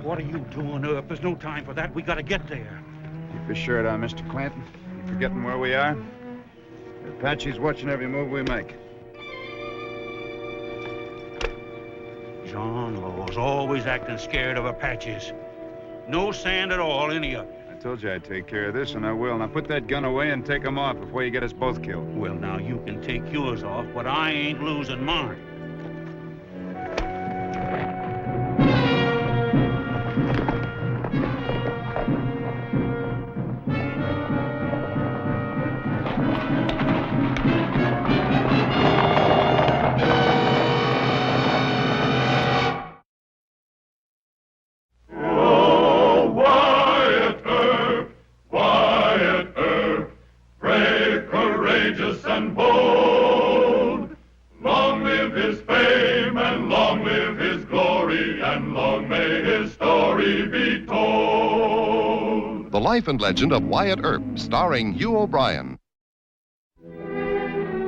What are you doing, Earp? There's no time for that. We gotta get there. Keep your shirt on, Mr. Clanton. You forgetting where we are? The Apache's watching every move we make. John Law's always acting scared of Apaches. No sand at all, any of you. I told you I'd take care of this, and I will. Now put that gun away and take him off before you get us both killed. Well, now you can take yours off, but I ain't losing mine. The Life and Legend of Wyatt Earp, starring Hugh O'Brien.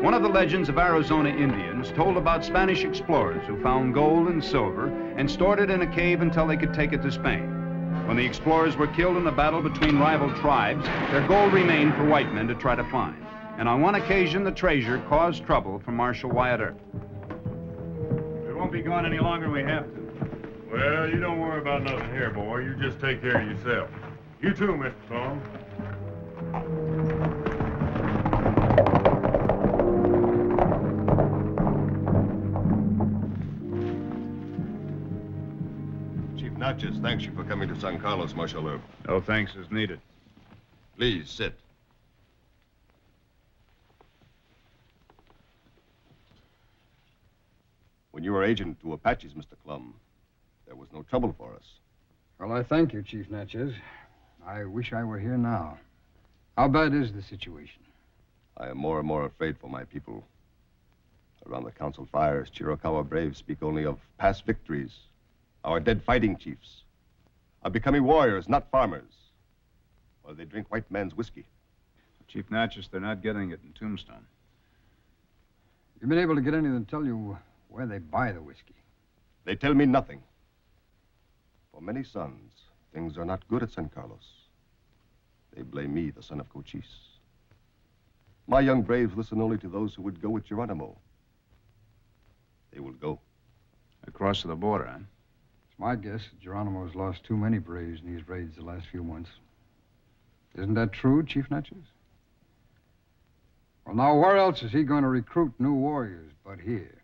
One of the legends of Arizona Indians told about Spanish explorers who found gold and silver and stored it in a cave until they could take it to Spain. When the explorers were killed in a battle between rival tribes, their gold remained for white men to try to find. And on one occasion, the treasure caused trouble for Marshal Wyatt Earp. We won't be gone any longer than we have to. Well, you don't worry about nothing here, boy. You just take care of yourself. You too, Mr. Tom. Chief Natchez thanks you for coming to San Carlos, Marshal Earp. No thanks is needed. Please, sit. When you were agent to Apaches, Mr. Clum, there was no trouble for us. Well, I thank you, Chief Natchez. I wish I were here now. How bad is the situation? I am more and more afraid for my people. Around the council fires, Chiricahua braves speak only of past victories. Our dead fighting chiefs are becoming warriors, not farmers. Or they drink white man's whiskey. Chief Natchez, they're not getting it in Tombstone. You been able to get anything to tell you where they buy the whiskey? They tell me nothing. For many sons, things are not good at San Carlos. They blame me, the son of Cochise. My young braves listen only to those who would go with Geronimo. They will go. Across the border, huh? It's my guess that Geronimo's lost too many braves in these raids the last few months. Isn't that true, Chief Natchez? Well, now, where else is he going to recruit new warriors but here?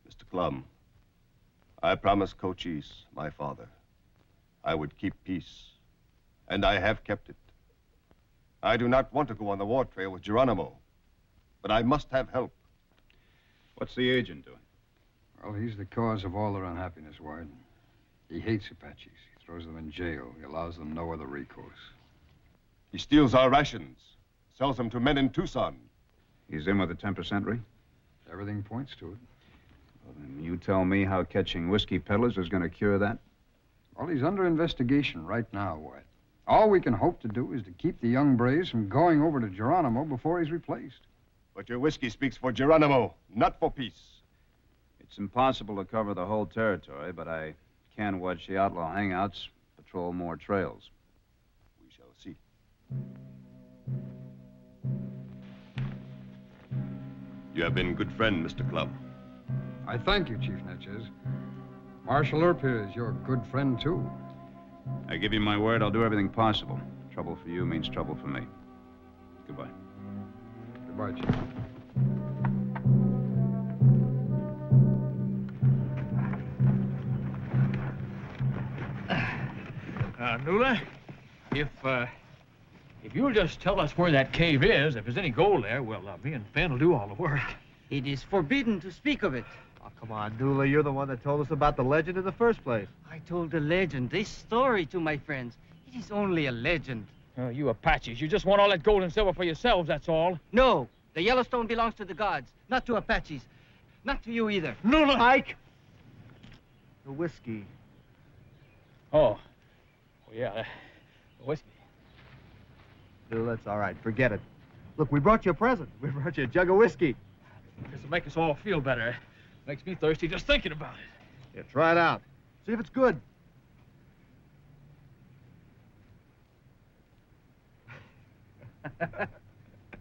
Mr. Clum, I promised Cochise, my father, I would keep peace, and I have kept it. I do not want to go on the war trail with Geronimo, but I must have help. What's the agent doing? Well, he's the cause of all their unhappiness, Ward. He hates Apaches. He throws them in jail. He allows them no other recourse. He steals our rations, sells them to men in Tucson. He's in with a 10% rate? Everything points to it. Well, then you tell me how catching whiskey peddlers is going to cure that? Well, he's under investigation right now, Wyatt. All we can hope to do is to keep the young braves from going over to Geronimo before he's replaced. But your whiskey speaks for Geronimo, not for peace. It's impossible to cover the whole territory, but I can watch the outlaw hangouts, patrol more trails. We shall see. You have been good friend, Mr. Clum. I thank you, Chief Natchez. Marshal Earp here is your good friend, too. I give you my word, I'll do everything possible. Trouble for you means trouble for me. Goodbye. Goodbye, Chief. Nula, if you'll just tell us where that cave is, if there's any gold there, well, me and Ben will do all the work. It is forbidden to speak of it. Oh, come on, Nula, you're the one that told us about the legend in the first place. I told the legend, this story to my friends. It is only a legend. Oh, you Apaches, you just want all that gold and silver for yourselves, that's all. No, the Yellowstone belongs to the gods, not to Apaches. Not to you either. Nula! Ike! The whiskey. Oh. Yeah, the whiskey. Nula, that's all right. Forget it. Look, we brought you a present. We brought you a jug of whiskey. This'll make us all feel better. Makes me thirsty just thinking about it. Yeah, try it out. See if it's good.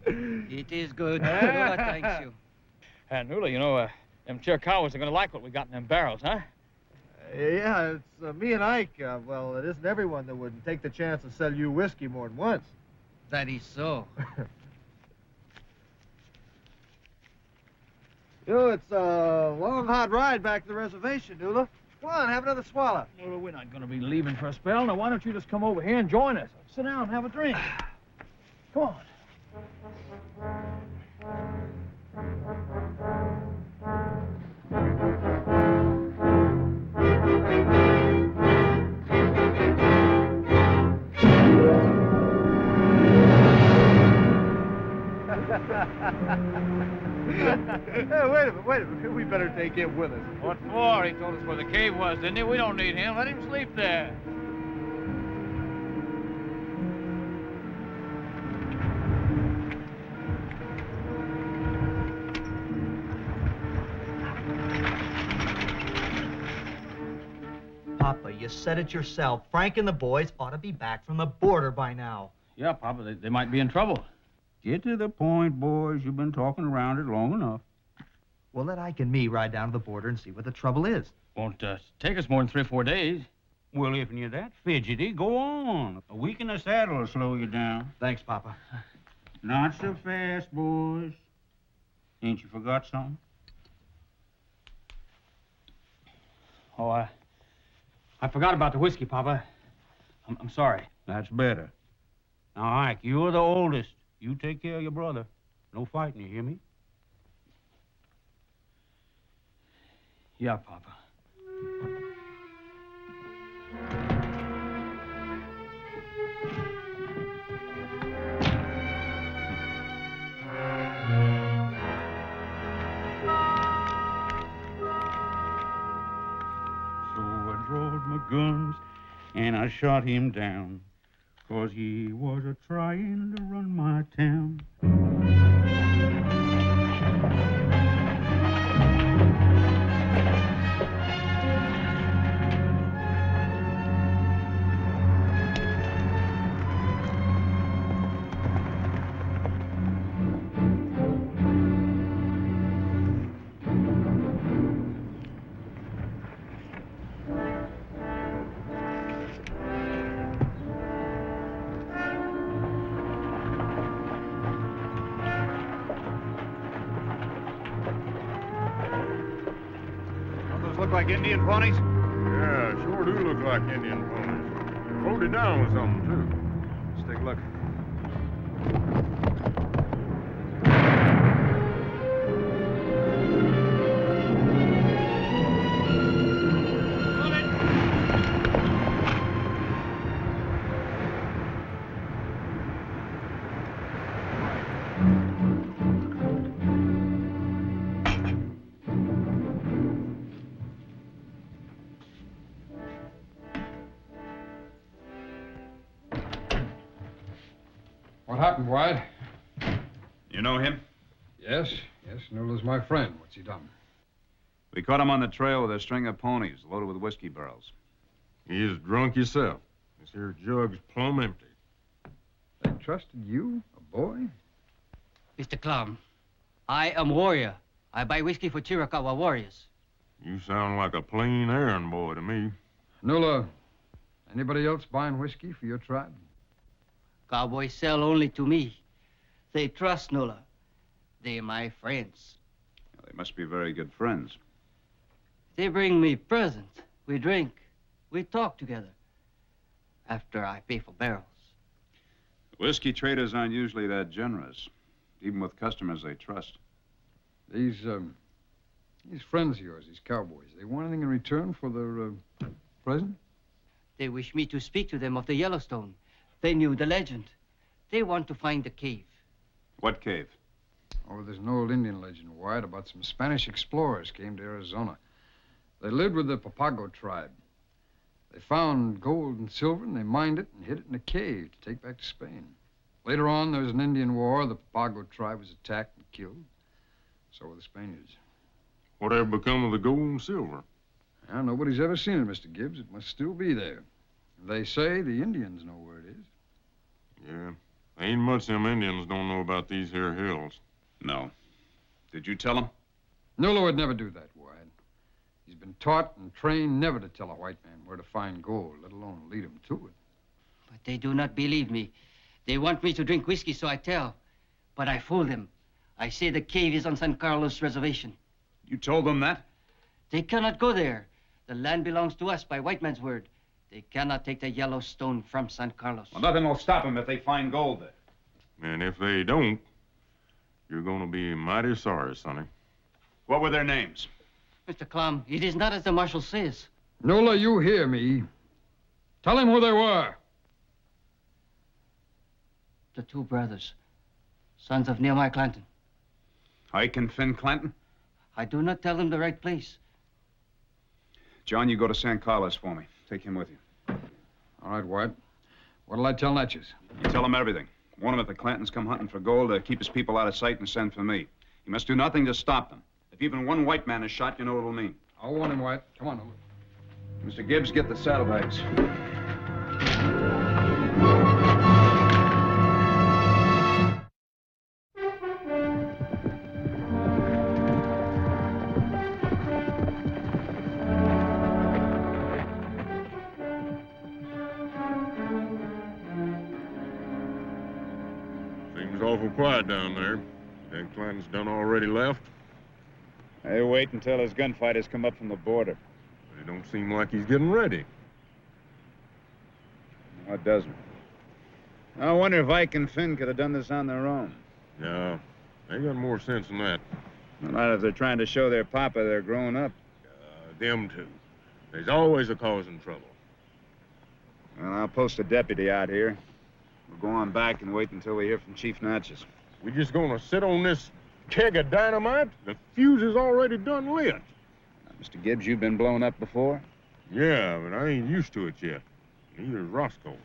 It is good. Nula thanks you. Nula, you know, them Chiricahuas are going to like what we got in them barrels, huh? Yeah, it's me and Ike. Well, it isn't everyone that would take the chance to sell you whiskey more than once. That is so. You know, it's a long, hot ride back to the reservation, Nula. Come on, have another swallow. Well, we're not going to be leaving for a spell. Now, why don't you just come over here and join us? Sit down and have a drink. Come on. Hey, wait a minute. We better take him with us. What for? He told us where the cave was, didn't he? We don't need him. Let him sleep there. Papa, you said it yourself. Frank and the boys ought to be back from the border by now. Yeah, Papa, they might be in trouble. Get to the point, boys. You've been talking around it long enough. Well, let Ike and me ride down to the border and see what the trouble is. Won't take us more than 3 or 4 days. Well, if you're that fidgety, go on. A week in the saddle will slow you down. Thanks, Papa. Not so fast, boys. Ain't you forgot something? Oh, I forgot about the whiskey, Papa. I'm sorry. That's better. Now, Ike, you're the oldest. You take care of your brother. No fighting, you hear me? Yeah, Papa. So I drawed my guns and I shot him down, 'cause he was a-trying to run my town. Look like Indian ponies? Yeah, sure do look like Indian ponies. Loaded down with something, too. Let's take a look. What happened, Wyatt? You know him? Yes, Nula's my friend. What's he done? We caught him on the trail with a string of ponies loaded with whiskey barrels. He is drunk yourself. This here jug's plumb empty. They trusted you, a boy? Mr. Clown, I am warrior. I buy whiskey for Chiricahua warriors. You sound like a plain errand boy to me. Nula, anybody else buying whiskey for your tribe? Cowboys sell only to me. They trust Nula. They're my friends. They must be very good friends. They bring me presents. We drink. We talk together. After I pay for barrels. Whiskey traders aren't usually that generous, even with customers they trust. These friends of yours, these cowboys, they want anything in return for their present? They wish me to speak to them of the Yellowstone. They knew the legend. They want to find the cave. What cave? Oh, there's an old Indian legend, Wyatt, about some Spanish explorers came to Arizona. They lived with the Papago tribe. They found gold and silver, and they mined it and hid it in a cave to take back to Spain. Later on, there was an Indian war. The Papago tribe was attacked and killed. So were the Spaniards. Whatever become of the gold and silver? Well, nobody's ever seen it, Mr. Gibbs. It must still be there. They say the Indians know where it is. Yeah, Ain't much them Indians don't know about these here hills. No. Did you tell him? Nula would never do that, Wyatt. He's been taught and trained never to tell a white man where to find gold, let alone lead him to it. But they do not believe me. They want me to drink whiskey, so I tell. But I fool them. I say the cave is on San Carlos Reservation. You told them that? They cannot go there. The land belongs to us by white man's word. They cannot take the Yellowstone from San Carlos. Well, nothing will stop them if they find gold there. And if they don't, you're gonna be mighty sorry, Sonny. What were their names? Mr. Klum, it is not as the marshal says. Nula, you hear me. Tell him who they were. The two brothers, sons of Nehemiah Clanton. Ike and Finn Clanton? I do not tell them the right place. John, you go to San Carlos for me. Take him with you. All right, Wyatt. What'll I tell Natchez? You tell him everything. Warn him if the Clantons come hunting for gold to keep his people out of sight and send for me. He must do nothing to stop them. If even one white man is shot, you know what it'll mean. I'll warn him, Wyatt. Come on, Nula. Mr. Gibbs, get the saddlebags. Seems awful quiet down there. Think Clanton's done already left? Hey, wait until his gunfighters come up from the border. It don't seem like he's getting ready. No, it doesn't. I wonder if Ike and Finn could have done this on their own. No, they got more sense than that. Not if they're trying to show their papa they're grown up. Them two. There's always a causing trouble. Well, I'll post a deputy out here. We'll go on back and wait until we hear from Chief Natchez. We just gonna sit on this keg of dynamite? The fuse is already done lit. Mr. Gibbs, you've been blown up before? Yeah, but I ain't used to it yet. Neither is Roscoe.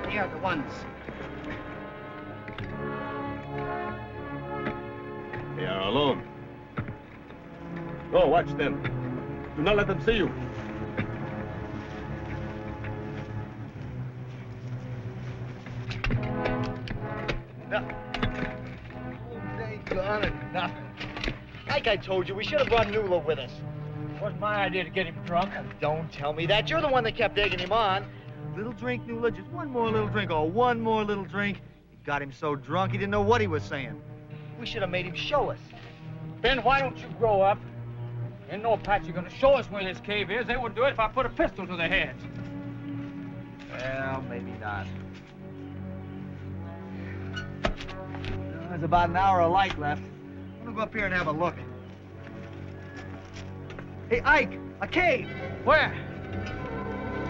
Here are the ones. They are alone. Go, watch them. Do not let them see you. Nothing. Oh, daggone it, nothing. Like I told you, we should have brought Nula with us. It wasn't my idea to get him drunk. Don't tell me that. You're the one that kept egging him on. Little drink, Nula, just one more little drink. Oh, one more little drink. It got him so drunk he didn't know what he was saying. We should have made him show us. Ben, why don't you grow up? Ain't no Apache gonna show us where this cave is. They wouldn't do it if I put a pistol to their heads. Well, maybe not. There's about an hour of light left. I'm gonna go up here and have a look. Hey, Ike, a cave! Where?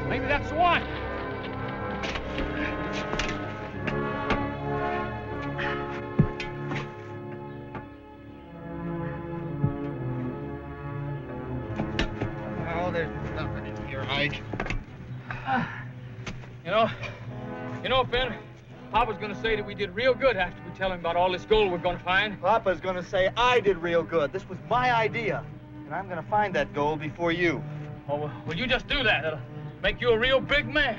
Maybe that's the one. Oh, there's nothing in here, Ike. You know, Ben, Papa's gonna say that we did real good after we tell him about all this gold we're gonna find. Papa's gonna say I did real good. This was my idea. And I'm gonna find that gold before you. Oh, well, you just do that. It'll make you a real big man.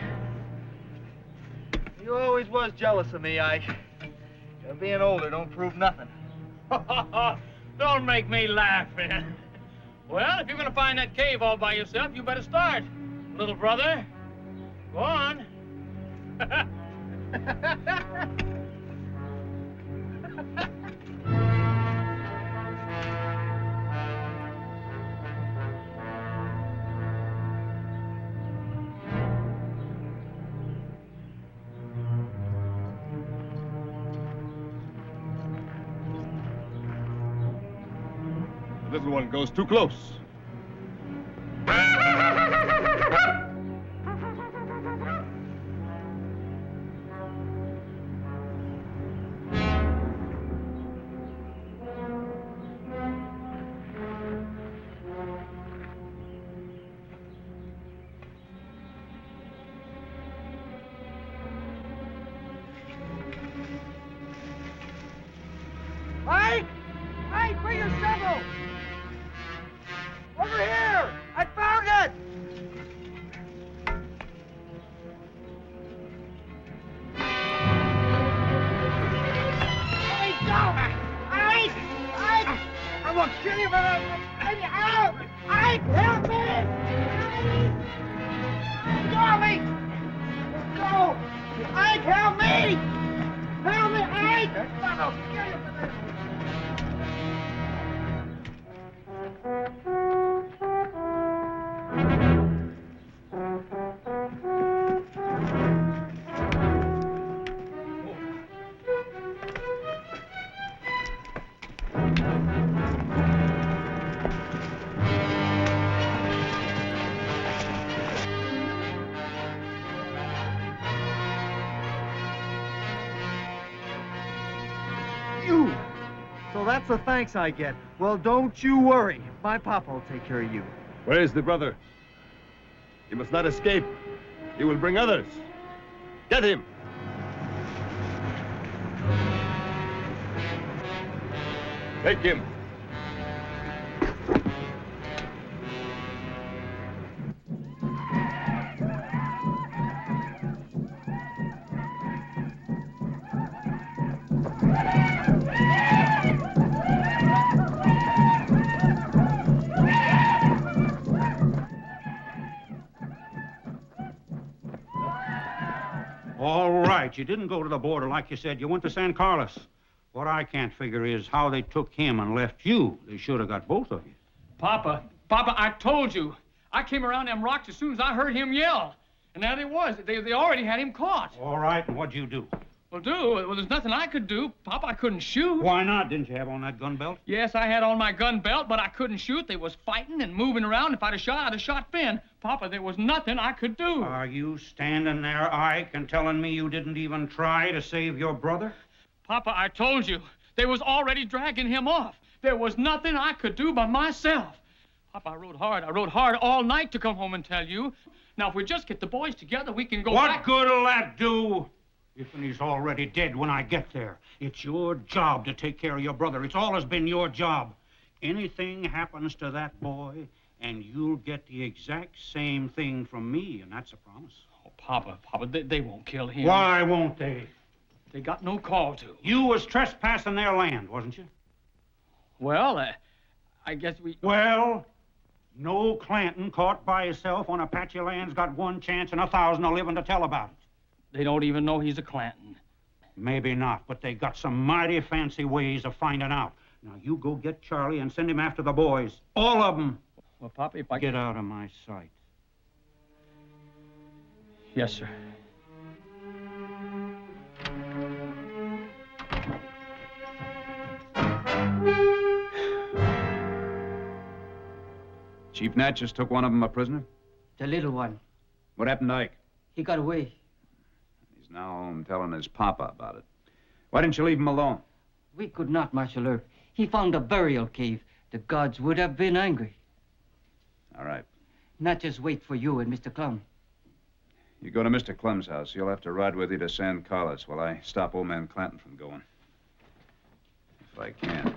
You always was jealous of me, Ike. Being older don't prove nothing. Don't make me laugh, Ben. Well, if you're gonna find that cave all by yourself, you better start, little brother. Go on. The little one goes too close. You! So that's the thanks I get. Well, don't you worry. My papa will take care of you. Where is the brother? He must not escape. He will bring others. Get him! Take him. All right, you didn't go to the border like you said. You went to San Carlos. What I can't figure is how they took him and left you. They should have got both of you. Papa, I told you. I came around them rocks as soon as I heard him yell. And there they was. They already had him caught. All right, and what'd you do? Well, there's nothing I could do. Papa, I couldn't shoot. Why not? Didn't you have on that gun belt? Yes, I had on my gun belt, but I couldn't shoot. They was fighting and moving around. If I'd have shot, I'd have shot Finn. Papa, there was nothing I could do. Are you standing there, Ike, and telling me you didn't even try to save your brother? Papa, I told you. They was already dragging him off. There was nothing I could do by myself. Papa, I rode hard. I rode hard all night to come home and tell you. Now, if we just get the boys together, we can go What back. good'll that do? If he's already dead when I get there. It's your job to take care of your brother. It's always been your job. Anything happens to that boy, and you'll get the exact same thing from me, and that's a promise. Oh, Papa, they won't kill him. Why won't they? They got no call to. You was trespassing their land, wasn't you? Well, I guess we... Well, no Clanton caught by himself on Apache land's got one chance in 1,000 of living to tell about it. They don't even know he's a Clanton. Maybe not, but they got some mighty fancy ways of finding out. Now, you go get Charlie and send him after the boys. All of them. Well, Papa, if I... Get out of my sight. Yes, sir. Chief Natchez took one of them a prisoner? The little one. What happened to Ike? He got away. He's now home telling his papa about it. Why didn't you leave him alone? We could not, Marshal Earp. He found a burial cave. The gods would have been angry. All right. Not just wait for you and Mr. Clum. You go to Mr. Clem's house. He'll have to ride with you to San Carlos while I stop old man Clanton from going. If I can.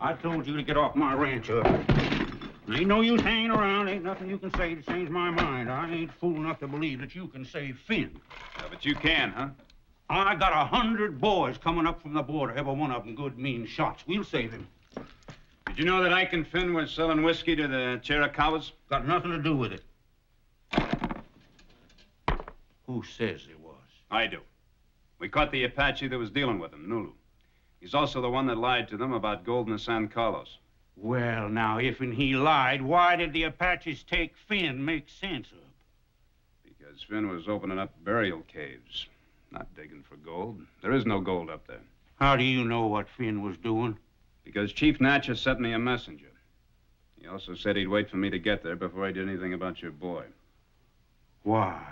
I told you to get off my ranch, There ain't no use hanging around. Ain't nothing you can say to change my mind. I ain't fool enough to believe that you can save Finn. Yeah, but you can, huh? I got 100 boys coming up from the border. Every one of them good, mean shots. We'll save him. Did you know that Ike and Finn were selling whiskey to the Chiricahuas? Got nothing to do with it. Who says it was? I do. We caught the Apache that was dealing with them, Nulu. He's also the one that lied to them about gold in the San Carlos. Well, now, if and he lied, why did the Apaches take Finn? Make sense of. Because Finn was opening up burial caves, not digging for gold. There is no gold up there. How do you know what Finn was doing? Because Chief Natchez sent me a messenger. He also said he'd wait for me to get there before I did anything about your boy. Why?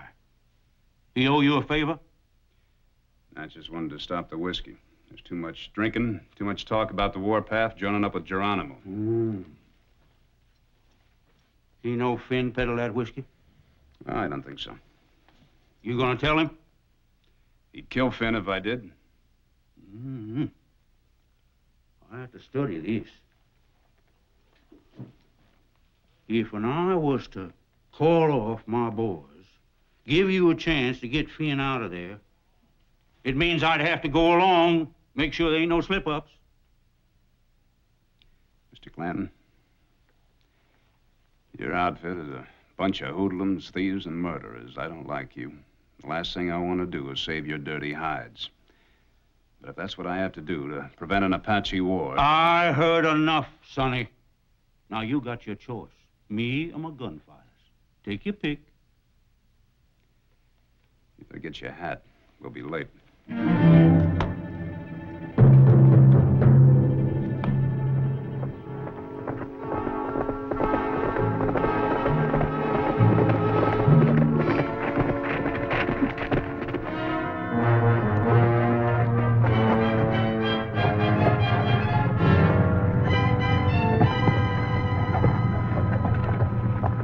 He owe you a favor? Natchez wanted to stop the whiskey. There's too much drinking, too much talk about the warpath, joining up with Geronimo. He know Finn peddled that whiskey? I don't think so. You gonna tell him? He'd kill Finn if I did. Mm-hmm. I have to study this. If when I was to call off my boys, give you a chance to get Finn out of there, it means I'd have to go along, make sure there ain't no slip-ups. Mr. Clanton, your outfit is a bunch of hoodlums, thieves, and murderers. I don't like you. The last thing I want to do is save your dirty hides. But if that's what I have to do to prevent an Apache war... I heard enough, Sonny. Now, you got your choice. Me or my gunfighters. Take your pick. You better get your hat. We'll be late.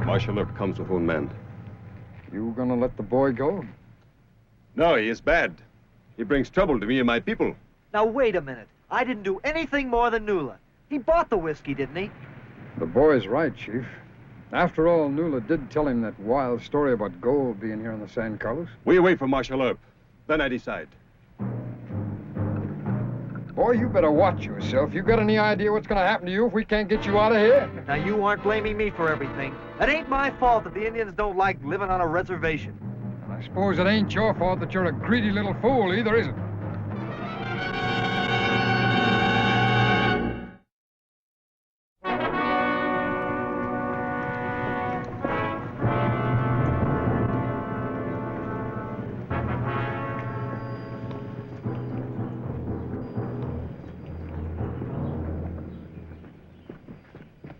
Marshal Earp comes with one man. You gonna let the boy go? No, he is bad. He brings trouble to me and my people. Now, wait a minute. I didn't do anything more than Nula. He bought the whiskey, didn't he? The boy's right, Chief. After all, Nula did tell him that wild story about gold being here in the San Carlos. We wait for Marshal Earp. Then I decide. Boy, you better watch yourself. You got any idea what's gonna happen to you if we can't get you out of here? Now, you aren't blaming me for everything. It ain't my fault that the Indians don't like living on a reservation. And I suppose it ain't your fault that you're a greedy little fool either, is it?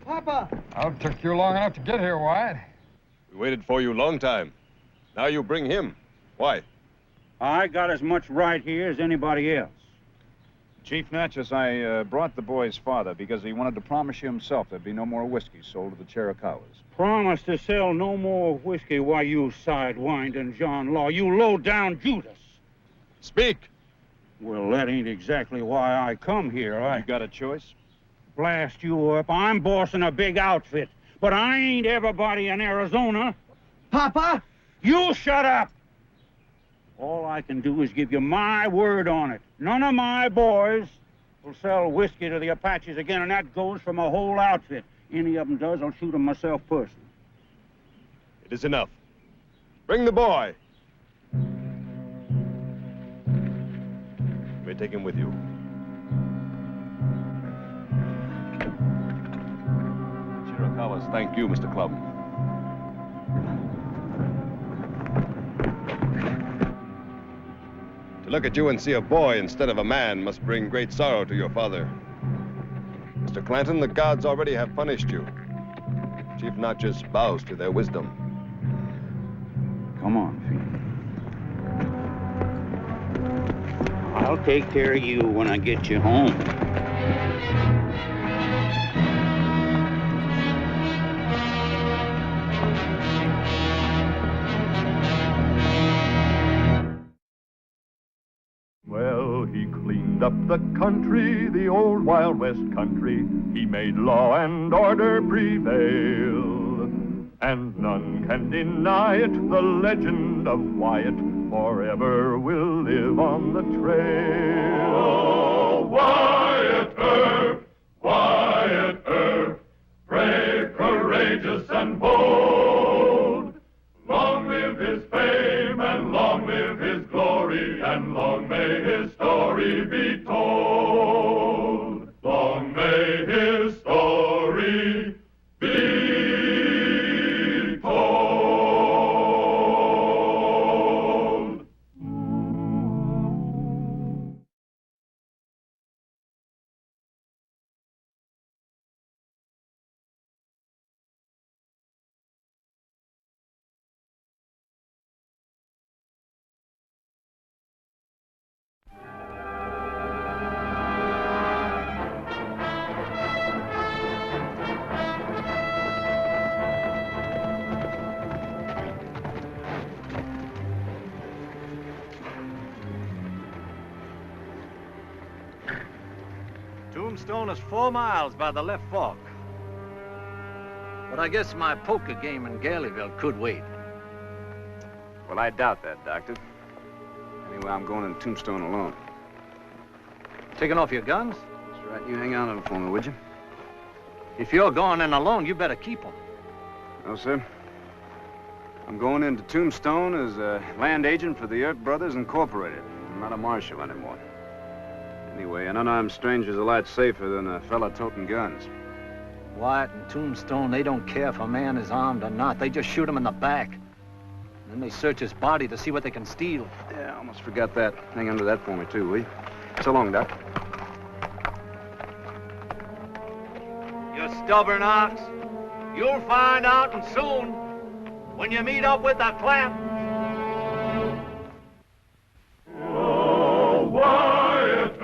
Papa! How it took you long enough to get here, Wyatt? We waited for you a long time. Now you bring him. Why? I got as much right here as anybody else. Chief Natchez, I brought the boy's father because he wanted to promise you himself there'd be no more whiskey sold to the Chiricahuas. Promise to sell no more whiskey while you sidewinding John Law. You low-down Judas. Speak! Well, that ain't exactly why I come here. You got a choice? Blast you up. I'm bossing a big outfit, but I ain't everybody in Arizona. Papa! You shut up! All I can do is give you my word on it. None of my boys will sell whiskey to the Apaches again, and that goes for my whole outfit. Any of them does, I'll shoot them myself personally. It is enough. Bring the boy. You may take him with you. Chiricahuas, thank you, Mr. Club. To look at you and see a boy instead of a man must bring great sorrow to your father. Mr. Clanton, the gods already have punished you. Chief Natchez bows to their wisdom. Come on, Feud. I'll take care of you when I get you home. Well, he cleaned up the country, the old Wild West country. He made law and order prevail. And none can deny it, the legend of Wyatt forever will live on the trail. Oh, Wyatt Earp, Wyatt Earp, brave, courageous, and bold. Long live his fame, and long live his glory, and long may his story be told. Long may his story be told. Tombstone is 4 miles by the left fork. But I guess my poker game in Galeyville could wait. Well, I doubt that, Doctor. Anyway, I'm going into Tombstone alone. Taking off your guns? That's right. You hang on a little for me, would you? If you're going in alone, you better keep them. No, sir. I'm going into Tombstone as a land agent for the Earp Brothers Incorporated. I'm not a marshal anymore. Anyway, an unarmed stranger's a lot safer than a fella toting guns. Wyatt and Tombstone, they don't care if a man is armed or not. They just shoot him in the back. Then they search his body to see what they can steal. Yeah, I almost forgot that. Hang on to that for me, too, will you? So long, Doc. You stubborn ox. You'll find out, and soon, when you meet up with the clamp. Oh, Wyatt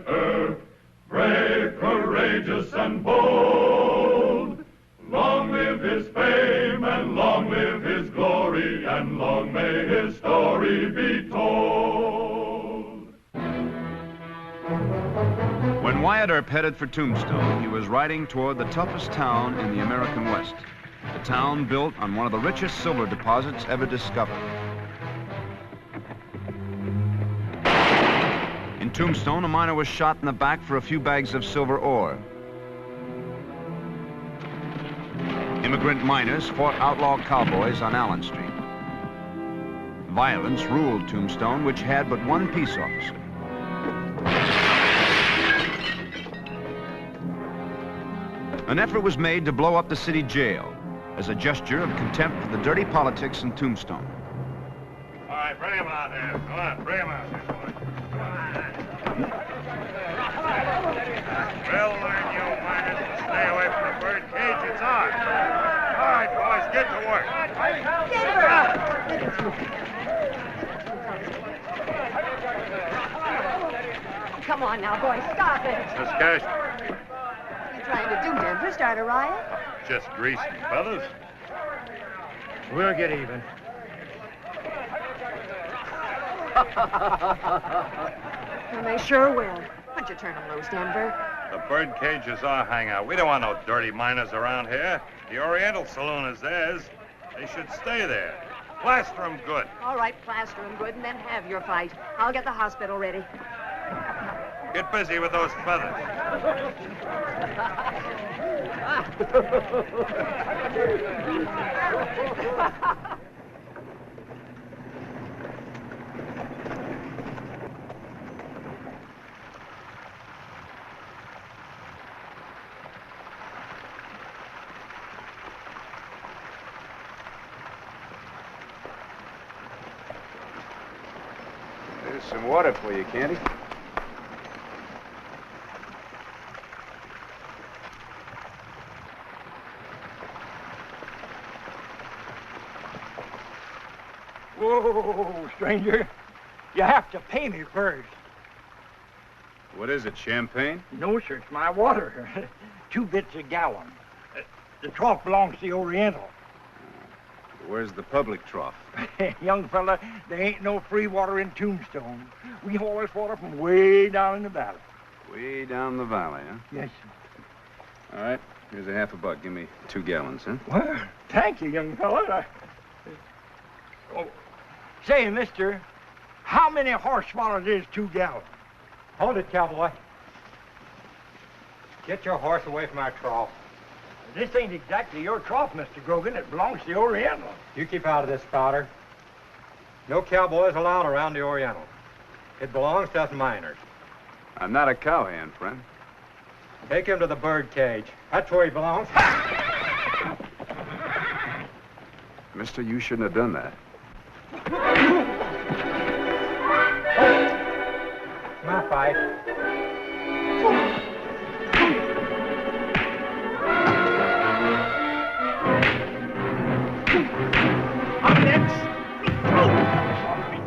Earp, brave, courageous, and bold. Long live his fame, and long live his glory, and long may his story be told. When Wyatt Earp headed for Tombstone, he was riding toward the toughest town in the American West. A town built on one of the richest silver deposits ever discovered. In Tombstone, a miner was shot in the back for a few bags of silver ore. Immigrant miners fought outlaw cowboys on Allen Street. Violence ruled Tombstone, which had but one peace officer. An effort was made to blow up the city jail as a gesture of contempt for the dirty politics in Tombstone. All right, bring him out here. Come on, bring him out here, boy. We'll learn you miners to stay away from the bird cage. It's ours. All right, boys, get to work. Come on now, boys, stop it. Miss Cash, What are you trying to do, Denver? Start a riot? just greasing feathers. We'll get even. Well, they sure will. Why'd you turn them loose, Denver? The bird cage is our hangout. We don't want no dirty miners around here. The Oriental Saloon is theirs. They should stay there. Plaster them good. All right, plaster them good and then have your fight. I'll get the hospital ready. Get busy with those feathers. There's some water for you, Candy. Whoa, stranger. You have to pay me first. What is it, champagne? No, sir, it's my water. 2 bits a gallon. The trough belongs to the Oriental. Where's the public trough? Young fella, there ain't no free water in Tombstone. We haul this water from way down in the valley. Way down the valley, huh? Yes, sir. All right, here's a $50. Give me 2 gallons, huh? Well, thank you, young fella. Oh, say, mister, how many horse swallows is 2 gallons? Hold it, cowboy. Get your horse away from our trough. This ain't exactly your trough, Mr. Grogan. It belongs to the Oriental. You keep out of this, Spouter. No cowboys allowed around the Oriental. It belongs to us miners. I'm not a cowhand, friend. Take him to the bird cage. That's where he belongs. Mister, you shouldn't have done that. My fight. I'm next.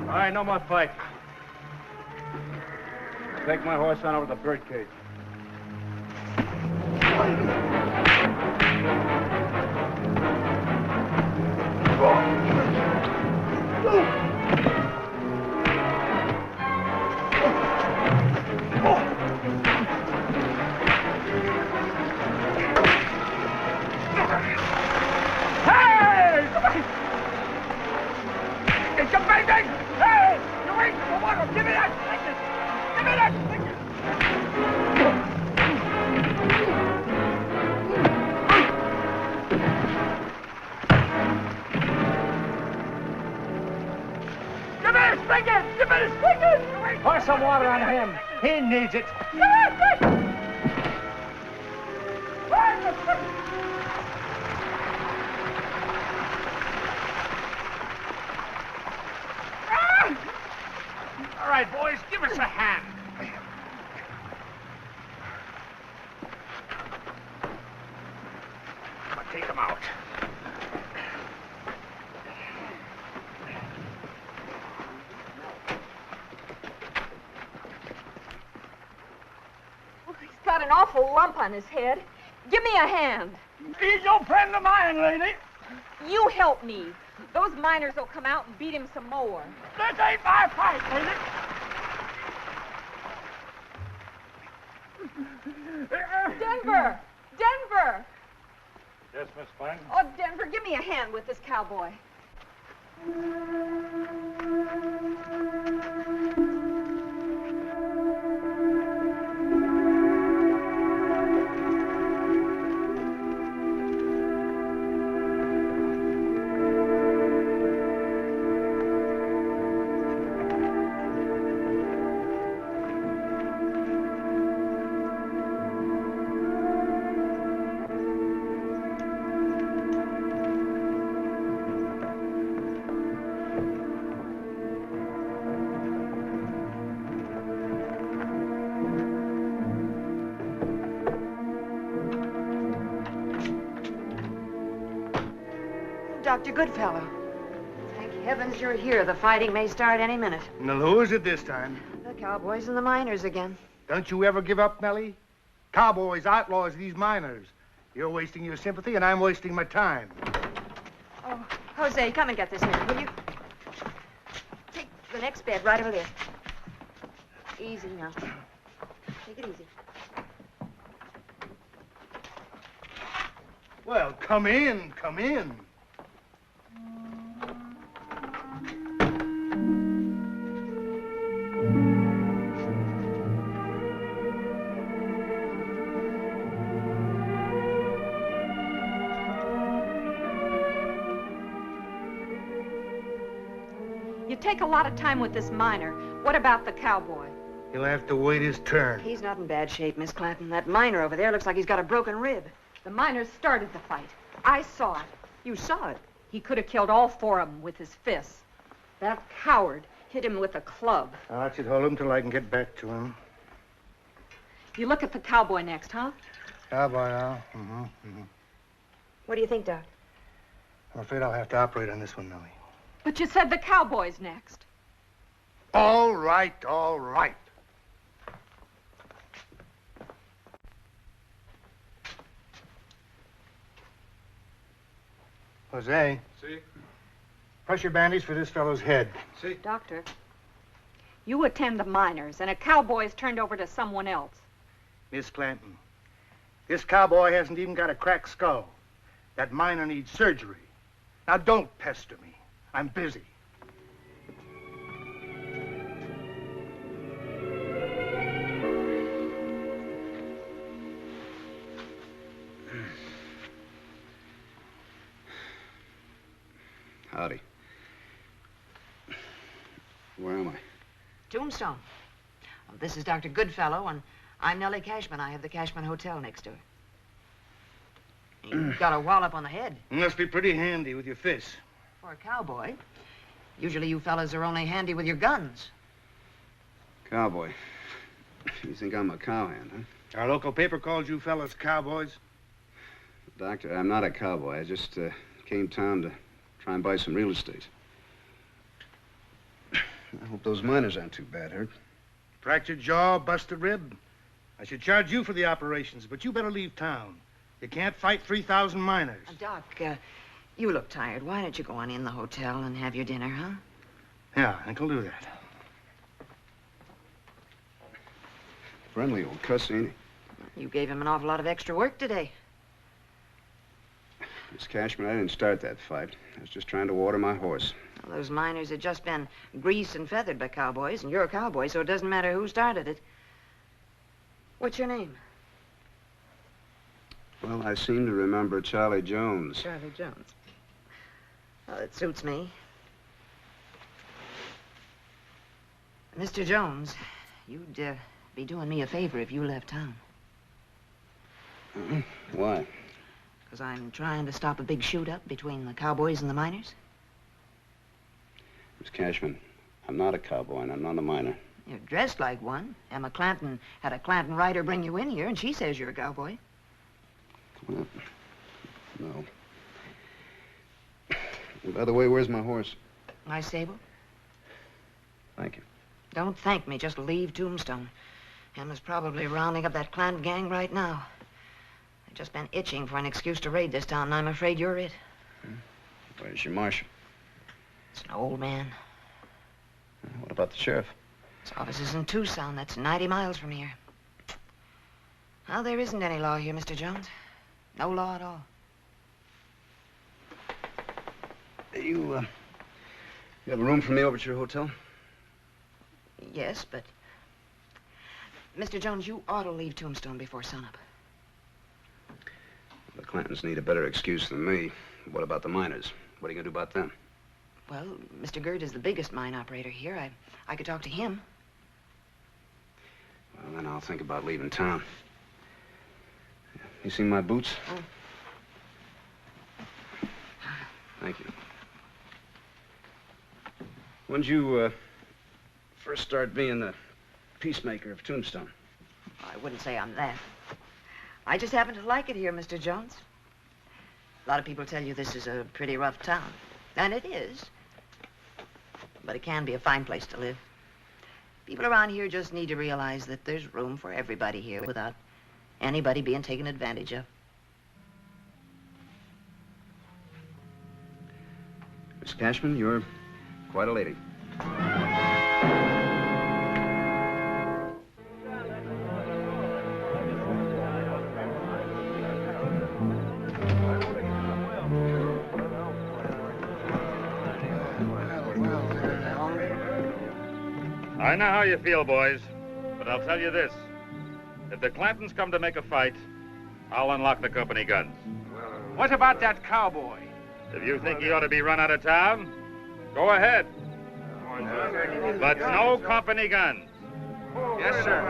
All right, no more fight. Take my horse on over to the bird cage. some water on him. He needs it. All right, boys, give us a hand. Come on, take him out. He's got an awful lump on his head. Give me a hand. He's no friend of mine, lady. You help me. Those miners will come out and beat him some more. This ain't my fight, lady. Denver! Denver! Yes, Miss Clanton? Oh, Denver, give me a hand with this cowboy. Dr. Goodfellow. Thank heavens you're here. The fighting may start any minute. Now, who is it this time? The cowboys and the miners again. Don't you ever give up, Melly? Cowboys, outlaws, these miners. You're wasting your sympathy, and I'm wasting my time. Oh, Jose, come and get this man, will you? Take the next bed right over there. Easy now. Take it easy. Well, come in, come in. You take a lot of time with this miner. What about the cowboy? He'll have to wait his turn. He's not in bad shape, Miss Clanton. That miner over there looks like he's got a broken rib. The miners started the fight. I saw it. You saw it? He could have killed all four of them with his fists. That coward hit him with a club. I should hold him till I can get back to him. You look at the cowboy next, huh? Cowboy, huh? What do you think, Doc? I'm afraid I'll have to operate on this one, Millie. But you said the cowboy's next. All right, all right. Jose. See? Pressure bandage for this fellow's head. See? Doctor, you attend the miners, and a cowboy's turned over to someone else. Miss Clanton, this cowboy hasn't even got a cracked skull. That miner needs surgery. Now, don't pester me. I'm busy. Howdy. Where am I? Tombstone. Well, this is Dr. Goodfellow, and I'm Nellie Cashman. I have the Cashman Hotel next door. You've got a wallop on the head. Must be pretty handy with your fists. For a cowboy. Usually you fellas are only handy with your guns. Cowboy. You think I'm a cowhand, huh? Our local paper calls you fellas cowboys. Doctor, I'm not a cowboy. I just came town to try and buy some real estate. I hope those miners aren't too bad hurt. Fractured jaw, busted rib. I should charge you for the operations, but you better leave town. You can't fight 3,000 miners. Doc, you look tired. Why don't you go on in the hotel and have your dinner, huh? Yeah, I think I'll do that. Friendly old cuss, ain't he? You gave him an awful lot of extra work today. Miss Cashman, I didn't start that fight. I was just trying to water my horse. Well, those miners had just been greased and feathered by cowboys, and you're a cowboy, so it doesn't matter who started it. What's your name? Well, I seem to remember Charlie Jones. Charlie Jones. Well, it suits me. Mr. Jones, You'd be doing me a favor if you left town. Why? Because I'm trying to stop a big shoot-up between the cowboys and the miners. Miss Cashman, I'm not a cowboy and I'm not a miner. You're dressed like one. Emma Clanton had a Clanton writer bring you in here, and she says you're a cowboy. Well, no. And by the way, where's my horse? My stable? Thank you. Don't thank me. Just leave Tombstone. Emma's probably rounding up that Clanton gang right now. They've just been itching for an excuse to raid this town, and I'm afraid you're it. Where's your marshal? It's an old man. What about the sheriff? His office is in Tucson. That's 90 miles from here. Well, there isn't any law here, Mr. Jones. No law at all. You have a room for me over at your hotel? Yes, but... Mr. Jones, you ought to leave Tombstone before sunup. The Clantons need a better excuse than me. What about the miners? What are you going to do about them? Well, Mr. Gerd is the biggest mine operator here. I could talk to him. Well, then I'll think about leaving town. You seen my boots? Oh. Thank you. When'd you, first start being the peacemaker of Tombstone? I wouldn't say I'm that. I just happen to like it here, Mr. Jones. A lot of people tell you this is a pretty rough town. And it is. But it can be a fine place to live. People around here just need to realize that there's room for everybody here without anybody being taken advantage of. Miss Cashman, you're quite a lady. I know how you feel, boys, but I'll tell you this. If the Clantons come to make a fight, I'll unlock the company guns. What about that cowboy? If you think he ought to be run out of town, go ahead. But no company guns. Yes, sir.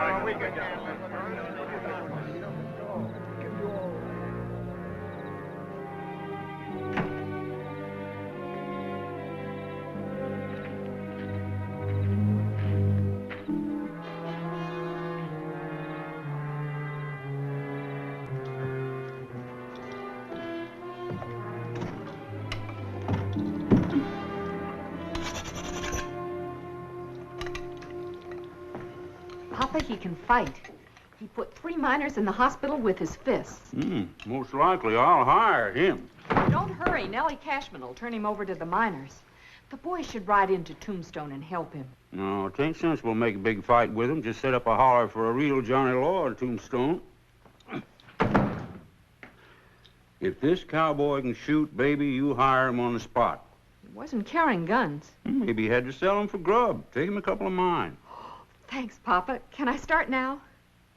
Papa, he can fight. He put 3 miners in the hospital with his fists. Most likely I'll hire him. Don't hurry. Nellie Cashman will turn him over to the miners. The boy should ride into Tombstone and help him. No, it ain't sensible to make a big fight with him. Just set up a holler for a real Johnny Law in Tombstone. If this cowboy can shoot, baby, you hire him on the spot. He wasn't carrying guns. Maybe he had to sell them for grub. Take him a couple of mine. Thanks, Papa. Can I start now?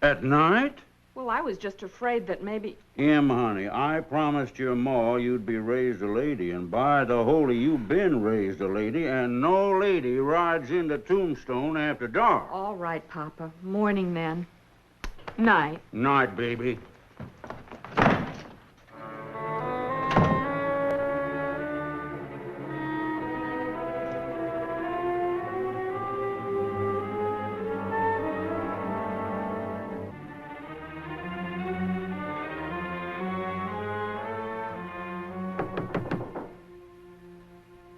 At night? Well, I was just afraid that maybe... Em, honey, I promised your ma you'd be raised a lady, and by the holy, you've been raised a lady, and no lady rides into Tombstone after dark. All right, Papa. Morning, then. Night. Night, baby.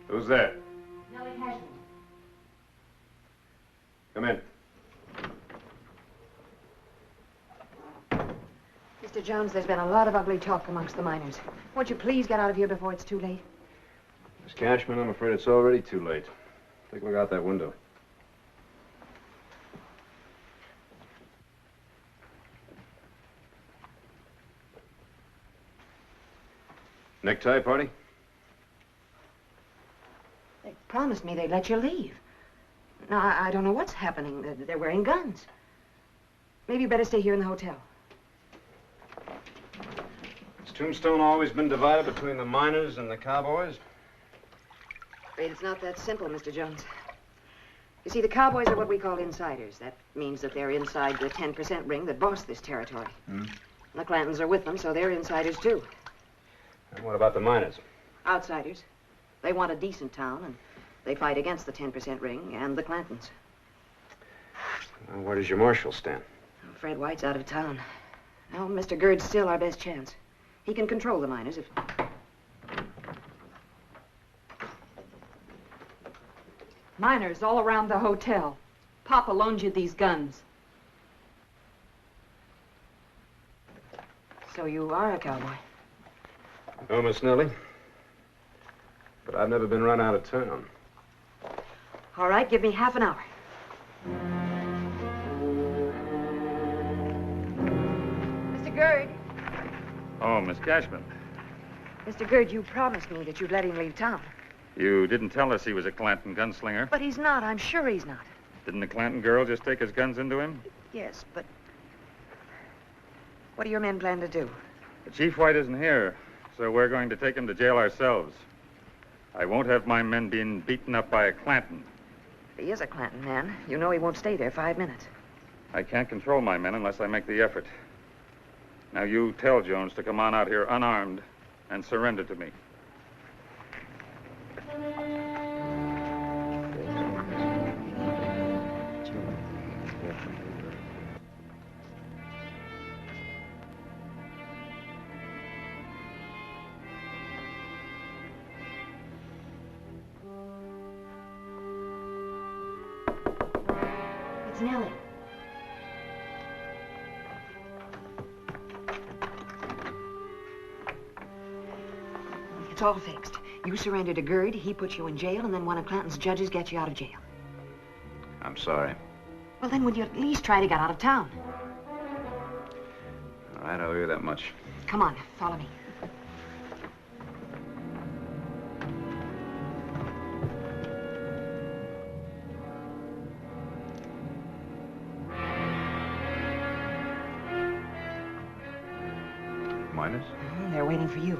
Who's there? Nellie Cashman. Come in. Mr. Jones, there's been a lot of ugly talk amongst the miners. Won't you please get out of here before it's too late? Miss Cashman, I'm afraid it's already too late. Take a look out that window. Necktie party? They promised me they'd let you leave. Now, I don't know what's happening. They're wearing guns. Maybe you better stay here in the hotel. Has Tombstone always been divided between the miners and the cowboys? Afraid it's not that simple, Mr. Jones. You see, the cowboys are what we call insiders. That means that they're inside the 10% ring that boss this territory. The Clantons are with them, so they're insiders, too. And what about the miners? Outsiders. They want a decent town, and they fight against the 10% ring and the Clantons. Well, where does your marshal stand? Fred White's out of town. Now, Mr. Gird's still our best chance. He can control the miners if... Miners all around the hotel. Papa loaned you these guns. So you are a cowboy. No, Miss Nellie. But I've never been run out of town. All right, give me half an hour. Mr. Gird. Oh, Miss Cashman. Mr. Gird, you promised me that you'd let him leave town. You didn't tell us he was a Clanton gunslinger. But he's not. I'm sure he's not. Didn't the Clanton girl just take his guns into him? Yes, but... What do your men plan to do? Chief White isn't here, so we're going to take him to jail ourselves. I won't have my men being beaten up by a Clanton. He is a Clanton man. You know he won't stay there 5 minutes. I can't control my men unless I make the effort. Now you tell Jones to come on out here unarmed and surrender to me. It's Nellie. It's all fixed. You surrender to Gird, he puts you in jail, and then one of Clanton's judges gets you out of jail. I'm sorry. Well, then would you at least try to get out of town? All right, I'll owe you that much. Come on, follow me. Miners? They're waiting for you.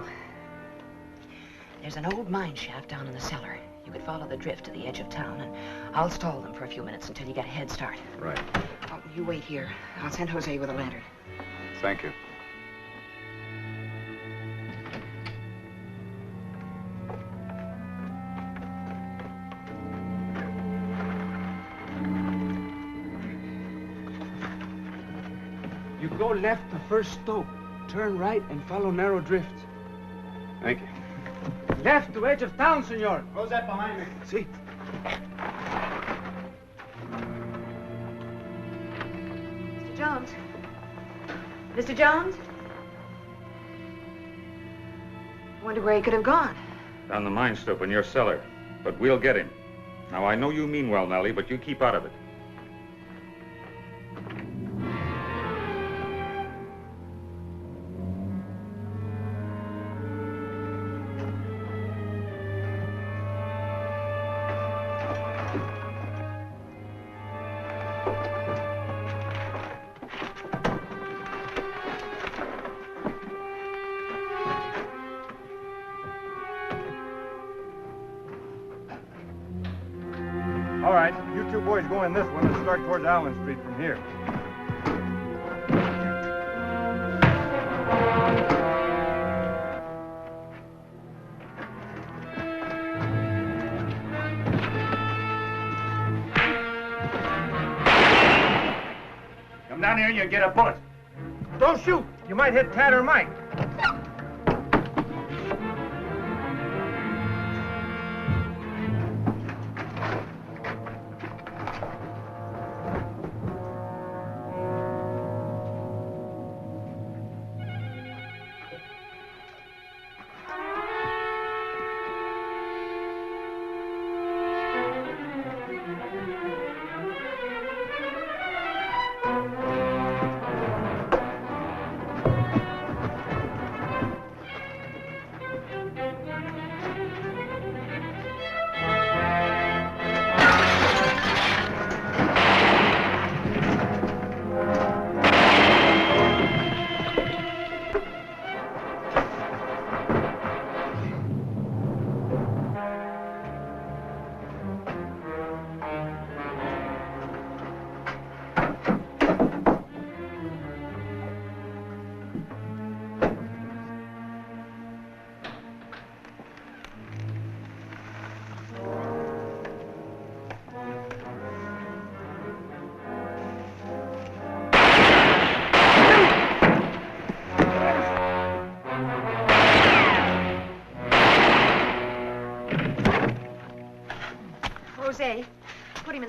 There's an old mine shaft down in the cellar. You could follow the drift to the edge of town, and I'll stall them for a few minutes until you get a head start. Right. Oh, you wait here. I'll send Jose with a lantern. Thank you. You go left the first stope. Turn right and follow narrow drift. Thank you. Left to edge of town, senor. Close that behind me. See? Mr. Jones? Mr. Jones? I wonder where he could have gone. Down the mine stope in your cellar. But we'll get him. Now, I know you mean well, Nellie, but you keep out of it. All right, you two boys go in this one and start towards Allen Street from here. Come down here and you get a bullet. Don't shoot. You might hit Tad or Mike.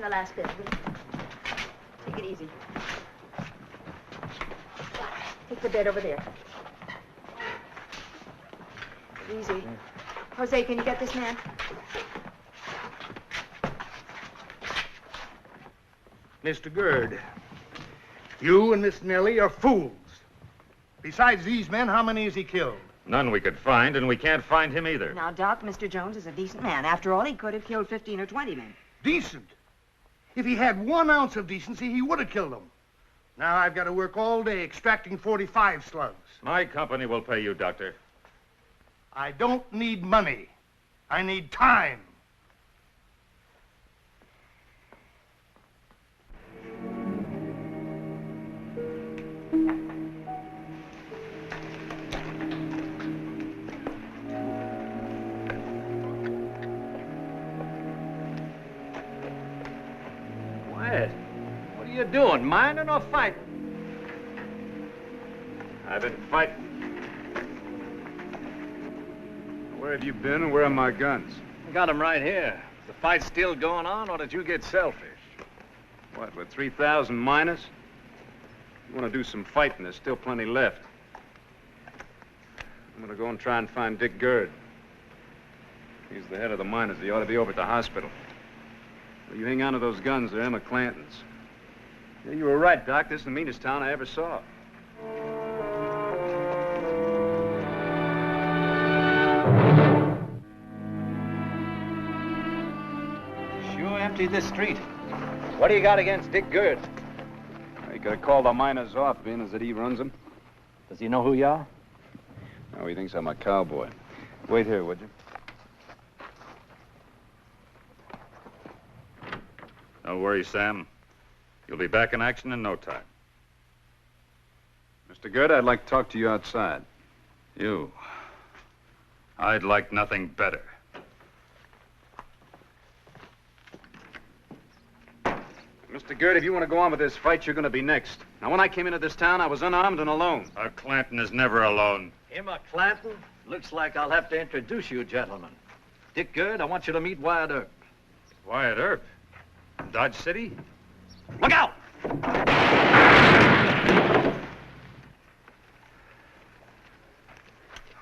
the last bit, will you? Take it easy. Take the bed over there. Easy. Jose, can you get this man? Mr. Gerd, you and Miss Nellie are fools. Besides these men, how many has he killed? None we could find, and we can't find him either. Now, Doc, Mr. Jones is a decent man. After all, he could have killed 15 or 20 men. Decent? If he had 1 ounce of decency, he would have killed them. Now I've got to work all day extracting 45 slugs. My company will pay you, Doctor. I don't need money. I need time. Wyatt, what are you doing, minding or fighting? I've been fighting. Where have you been and where are my guns? I got them right here. Is the fight still going on, or did you get selfish? What, with 3,000 minus? You want to do some fighting, there's still plenty left. I'm going to go and try and find Dick Gerd. He's the head of the miners. He ought to be over at the hospital. Well, you hang on to those guns, they're Emma Clanton's. Yeah, you were right, Doc. This is the meanest town I ever saw. Sure emptied this street. What do you got against Dick Gerd? You could have called the miners off, being as that he runs them. Does he know who you are? Oh, he thinks I'm a cowboy. Wait here, would you? Don't worry, Sam. You'll be back in action in no time. Mr. Gerd, I'd like to talk to you outside. You? I'd like nothing better. Mr. Gerd, if you want to go on with this fight, you're going to be next. Now, when I came into this town, I was unarmed and alone. A Clanton is never alone. Emma Clanton? Looks like I'll have to introduce you, gentlemen. Dick Gerd, I want you to meet Wyatt Earp. Wyatt Earp? Dodge City? Look out!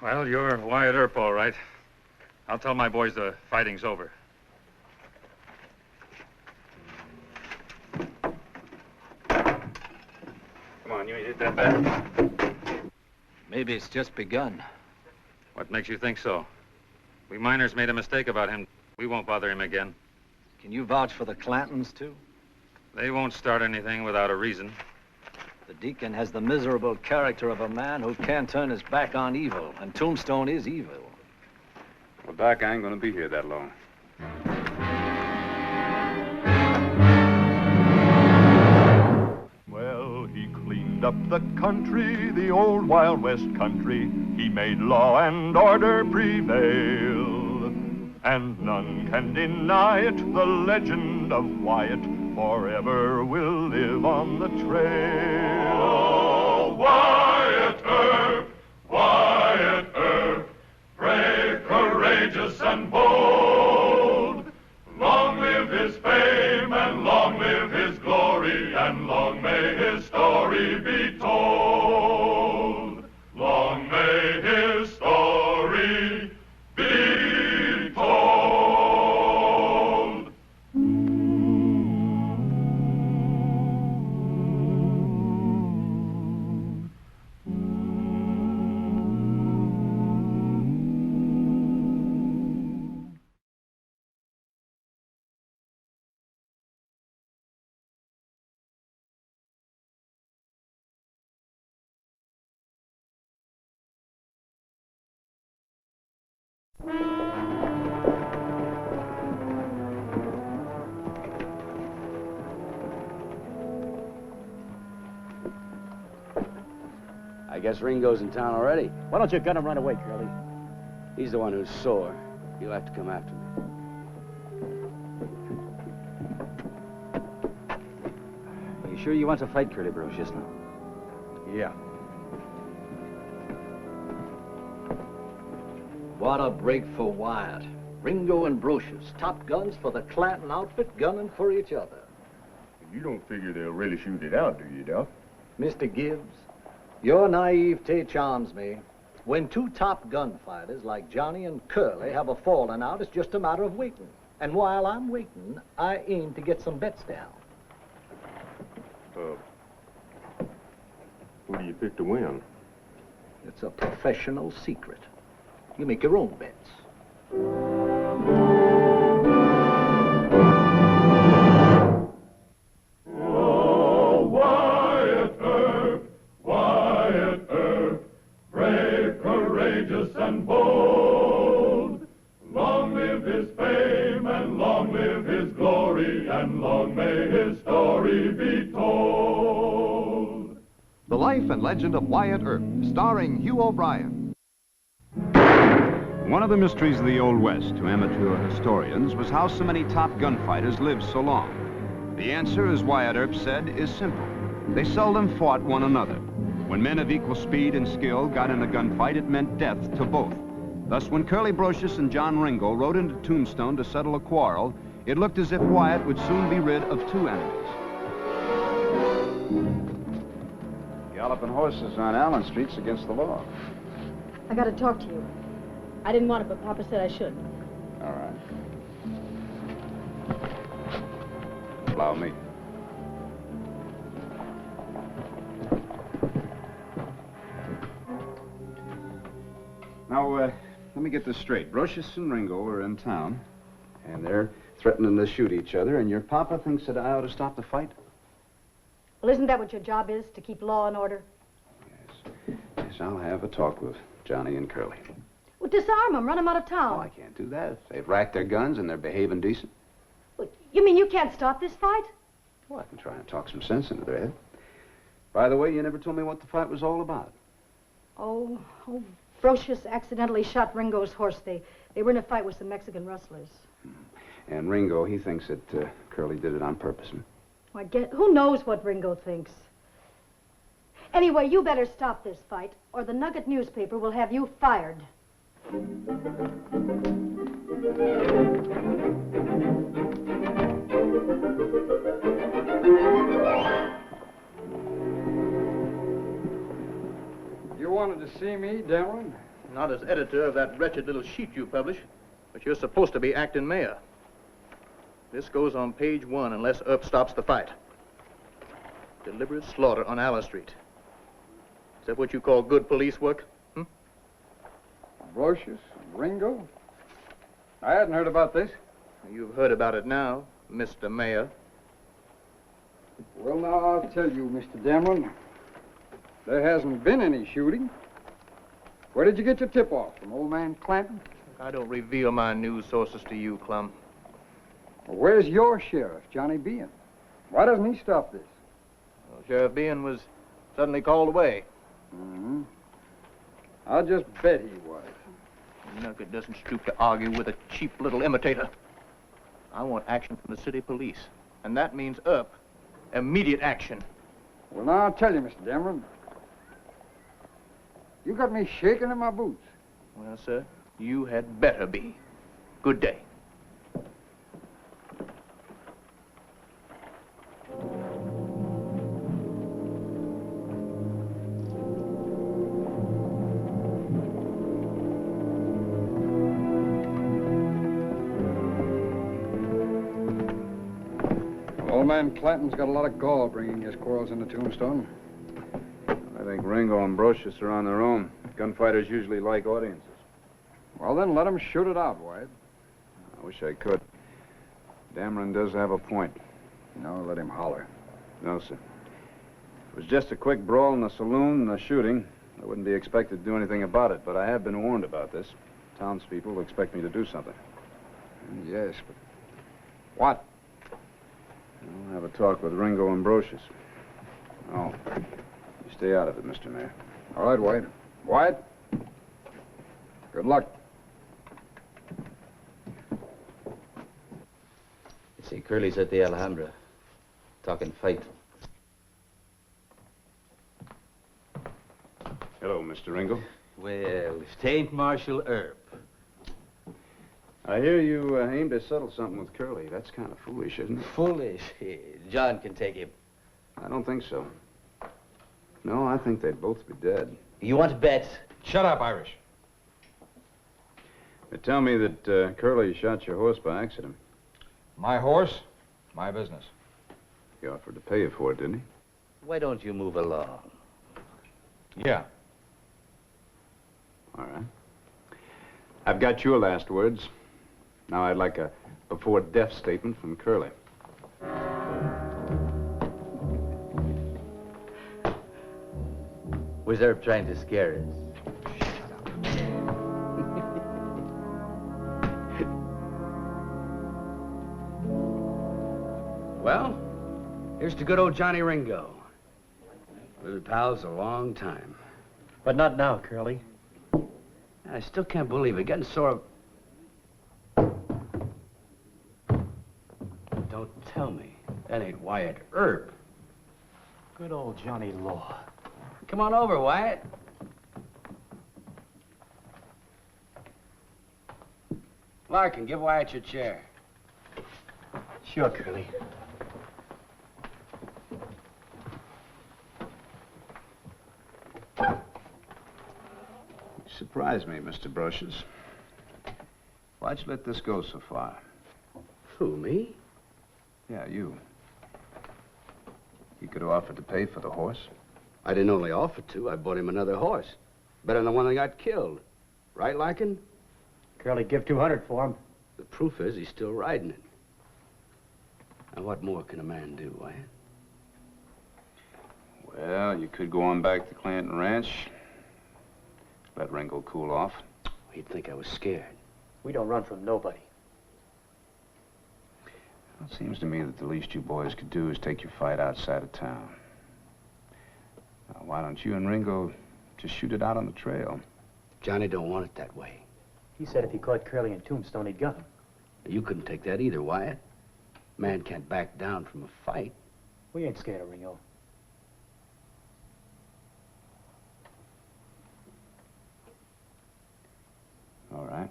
Well, you're Wyatt Earp, all right. I'll tell my boys the fighting's over. Come on, you ain't hit that bad. Maybe it's just begun. What makes you think so? We miners made a mistake about him. We won't bother him again. Can you vouch for the Clantons, too? They won't start anything without a reason. The deacon has the miserable character of a man who can't turn his back on evil, and Tombstone is evil. Well, Doc, I ain't going to be here that long. Well, he cleaned up the country, the old Wild West country. He made law and order prevail. And none can deny it, the legend of Wyatt forever will live on the trail. Oh, Wyatt Earp, Wyatt Earp, brave, courageous, and bold. Long live his fame, and long live his glory, and long may his story be told. Long may his story be told. I guess Ringo's in town already. Why don't you get him right away, Curly? He's the one who's sore. He'll have to come after me. You sure you want to fight Curly Bros just now? Yeah. What a break for Wyatt. Ringo and Brocious, top guns for the Clanton outfit, gunning for each other. You don't figure they'll really shoot it out, do you, Doc? Mr. Gibbs, your naivete charms me. When two top gunfighters like Johnny and Curly have a falling out, it's just a matter of waiting. And while I'm waiting, I aim to get some bets down. Who do you pick to win? It's a professional secret. You make your own bets. Oh, Wyatt Earp, brave, courageous, and bold. Long live his fame, and long live his glory, and long may his story be told. The Life and Legend of Wyatt Earp, starring Hugh O'Brien. One of the mysteries of the Old West to amateur historians was how so many top gunfighters lived so long. The answer, as Wyatt Earp said, is simple. They seldom fought one another. When men of equal speed and skill got in a gunfight, it meant death to both. Thus, when Curly Brocious and John Ringo rode into Tombstone to settle a quarrel, it looked as if Wyatt would soon be rid of two enemies. Galloping horses on Allen Street's against the law. I got to talk to you. I didn't want it, but Papa said I should. All right. Allow me. Now, let me get this straight. Brocious and Ringo are in town, and they're threatening to shoot each other, and your papa thinks that I ought to stop the fight? Well, isn't that what your job is, to keep law and order? Yes, I'll have a talk with Johnny and Curly. Well, disarm them, run them out of town. Oh, I can't do that. They've racked their guns and they're behaving decent. Well, you mean you can't stop this fight? Well, I can try and talk some sense into their head. By the way, you never told me what the fight was all about. Oh, Brocious accidentally shot Ringo's horse. They were in a fight with some Mexican rustlers. And Ringo, he thinks that Curly did it on purpose. Well, who knows what Ringo thinks? Anyway, you better stop this fight, or the Nugget newspaper will have you fired. You wanted to see me, Demlin? Not as editor of that wretched little sheet you publish, but you're supposed to be acting mayor. This goes on page 1 unless Earp stops the fight. Deliberate slaughter on Allen Street. Is that what you call good police work? Brocious, Ringo? I hadn't heard about this. You've heard about it now, Mr. Mayor. Well, now, I'll tell you, Mr. Demlin. There hasn't been any shooting. Where did you get your tip-off? From old man Clanton? I don't reveal my news sources to you, Clum. Well, where's your sheriff, Johnny Bean? Why doesn't he stop this? Well, Sheriff Bean was suddenly called away. Mm-hmm. I'll just bet he was. Nugget doesn't stoop to argue with a cheap little imitator. I want action from the city police, and that means Earp. Immediate action. Well, now, I'll tell you, Mr. Demlin. You got me shaking in my boots. Well, sir, you had better be. Good day. Old man Clanton's got a lot of gall bringing his quarrels into Tombstone. I think Ringo and Brocious are on their own. Gunfighters usually like audiences. Well, then let him shoot it out, Wyatt. I wish I could. Dameron does have a point. No, let him holler. No, sir. If it was just a quick brawl in the saloon and a shooting, I wouldn't be expected to do anything about it, but I have been warned about this. Townspeople expect me to do something. Yes, but what? I'll have a talk with Ringo and Brocious. Oh, you stay out of it, Mr. Mayor. All right, Wyatt. Wyatt, good luck. See, Curly's at the Alhambra, talking fight. Hello, Mr. Ringo. Well, if 'tain't Marshal Earp. I hear you aim to settle something with Curly. That's kind of foolish, isn't it? Foolish? John can take him. I don't think so. No, I think they'd both be dead. You want to bet? Shut up, Irish. They tell me that Curly shot your horse by accident. My horse, my business. He offered to pay you for it, didn't he? Why don't you move along? Yeah. All right. I've got your last words. Now I'd like a before-death statement from Curly. Was Herb trying to scare us? Well, here's to good old Johnny Ringo. We've been pals a long time. But not now, Curly. I still can't believe it. Getting sore. Don't tell me. That ain't Wyatt Earp. Good old Johnny Law. Come on over, Wyatt. Larkin, give Wyatt your chair. Sure, Curly. You surprised me, Mr. Brocious. Why'd you let this go so far? Who, me? Yeah, you. You could have offered to pay for the horse. I didn't only offer to. I bought him another horse. Better than the one that got killed. Right, Larkin? Curly, give 200 for him. The proof is he's still riding it. Now, what more can a man do, Wyatt? Well, you could go on back to Clanton Ranch. Let Ringo cool off. He'd think I was scared. We don't run from nobody. Well, it seems to me that the least you boys could do is take your fight outside of town. Now, why don't you and Ringo just shoot it out on the trail? Johnny don't want it that way. He said if he caught Curly and Tombstone, he'd gun him. You couldn't take that either, Wyatt. Man can't back down from a fight. We ain't scared of Ringo. All right.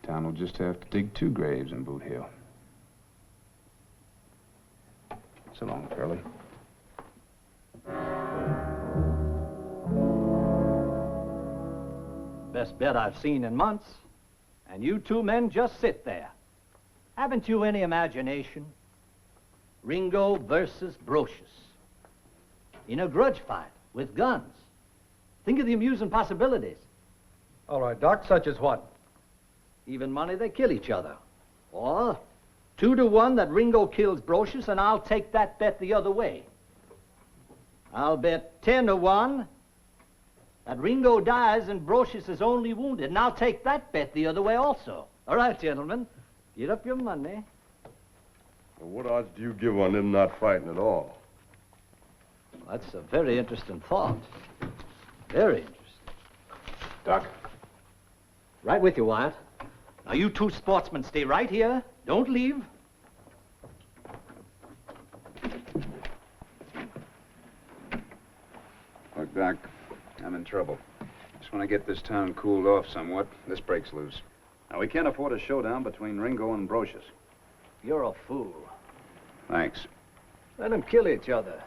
Town will just have to dig 2 graves in Boot Hill. So long, Curly. Best bet I've seen in months. And you 2 men just sit there. Haven't you any imagination? Ringo versus Brocious. In a grudge fight with guns. Think of the amusing possibilities. All right, Doc, such as what? Even money, they kill each other. Or 2 to 1 that Ringo kills Brocious, and I'll take that bet the other way. I'll bet 10 to 1 that Ringo dies and Brocious is only wounded, and I'll take that bet the other way also. All right, gentlemen, get up your money. Well, what odds do you give on them not fighting at all? That's a very interesting thought. Very interesting. Doc. Right with you, Wyatt. Now, you 2 sportsmen stay right here. Don't leave. Look, Doc, I'm in trouble. Just when I get this town cooled off somewhat, this breaks loose. Now, we can't afford a showdown between Ringo and Brocious. You're a fool. Thanks. Let them kill each other.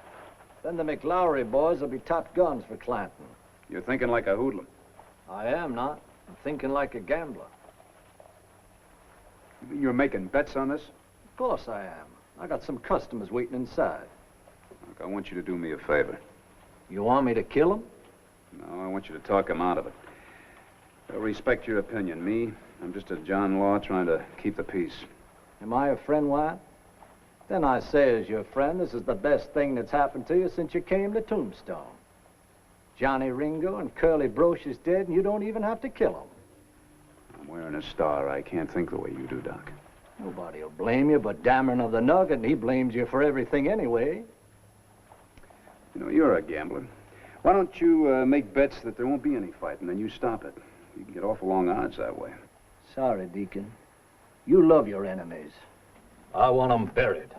Then the McLaury boys will be top guns for Clanton. You're thinking like a hoodlum. I am not. I'm thinking like a gambler. You mean you're making bets on this? Of course I am. I got some customers waiting inside. Look, I want you to do me a favor. You want me to kill them? No, I want you to talk him out of it. I respect your opinion. Me, I'm just a John Law trying to keep the peace. Am I a friend, Wyatt? Then I say as your friend, this is the best thing that's happened to you since you came to Tombstone. Johnny Ringo and Curly Brocious dead, and you don't even have to kill them. I'm wearing a star. I can't think the way you do, Doc. Nobody will blame you but Dameron of the Nugget, and he blames you for everything anyway. You know, you're a gambler. Why don't you make bets that there won't be any fight, and then you stop it? You can get awful long odds that way. Sorry, Deacon. You love your enemies. I want them buried.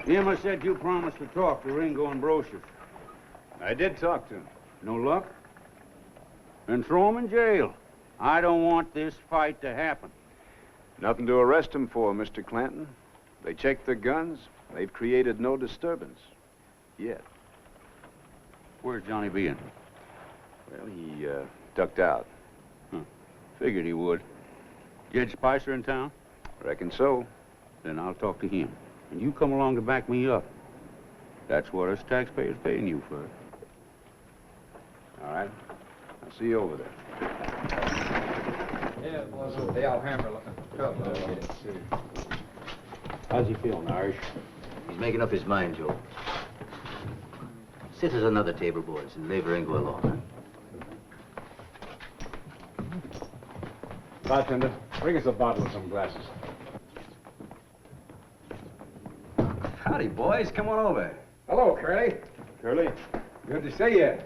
Emma said you promised to talk to Ringo and Brocious. I did talk to him. No luck? Then throw him in jail. I don't want this fight to happen. Nothing to arrest him for, Mr. Clanton. They checked their guns. They've created no disturbance. Yet. Where's Johnny being? Well, he ducked out. Figured he would. Judge Spicer in town? Reckon so. Then I'll talk to him. And you come along to back me up. That's what us taxpayers paying you for. All right. I'll see you over there. Yeah, it was the Alhambra looking for trouble. How's he feeling, Irish? He's making up his mind, Joe. Sit at another table, boys, and leave Ringo alone, huh? Bartender, bring us a bottle and some glasses. Howdy, boys. Come on over. Hello, Curly. Curly? Good to see you.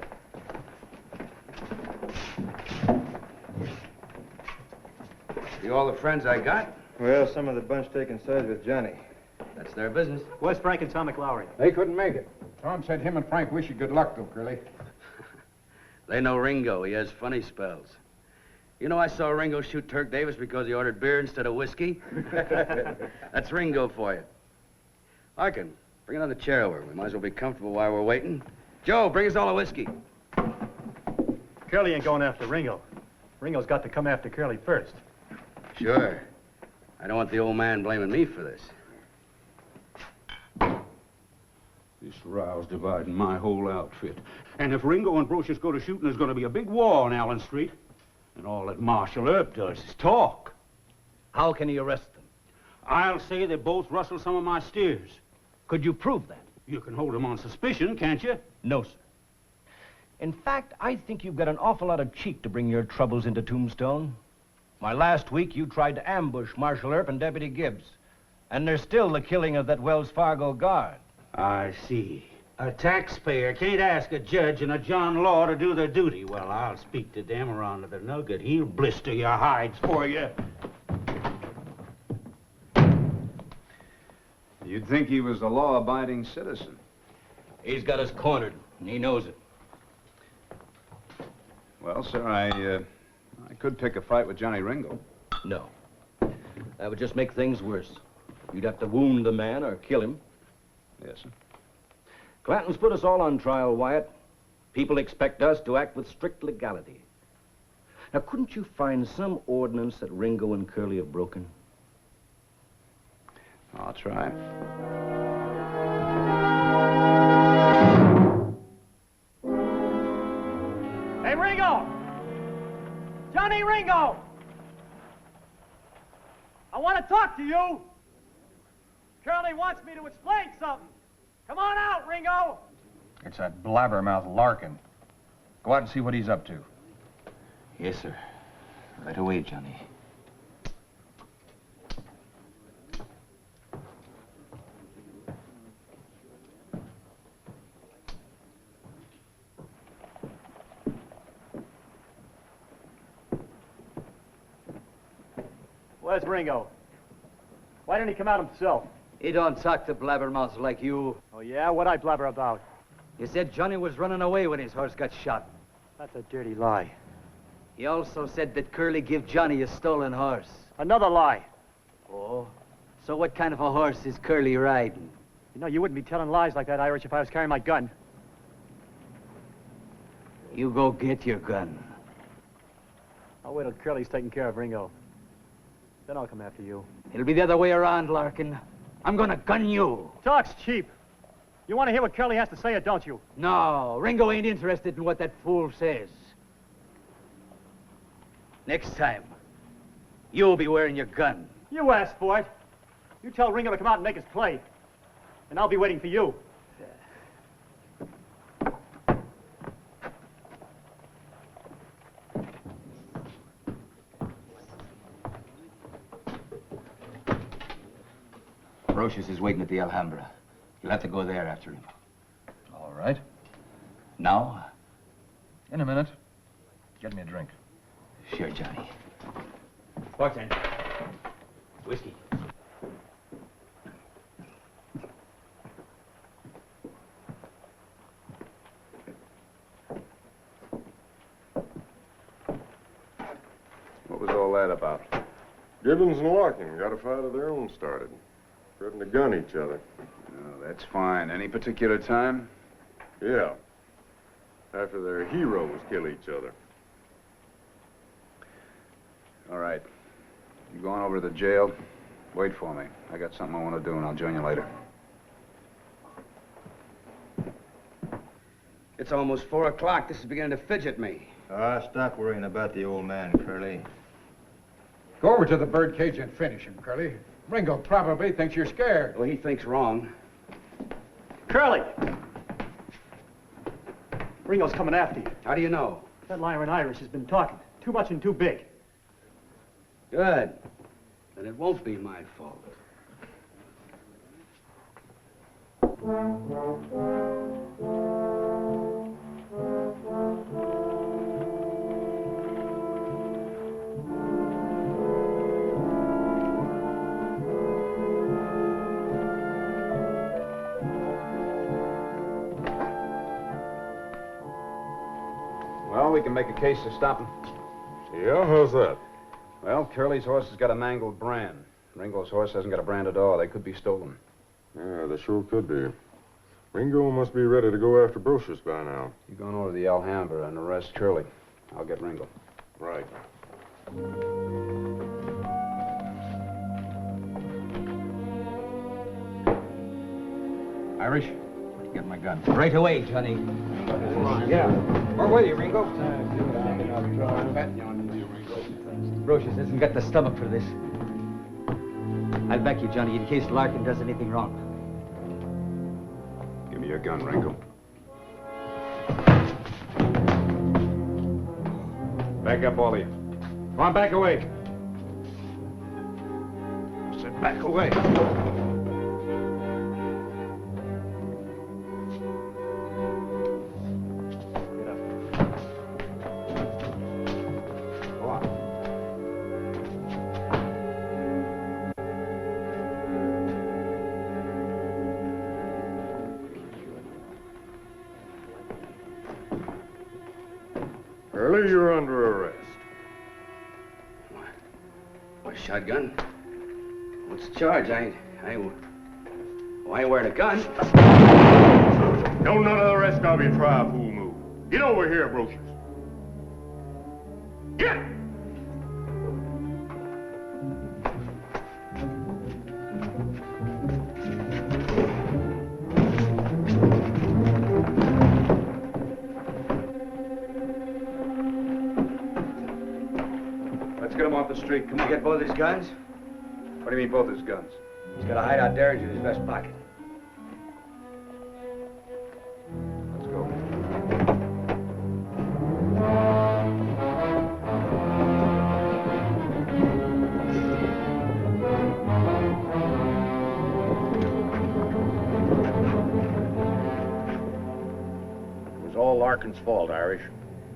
You all the friends I got? Well, some of the bunch taking sides with Johnny. That's their business. Where's Frank and Tom McLaury? They couldn't make it. Tom said him and Frank wish you good luck, though, Curly. They know Ringo. He has funny spells. You know, I saw Ringo shoot Turk Davis because he ordered beer instead of whiskey. That's Ringo for you. Larkin, bring another chair over. We might as well be comfortable while we're waiting. Joe, bring us all a whiskey. Curly ain't going after Ringo. Ringo's got to come after Curly first. Sure. I don't want the old man blaming me for this. This row's dividing my whole outfit. And if Ringo and Brocious go to shooting, there's going to be a big war on Allen Street. And all that Marshal Earp does is talk. How can he arrest them? I'll say they both rustled some of my steers. Could you prove that? You can hold them on suspicion, can't you? No, sir. In fact, I think you've got an awful lot of cheek to bring your troubles into Tombstone. Why, last week you tried to ambush Marshal Earp and Deputy Gibbs. And there's still the killing of that Wells Fargo guard. I see. A taxpayer can't ask a judge and a John Law to do their duty. Well, I'll speak to them around to the Nugget. He'll blister your hides for you. You'd think he was a law-abiding citizen. He's got us cornered, and he knows it. Well, sir, I could pick a fight with Johnny Ringo. No. That would just make things worse. You'd have to wound the man or kill him. Yes, sir. Clanton's put us all on trial, Wyatt. People expect us to act with strict legality. Now, couldn't you find some ordinance that Ringo and Curly have broken? I'll try. Hey, Ringo! Johnny Ringo! I want to talk to you. Curly wants me to explain something. Come on out, Ringo! It's that blabbermouth Larkin. Go out and see what he's up to. Yes, sir. Right away, Johnny. Where's Ringo? Why didn't he come out himself? He don't talk to blabbermouths like you. Oh, yeah? What'd I blabber about? You said Johnny was running away when his horse got shot. That's a dirty lie. He also said that Curly gave Johnny a stolen horse. Another lie. Oh? So what kind of a horse is Curly riding? You know, you wouldn't be telling lies like that, Irish, if I was carrying my gun. You go get your gun. I'll wait till Curly's taking care of Ringo. Then I'll come after you. It'll be the other way around, Larkin. I'm gonna gun you. Talk's cheap. You want to hear what Curly has to say, or don't you? No, Ringo ain't interested in what that fool says. Next time, you'll be wearing your gun. You asked for it. You tell Ringo to come out and make his play. And I'll be waiting for you. Brocious is waiting at the Alhambra. You'll have to go there after him. All right. Now? In a minute. Get me a drink. Sure, Johnny. Bartender. Whiskey. Gibbons and Larkin got a fight of their own started. Threatened to gun each other. Oh, that's fine. Any particular time? Yeah. After their heroes kill each other. All right. You going over to the jail? Wait for me. I got something I want to do, and I'll join you later. It's almost 4 o'clock. This is beginning to fidget me. Stop worrying about the old man, Curly. Go over to the birdcage and finish him, Curly. Ringo probably thinks you're scared. Well, he thinks wrong. Curly! Ringo's coming after you. How do you know? That liar and Irish has been talking. Too much and too big. Good. Then it won't be my fault. Well, we can make a case to stop him. Yeah, how's that? Well, Curly's horse has got a mangled brand. Ringo's horse hasn't got a brand at all. They could be stolen. Yeah, they sure could be. Ringo must be ready to go after Brocious by now. You going over to the Alhambra and arrest Curly. I'll get Ringo. Right. Irish, get my gun. Right away, Johnny. Yeah. Where will you, Ringo? Brocious hasn't got the stomach for this. I'll back you, Johnny, in case Larkin does anything wrong. Give me your gun, Ringo. Back up, all of you. Come on, back away. I said back away. Curly, you're under arrest. What, shotgun? What's the charge? I ain't wearing a gun. Don't none of the rest of you try a fool move. Get over here, Brocious. Get! Let's get him off the street. Come on. Get both his guns? What do you mean, both his guns? He's got a hideout derringer in his vest pocket. Let's go. It was all Larkin's fault, Irish.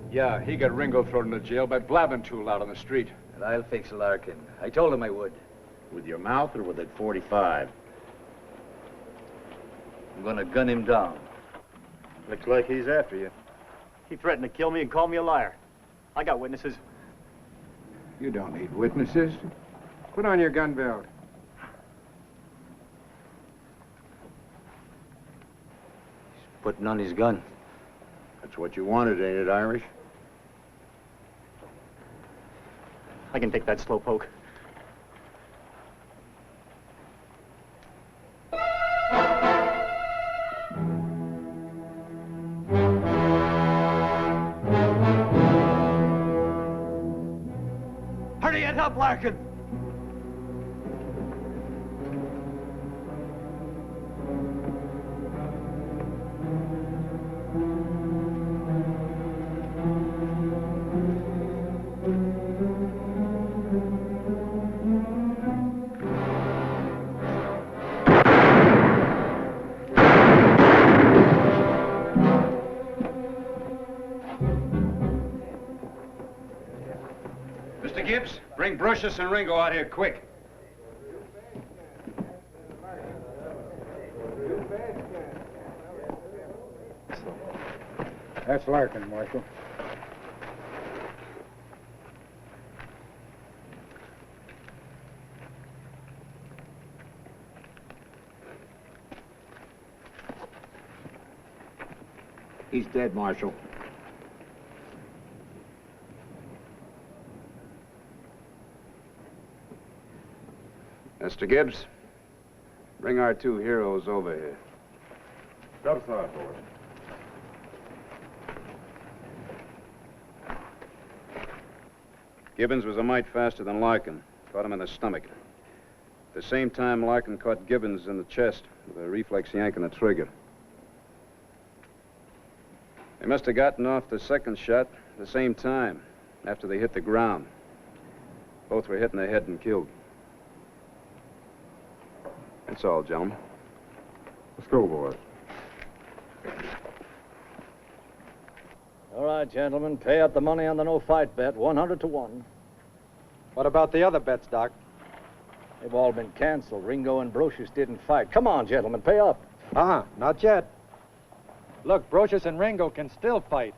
Yeah, he got Ringo thrown into jail by blabbing too loud on the street. And I'll fix Larkin. I told him I would. With your mouth or with that 45? I'm gonna gun him down. Looks like he's after you. He threatened to kill me and called me a liar. I got witnesses. You don't need witnesses. Put on your gun belt. Putting on his gun. That's what you wanted, ain't it, Irish? I can take that slow poke. Hurry it up, Larkin! Mr. Gibbs, bring Brocious and Ringo out here quick. That's Larkin, Marshal. He's dead, Marshal. Mr. Gibbs, bring our two heroes over here. Step aside, boys. Gibbons was a mite faster than Larkin. Caught him in the stomach. At the same time, Larkin caught Gibbons in the chest with a reflex yank on the trigger. They must have gotten off the second shot at the same time, after they hit the ground. Both were hit in the head and killed. That's all, gentlemen. Let's go, boys. All right, gentlemen, pay up the money on the no-fight bet, 100 to 1. What about the other bets, Doc? They've all been canceled. Ringo and Brocious didn't fight. Come on, gentlemen, pay up. Not yet. Look, Brocious and Ringo can still fight.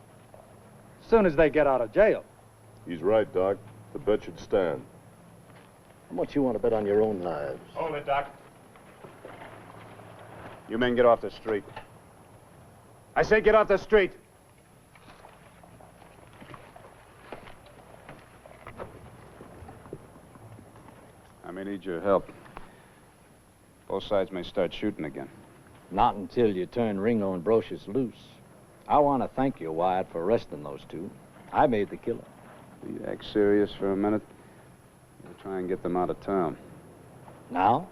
As soon as they get out of jail. He's right, Doc. The bet should stand. How much you want to bet on your own lives? Hold it, Doc. You men get off the street. I say get off the street. I may need your help. Both sides may start shooting again. Not until you turn Ringo and Brocious loose. I want to thank you, Wyatt, for arresting those two. I made the killer. Do you act serious for a minute? We'll try and get them out of town. Now?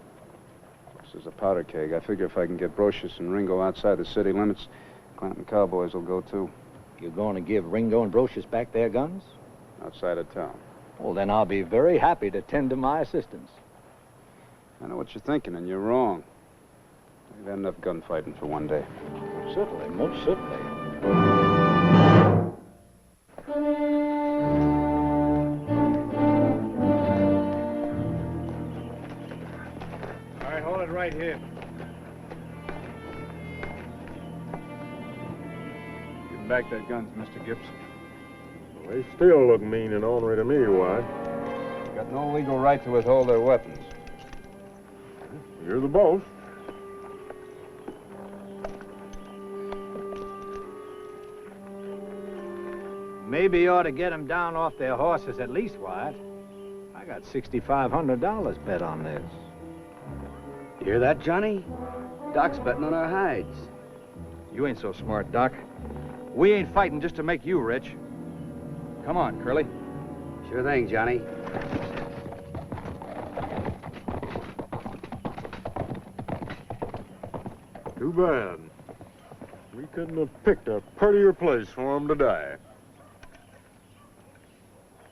This is a powder keg. I figure if I can get Brocious and Ringo outside the city limits, Clanton cowboys will go too. You're going to give Ringo and Brocious back their guns? Outside of town. Well, then I'll be very happy to tend to my assistance. I know what you're thinking, and you're wrong. We've had enough gunfighting for one day. Certainly, most certainly. All right, hold it right here. Give them back their guns, Mr. Gibbs. Well, they still look mean and ornery to me, Wyatt. Got no legal right to withhold their weapons. You're the boss. Maybe you ought to get them down off their horses at least, Wyatt. I got $6,500 bet on this. You hear that, Johnny? Doc's betting on our hides. You ain't so smart, Doc. We ain't fighting just to make you rich. Come on, Curly. Sure thing, Johnny. Too bad. We couldn't have picked a prettier place for him to die.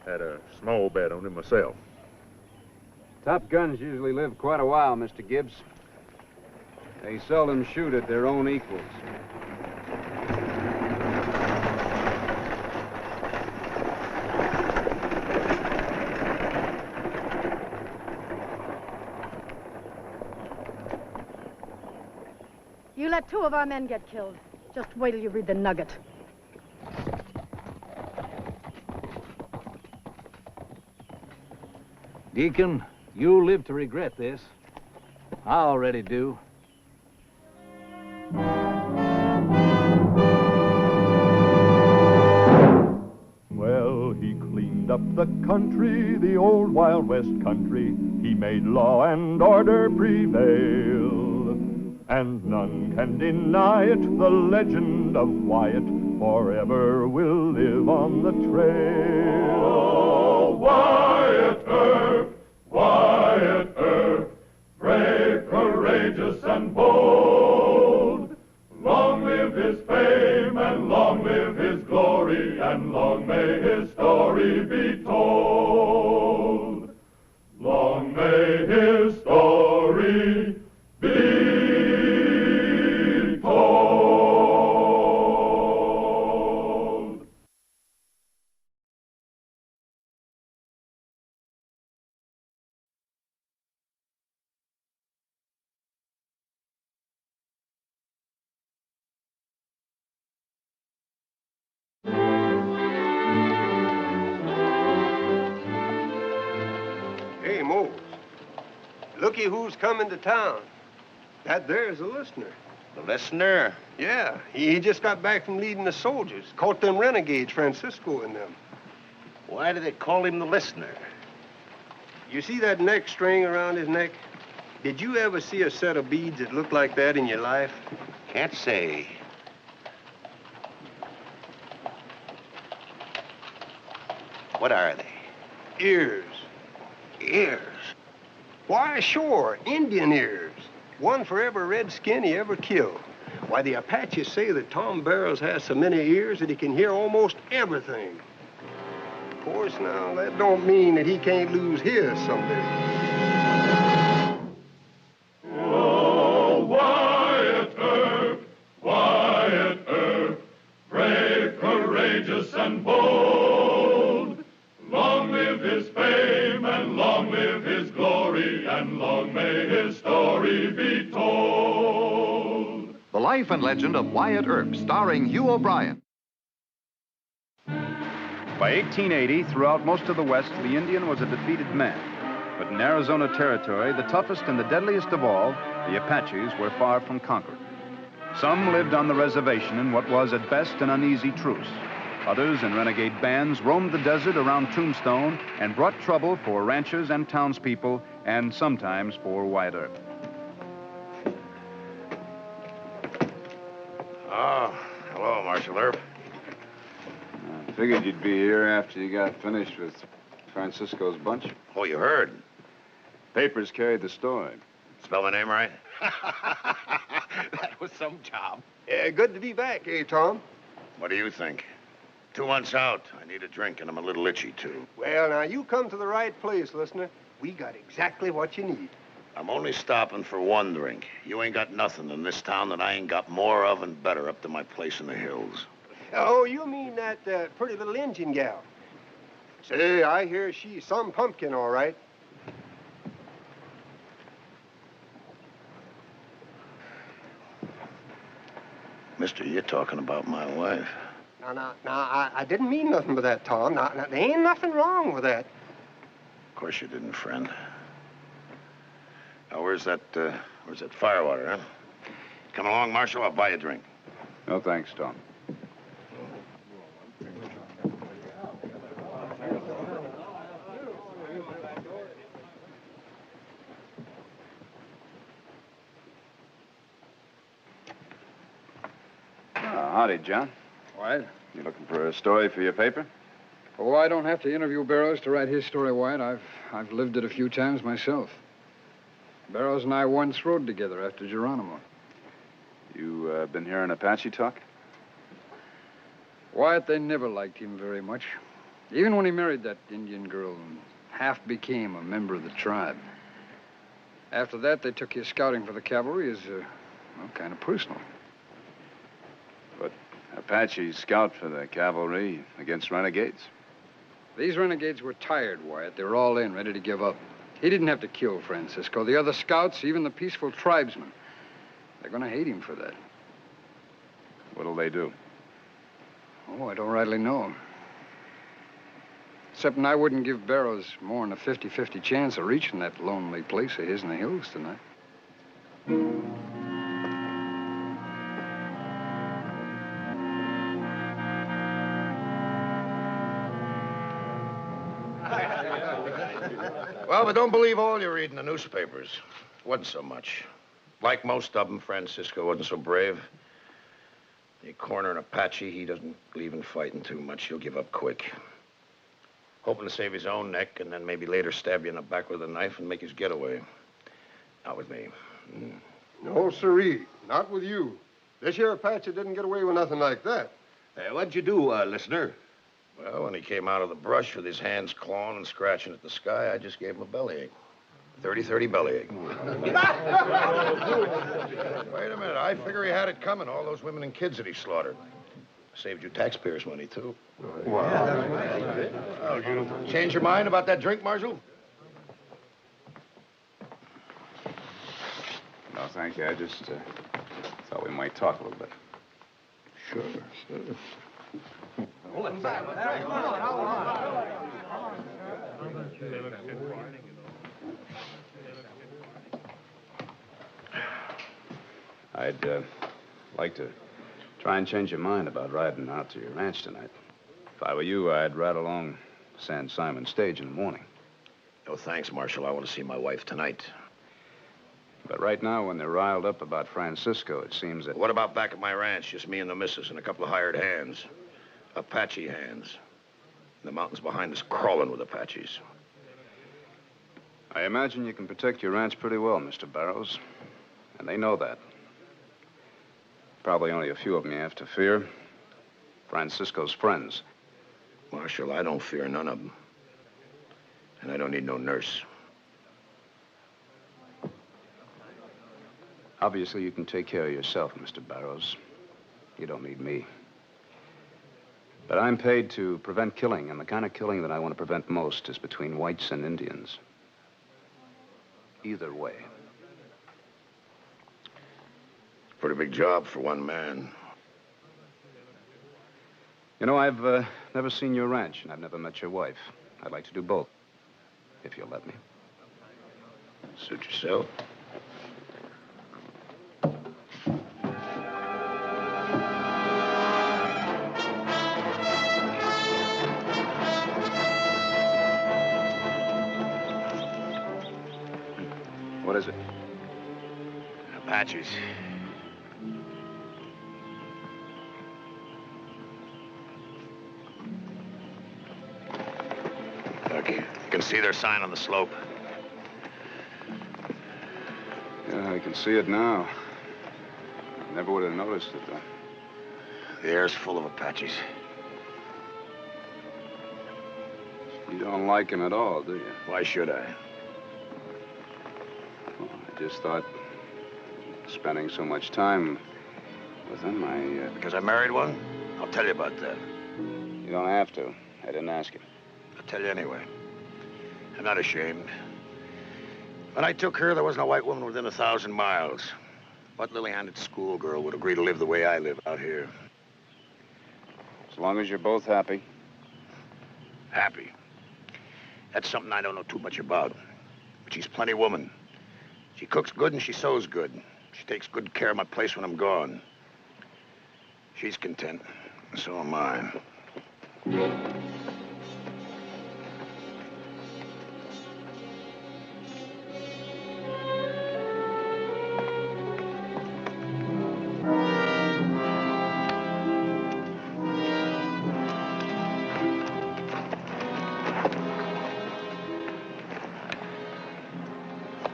Had a small bet on him myself. Top guns usually live quite a while, Mr. Gibbs. They seldom shoot at their own equals. You let 2 of our men get killed. Just wait till you read the nugget. Deacon, you'll live to regret this. I already do. Well, he cleaned up the country, the old Wild West country. He made law and order prevail. And none can deny it, the legend of Wyatt forever will live on the trail. Oh, Wyatt Earp, brave, courageous, and bold. Long live his fame, and long live his glory, and long may his story be told. Long may his story be Hey, Mose, looky who's coming to town. That there's a listener. The listener? Yeah, he just got back from leading the soldiers. Caught them renegades, Francisco and them. Why do they call him the listener? You see that neck string around his neck? Did you ever see a set of beads that looked like that in your life? Can't say. What are they? Ears. Ears? Why, sure, Indian ears. One for every redskin he ever killed. Why, the Apaches say that Tom Barrows has so many ears that he can hear almost everything. Of course, now, that don't mean that he can't lose his someday. Oh, Wyatt Earp, brave, courageous, and bold. Long live his fame, and long live his glory, and long may his story be told. The Life and Legend of Wyatt Earp, starring Hugh O'Brien. By 1880, throughout most of the West, the Indian was a defeated man. But in Arizona Territory, the toughest and the deadliest of all, the Apaches were far from conquered. Some lived on the reservation in what was at best an uneasy truce. Others in renegade bands roamed the desert around Tombstone and brought trouble for ranchers and townspeople, and sometimes for Wyatt Earp. Oh, hello, Marshal Earp. I figured you'd be here after you got finished with Francisco's bunch. Oh, you heard? Papers carried the story. Spell my name right? That was some job. Yeah, good to be back, eh, Tom? What do you think? 2 months out. I need a drink, and I'm a little itchy, too. Well, now, you come to the right place, listener. We got exactly what you need. I'm only stopping for one drink. You ain't got nothing in this town that I ain't got more of and better up to my place in the hills. Oh, you mean that pretty little Indian gal? Say, I hear she's some pumpkin, all right. Mister, you're talking about my wife. Now, I didn't mean nothing by that, Tom. Now, there ain't nothing wrong with that. Of course you didn't, friend. Now, where's that firewater, huh? Come along, Marshal. I'll buy you a drink. No thanks, Tom. Howdy, John. Wyatt? You looking for a story for your paper? Oh, I don't have to interview Barrows to write his story, Wyatt. I've lived it a few times myself. Barrows and I once rode together after Geronimo. You been hearing Apache talk? Wyatt, they never liked him very much. Even when he married that Indian girl and half became a member of the tribe. After that, they took his scouting for the cavalry as, kind of personal. But Apaches scout for the cavalry against renegades. These renegades were tired, Wyatt. They were all in, ready to give up. He didn't have to kill Francisco. The other scouts, even the peaceful tribesmen, they're going to hate him for that. What'll they do? Oh, I don't rightly know. Except I wouldn't give Barrows more than a 50-50 chance of reaching that lonely place of his in the hills tonight. Well, but don't believe all you read in the newspapers. Wasn't so much. Like most of them, Francisco wasn't so brave. You corner an Apache, he doesn't believe in fighting too much. He'll give up quick. Hoping to save his own neck and then maybe later stab you in the back with a knife and make his getaway. Not with me. No, siree. Not with you. This here Apache didn't get away with nothing like that. What'd you do, listener? Well, when he came out of the brush with his hands clawing and scratching at the sky, I just gave him a bellyache. 30-30 bellyache. Wait a minute. I figure he had it coming. All those women and kids that he slaughtered. Saved you taxpayers' money, too. Wow. Oh, you change your mind about that drink, Marshal? No, thank you. I just thought we might talk a little bit. Sure. I'd I'd like to try and change your mind about riding out to your ranch tonight. If I were you, I'd ride along San Simon stage in the morning. No thanks, Marshal. I want to see my wife tonight. But right now, when they're riled up about Francisco, it seems that... What about back at my ranch? Just me and the missus and a couple of hired hands. Apache hands. The mountains behind us crawling with Apaches. I imagine you can protect your ranch pretty well, Mr. Barrows. And they know that. Probably only a few of them you have to fear. Francisco's friends. Marshal, I don't fear none of them. And I don't need no nurse. Obviously, you can take care of yourself, Mr. Barrows. You don't need me. But I'm paid to prevent killing, and the kind of killing that I want to prevent most is between whites and Indians. Either way. Pretty big job for one man. You know, I've never seen your ranch, and I've never met your wife. I'd like to do both, if you'll let me. Suit yourself. What is it? Apaches. Look, you can see their sign on the slope. Yeah, I can see it now. I never would have noticed it, though. The air's full of Apaches. You don't like him at all, do you? Why should I? Well, I just thought, spending so much time with him, Because I married one? I'll tell you about that. You don't have to. I didn't ask you. I'll tell you anyway. I'm not ashamed. When I took her, there wasn't a white woman within 1,000 miles. What lily-handed schoolgirl would agree to live the way I live out here? As long as you're both happy. Happy. That's something I don't know too much about. But she's plenty woman. She cooks good and she sews good. She takes good care of my place when I'm gone. She's content, and so am I.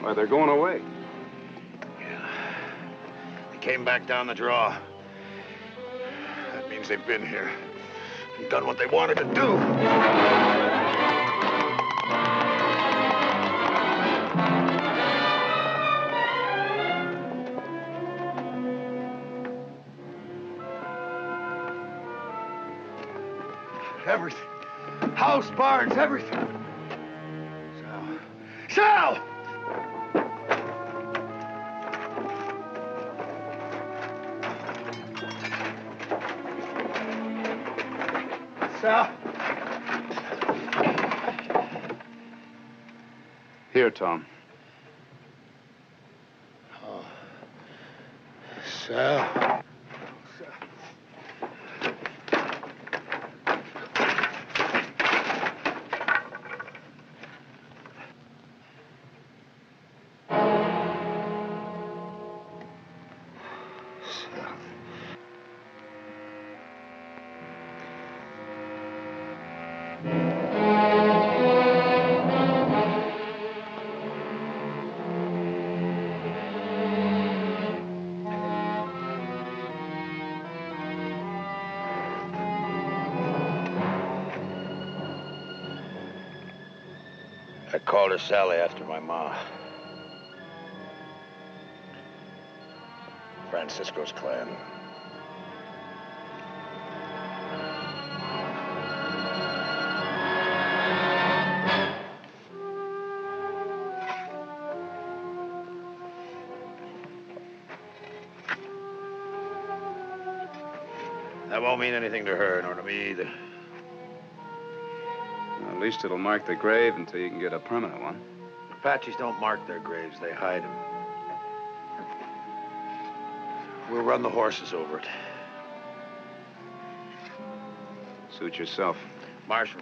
Why, they're going away. Yeah. They came back down the draw. That means they've been here and done what they wanted to do. Everything. House, barns, everything. Sal! Sal! Here, Tom. Oh. Sal. I called her Sally after my ma. Francisco's clan. That won't mean anything to her, nor to me either. Well, at least it'll mark the grave until you can get a permanent one. Apaches don't mark their graves, they hide them. We'll run the horses over it. Suit yourself. Marshal,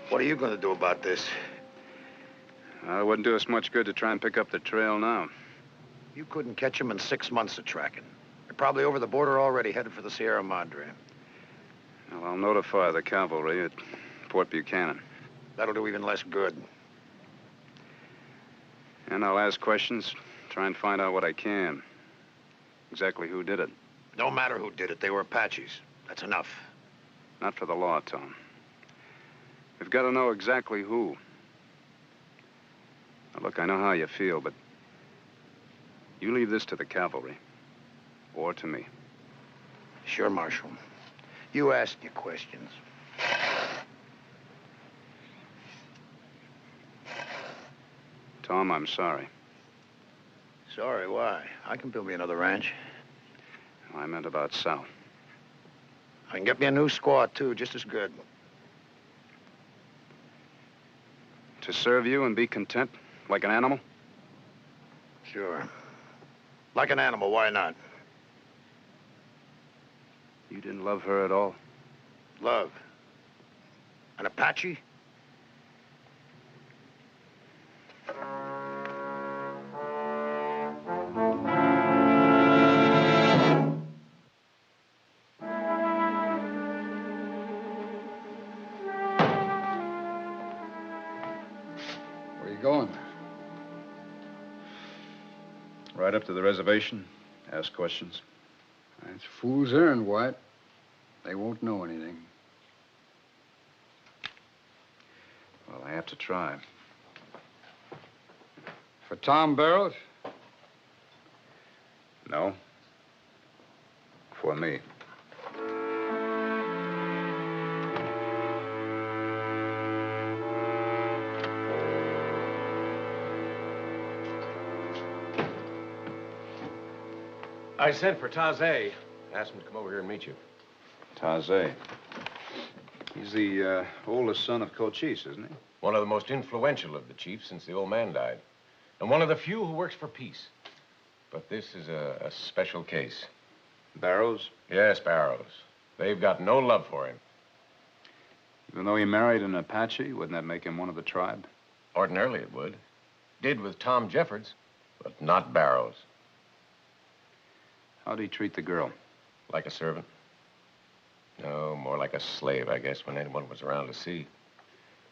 what are you going to do about this? It wouldn't do us much good to try and pick up the trail now. You couldn't catch them in 6 months of tracking. They're probably over the border already, headed for the Sierra Madre. Well, I'll notify the cavalry at Fort Buchanan. That'll do even less good. And I'll ask questions, try and find out what I can. Exactly who did it. No matter who did it, they were Apaches. That's enough. Not for the law, Tom. We've got to know exactly who. Now, look, I know how you feel, but you leave this to the cavalry. Or to me. Sure, Marshal. You ask your questions. Tom, I'm sorry. Sorry, why? I can build me another ranch. I meant about Sal. I can get me a new squaw, too, just as good. To serve you and be content, like an animal? Sure. Like an animal, why not? You didn't love her at all? Love? An Apache? Where you going? Right up to the reservation, ask questions. It's a fool's errand, White. They won't know anything. Well, I have to try. For Tom Barrows? No. For me. I sent for Taze. Asked him to come over here and meet you. Taze. He's the oldest son of Cochise, isn't he? One of the most influential of the chiefs since the old man died. And one of the few who works for peace. But this is a special case. Barrows? Yes, Barrows. They've got no love for him. Even though he married an Apache, wouldn't that make him one of the tribe? Ordinarily it would. Did with Tom Jeffords, but not Barrows. How'd he treat the girl? Like a servant? No, more like a slave, I guess, when anyone was around to see.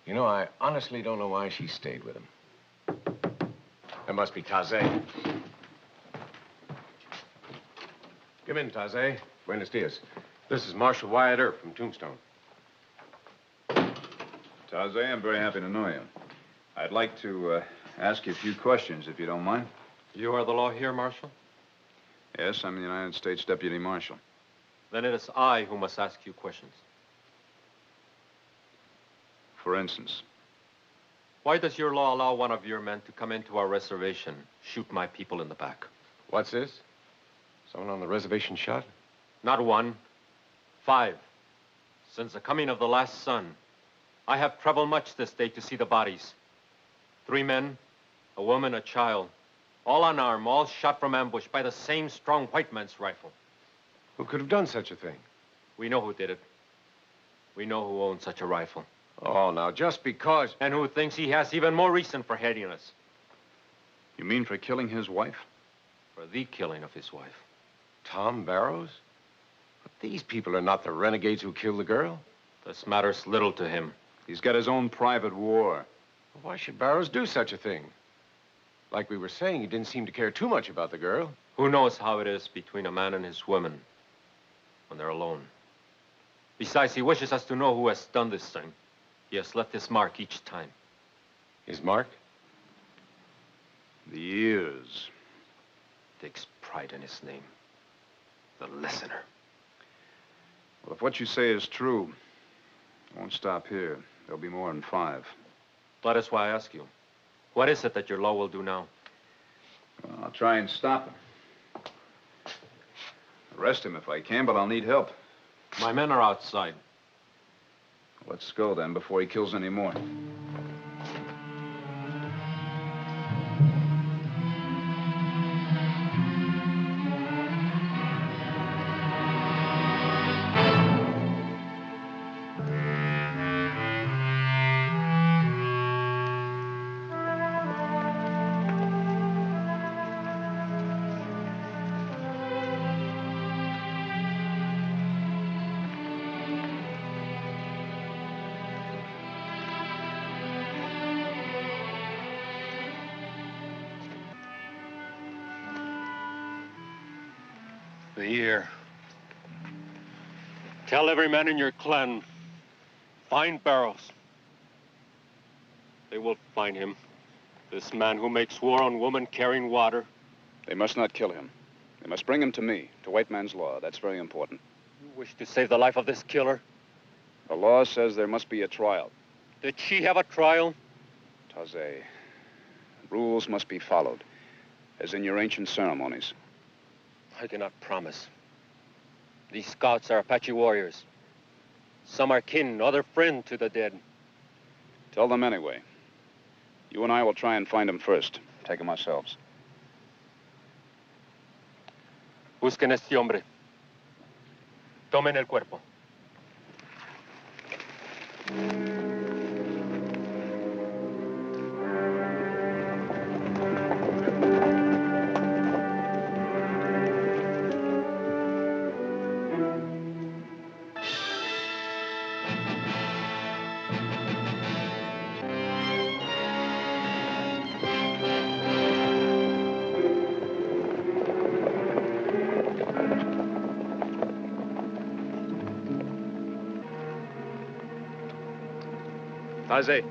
You know, I honestly don't know why she stayed with him. That must be Taze. Come in, Taze. Buenos dias. This is Marshal Wyatt Earp from Tombstone. Taze, I'm very happy to know you. I'd like to ask you a few questions, if you don't mind. You are the law here, Marshal? Yes, I'm the United States Deputy Marshal. Then it is I who must ask you questions. For instance? Why does your law allow one of your men to come into our reservation, shoot my people in the back? What's this? Someone on the reservation shot? Not one, 5. Since the coming of the last sun, I have traveled much this day to see the bodies. 3 men, a woman, a child, all unarmed, all shot from ambush by the same strong white man's rifle. Who could have done such a thing? We know who did it. We know who owns such a rifle. Oh, now, just because... And who thinks he has even more reason for hating us. You mean for killing his wife? For the killing of his wife. Tom Barrows? But these people are not the renegades who killed the girl. This matters little to him. He's got his own private war. Why should Barrows do such a thing? Like we were saying, he didn't seem to care too much about the girl. Who knows how it is between a man and his woman when they're alone? Besides, he wishes us to know who has done this thing. He has left his mark each time. His mark? The ears. Takes pride in his name. The listener. Well, if what you say is true, I won't stop here. There'll be more than 5. That is why I ask you. What is it that your law will do now? Well, I'll try and stop him. Arrest him if I can, but I'll need help. My men are outside. Let's go then before he kills any more. A year. Tell every man in your clan, find Barrows. They will find him. This man who makes war on women carrying water. They must not kill him. They must bring him to me, to white man's law. That's very important. You wish to save the life of this killer? The law says there must be a trial. Did she have a trial? Taze, rules must be followed, as in your ancient ceremonies. I cannot promise. These scouts are Apache warriors. Some are kin, other friend to the dead. Tell them anyway. You and I will try and find him first. Take him ourselves. Busquen este hombre. Tomen el cuerpo. Taze.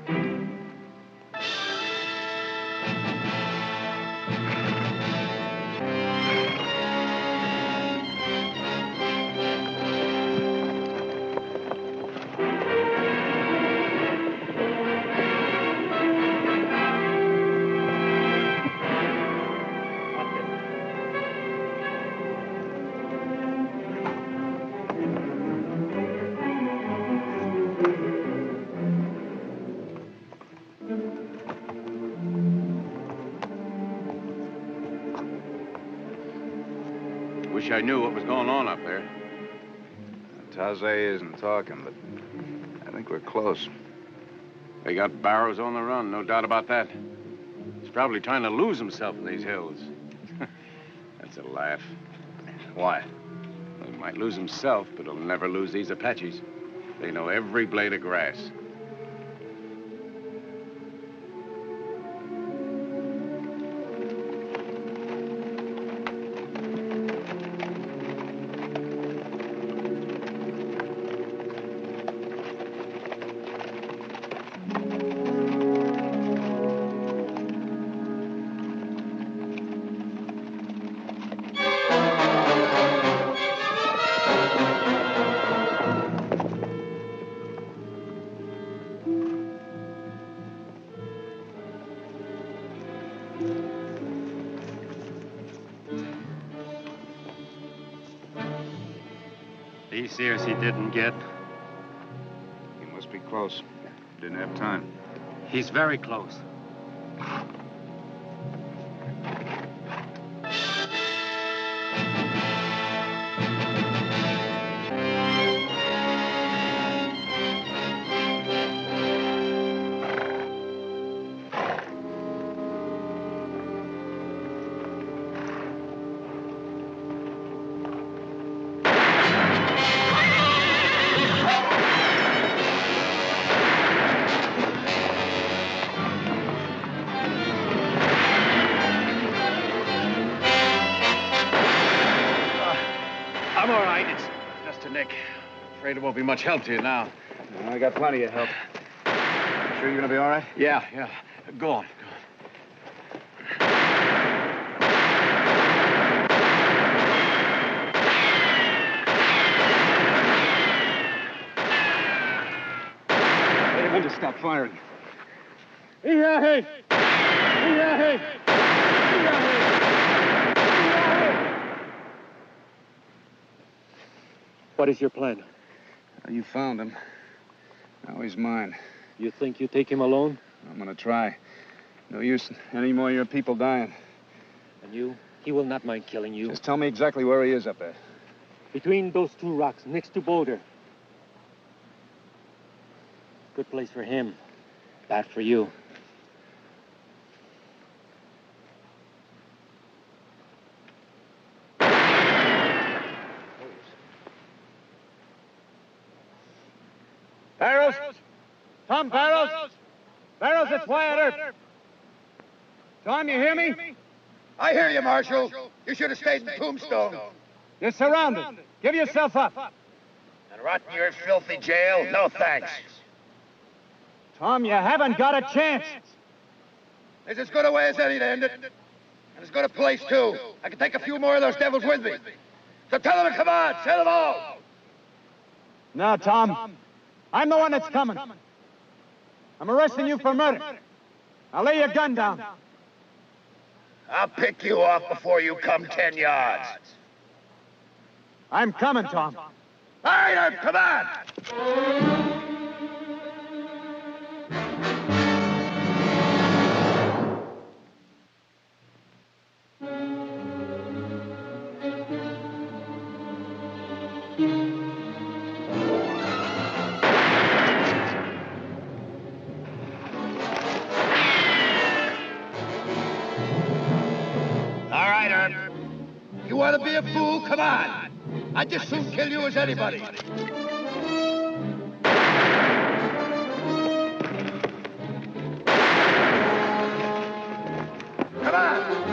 Wish I knew what was going on up there. Taze isn't talking, but I think we're close. They got Barrows on the run, no doubt about that. He's probably trying to lose himself in these hills. That's a laugh. Why? He might lose himself, but he'll never lose these Apaches. They know every blade of grass. These ears he didn't get. He must be close. Didn't have time. He's very close. I'm all right. It's just a nick. Afraid it won't be much help to you now. I got plenty of help. Sure you're gonna be all right? Yeah. Go on. Tell him to stop firing. What is your plan? You found him. Now he's mine. You think you take him alone? I'm gonna try. No use any more of your people dying. And you? He will not mind killing you. Just tell me exactly where he is up there. Between those two rocks, next to Boulder. Good place for him. Bad for you. Barrows! Tom Barrows! Barrows, it's Wyatt Earp. Tom, you hear me? I hear you, Marshal. You should have stayed in Tombstone. You're surrounded. Give yourself up. And rot in your filthy jail? No thanks. Tom, you haven't got a chance. There's as good a way as any to end it. And as good a place, too. I can take a few more of those devils with me. So tell them to come on. Send them all. No, Tom. I'm the one that's coming. I'm arresting you for murder. Now lay your gun down. I'll pick you off before you come 10 yards. I'm coming, Tom. All right, come on. All right, Herb. You want to be a fool? Come on. I'd just soon kill you as anybody. Come on.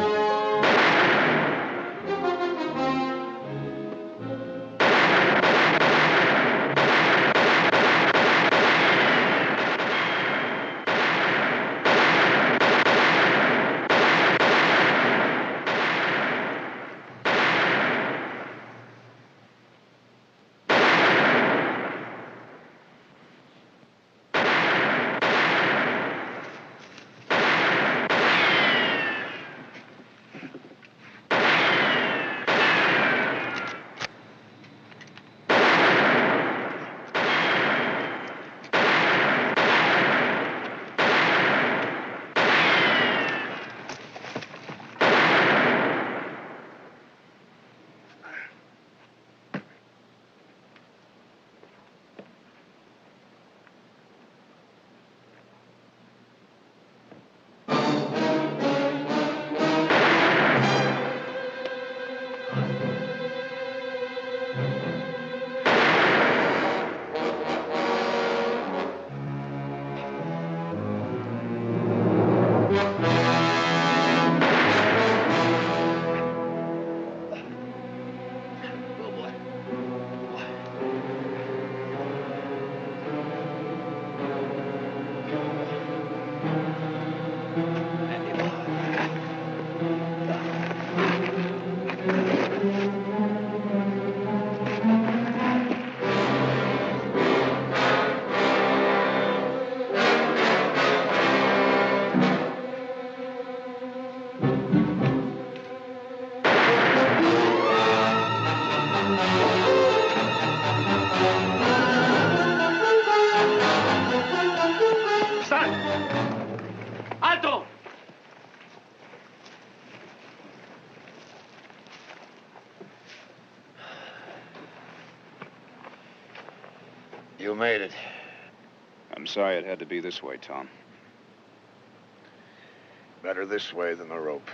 Alto! You made it. I'm sorry it had to be this way, Tom. Better this way than the rope.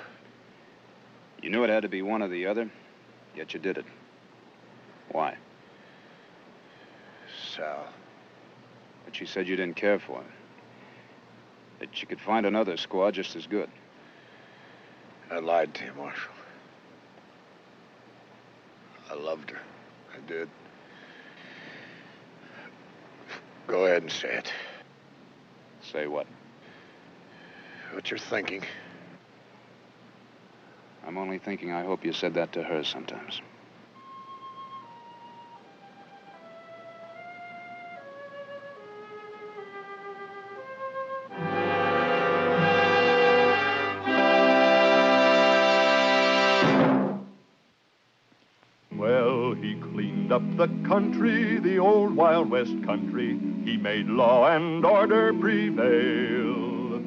You knew it had to be one or the other, yet you did it. Why? Sal. But she said you didn't care for her. That you could find another squad just as good. I lied to you, Marshal. I loved her. I did. Go ahead and say it. Say what? What you're thinking. I'm only thinking I hope you said that to her sometimes. Well, he cleaned up the country, the old Wild West country. He made law and order prevail.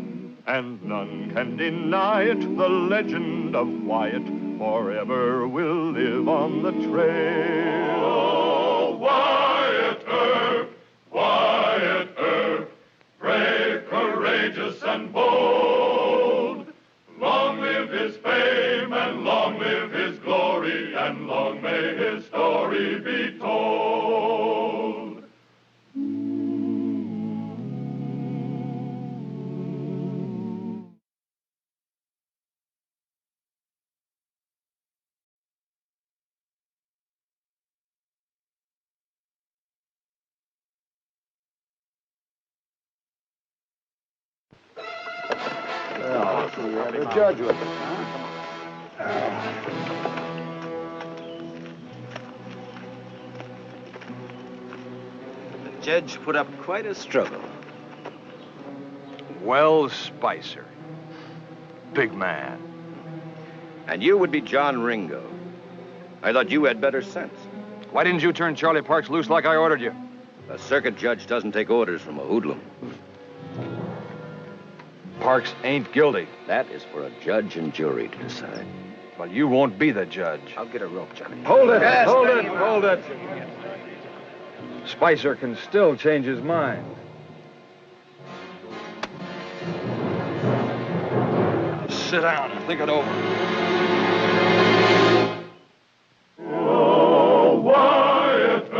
And none can deny it, the legend of Wyatt forever will live on the trail. Oh, Wyatt Earp, brave, courageous, and bold. Long live his fame, and long live his glory, and long may his story be told. We have a judge with us, huh? The judge put up quite a struggle. Wells Spicer. Big man. And you would be John Ringo. I thought you had better sense. Why didn't you turn Charlie Parks loose like I ordered you? A circuit judge doesn't take orders from a hoodlum. Parks ain't guilty. That is for a judge and jury to decide. Well, you won't be the judge. I'll get a rope, Johnny. Hold it! Yes, hold steady, it! Hold it! Spicer can still change his mind. Sit down and think it over. Oh, Wyatt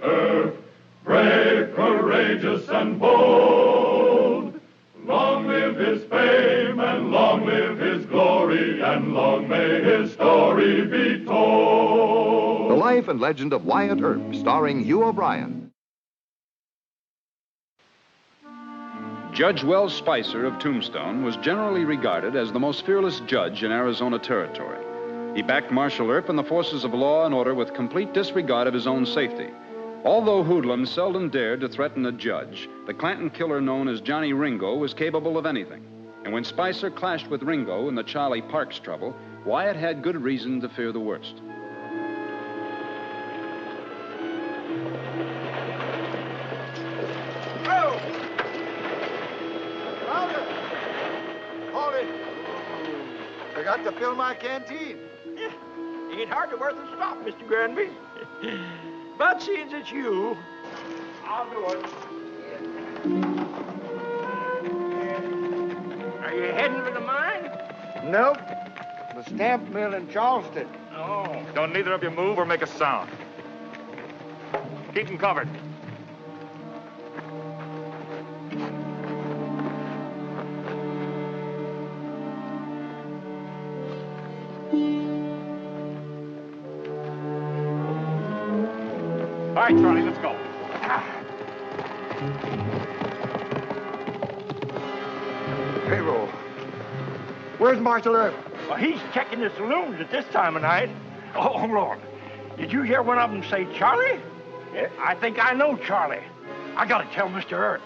Earp, brave, courageous, and bold. Long live his fame, and long live his glory, and long may his story be told. The Life and Legend of Wyatt Earp, starring Hugh O'Brien. Judge Wells Spicer of Tombstone was generally regarded as the most fearless judge in Arizona territory. He backed Marshal Earp and the forces of law and order with complete disregard of his own safety. Although hoodlums seldom dared to threaten a judge, the Clanton killer known as Johnny Ringo was capable of anything. And when Spicer clashed with Ringo in the Charlie Parks trouble, Wyatt had good reason to fear the worst. Forgot to fill my canteen. Ain't hardly worth a stop, Mr. Granby. But seeing it's you, I'll do it. Are you heading for the mine? Nope. The stamp mill in Charleston. Oh, don't neither of you move or make a sound. Keep them covered. All right, Charlie, let's go. Payroll. Where's Marshal Earp? Well, he's checking the saloons at this time of night. Oh, Lord. Did you hear one of them say Charlie? Yeah, I think I know Charlie. I gotta tell Mr. Earp.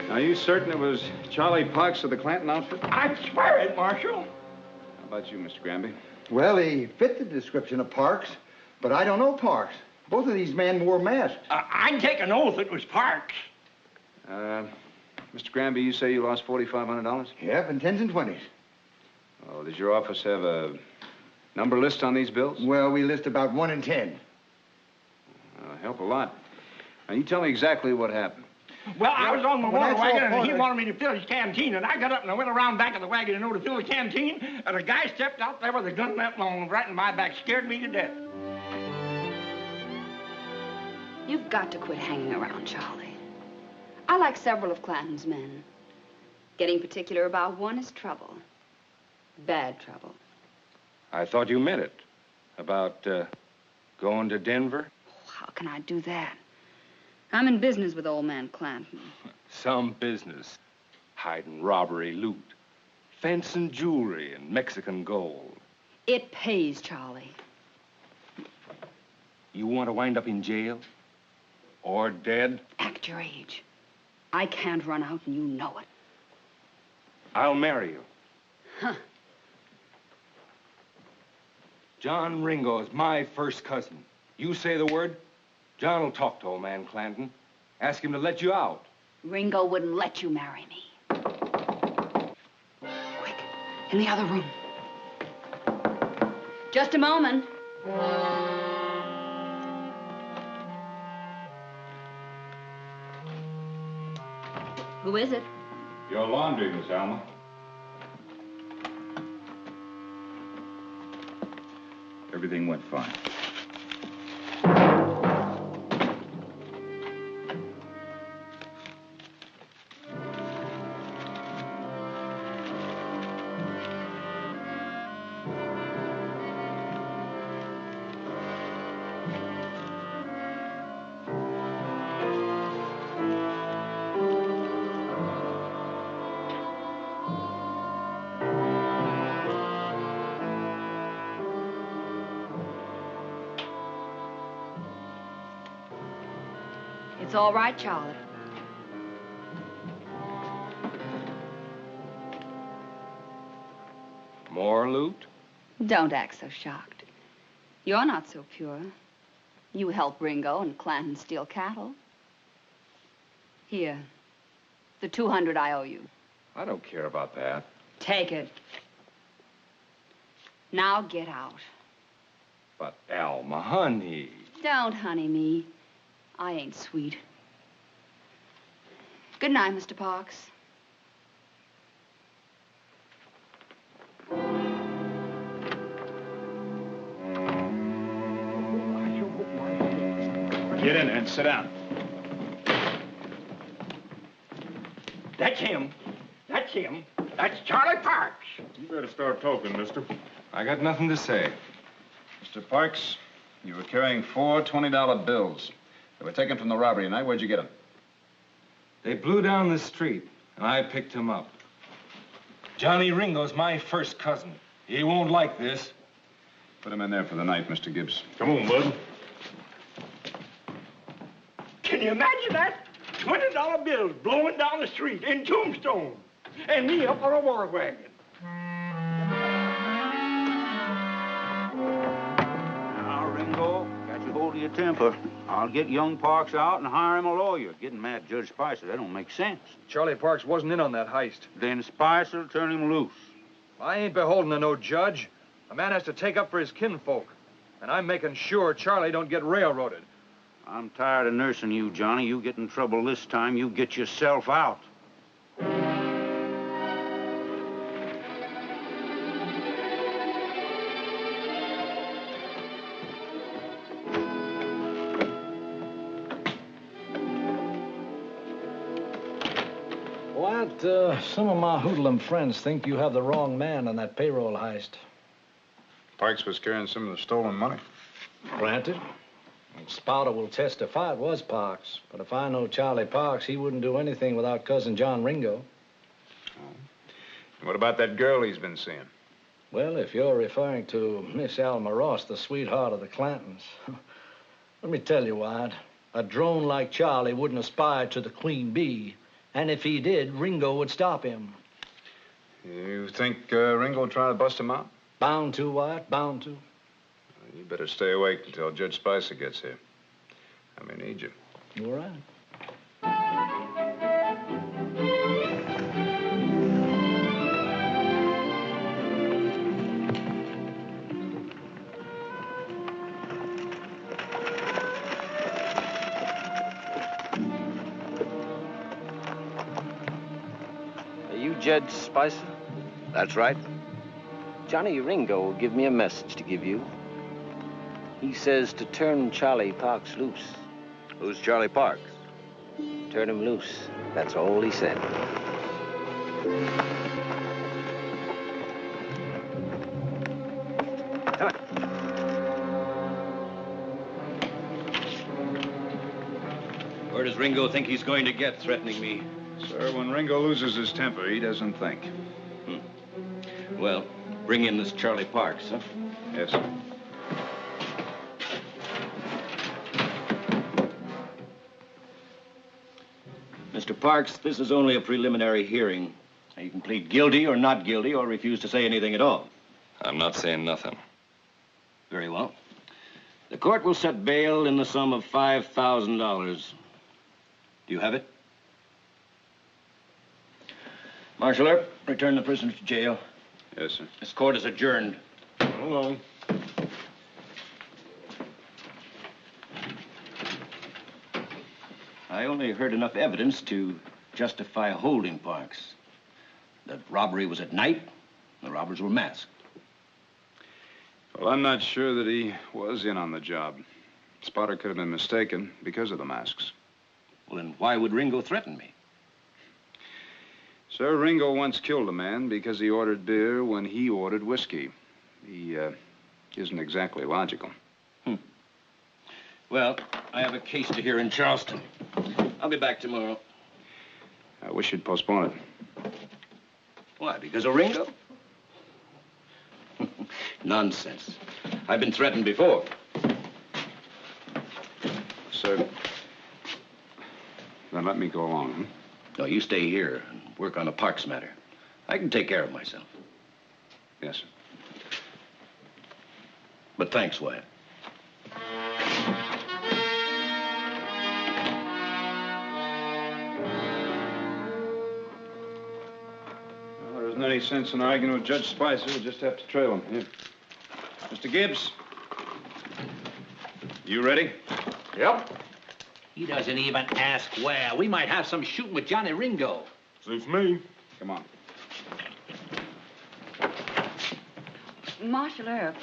Are you certain it was Charlie Parks of the Clanton outfit? I swear it, Marshal. How about you, Mr. Granby? Well, he fit the description of Parks, but I don't know Parks. Both of these men wore masks. I'd take an oath it was Parks. Mr. Granby, you say you lost $4,500? Yep, in 10s and 20s. Oh, does your office have a number list on these bills? Well, we list about 1 in 10. Help a lot. Now, you tell me exactly what happened. Well, I was on my When I water saw wagon, and he Porter- wanted me to fill his canteen, and I got up and I went around back of the wagon, to fill the canteen, and a guy stepped out there with a gun that long right in my back, scared me to death. You've got to quit hanging around, Charlie. I like several of Clanton's men. Getting particular about one is trouble. Bad trouble. I thought you meant it. About, going to Denver? How can I do that? I'm in business with old man Clanton. Some business. Hiding robbery loot. Fencing jewelry and Mexican gold. It pays, Charlie. You want to wind up in jail? Or dead? Act your age. I can't run out, and you know it. I'll marry you. Huh. John Ringo is my first cousin. You say the word, John will talk to old man Clanton. Ask him to let you out. Ringo wouldn't let you marry me. Quick, in the other room. Just a moment. Who is it? Your laundry, Miss Alma. Everything went fine. It's all right, Charlie. More loot? Don't act so shocked. You're not so pure. You help Ringo and Clanton steal cattle. Here, the 200 I owe you. I don't care about that. Take it. Now get out. But, Alma, honey. Don't honey me. I ain't sweet. Good night, Mr. Parks. Get in there and sit down. That's him. That's him. That's Charlie Parks. You better start talking, mister. I got nothing to say. Mr. Parks, you were carrying 4 $20 bills. They were taken from the robbery tonight. Where'd you get them? They blew down the street, and I picked him up. Johnny Ringo's my first cousin. He won't like this. Put him in there for the night, Mr. Gibbs. Come on, bud. Can you imagine that? $20 bills blowing down the street in Tombstone. And me up on a war wagon. Now, Ringo, got you hold of your temper. I'll get young Parks out and hire him a lawyer. Getting mad at Judge Spicer, that don't make sense. Charlie Parks wasn't in on that heist. Then Spicer will turn him loose. I ain't beholden to no judge. A man has to take up for his kinfolk. And I'm making sure Charlie don't get railroaded. I'm tired of nursing you, Johnny. You get in trouble this time, you get yourself out. Wyatt, some of my hoodlum friends think you have the wrong man on that payroll heist. Parks was carrying some of the stolen money. Granted. Spouter will testify it was Parks. But if I know Charlie Parks, he wouldn't do anything without Cousin John Ringo. What about that girl he's been seeing? Well, if you're referring to Miss Alma Ross, the sweetheart of the Clantons, let me tell you, Wyatt, a drone like Charlie wouldn't aspire to the queen bee. And if he did, Ringo would stop him. You think Ringo will try to bust him out? Bound to, Wyatt, bound to. You better stay awake until Judge Spicer gets here. I may need you. All right. Are you Judge Spicer? That's right. Johnny Ringo will give me a message to give you. He says to turn Charlie Parks loose. Who's Charlie Parks? Turn him loose. That's all he said. Come on. Where does Ringo think he's going to get threatening me? Sir, when Ringo loses his temper, he doesn't think. Well, bring in this Charlie Parks, huh? Yes, sir. Mr. Parks, this is only a preliminary hearing. You can plead guilty or not guilty or refuse to say anything at all. I'm not saying nothing. Very well. The court will set bail in the sum of $5,000. Do you have it? Marshal Earp, return the prisoner to jail. Yes, sir. This court is adjourned. Hold on. I only heard enough evidence to justify holding Parks. The robbery was at night. The robbers were masked. Well, I'm not sure that he was in on the job. Spotter could have been mistaken because of the masks. Well, then why would Ringo threaten me? Sir, Ringo once killed a man because he ordered beer when he ordered whiskey. He isn't exactly logical. Well, I have a case to hear in Charleston. I'll be back tomorrow. I wish you'd postpone it. Why, because of Ringo? Nonsense. I've been threatened before. Sir, Then let me go along, huh? No, you stay here and work on the Parks matter. I can take care of myself. Yes, sir. But thanks, Wyatt. Well, there isn't any sense in arguing with Judge Spicer. We'll just have to trail him. Here. Mr. Gibbs. You ready? Yep. He doesn't even ask where. We might have some shooting with Johnny Ringo. Suits me. Come on. Marshal Earp,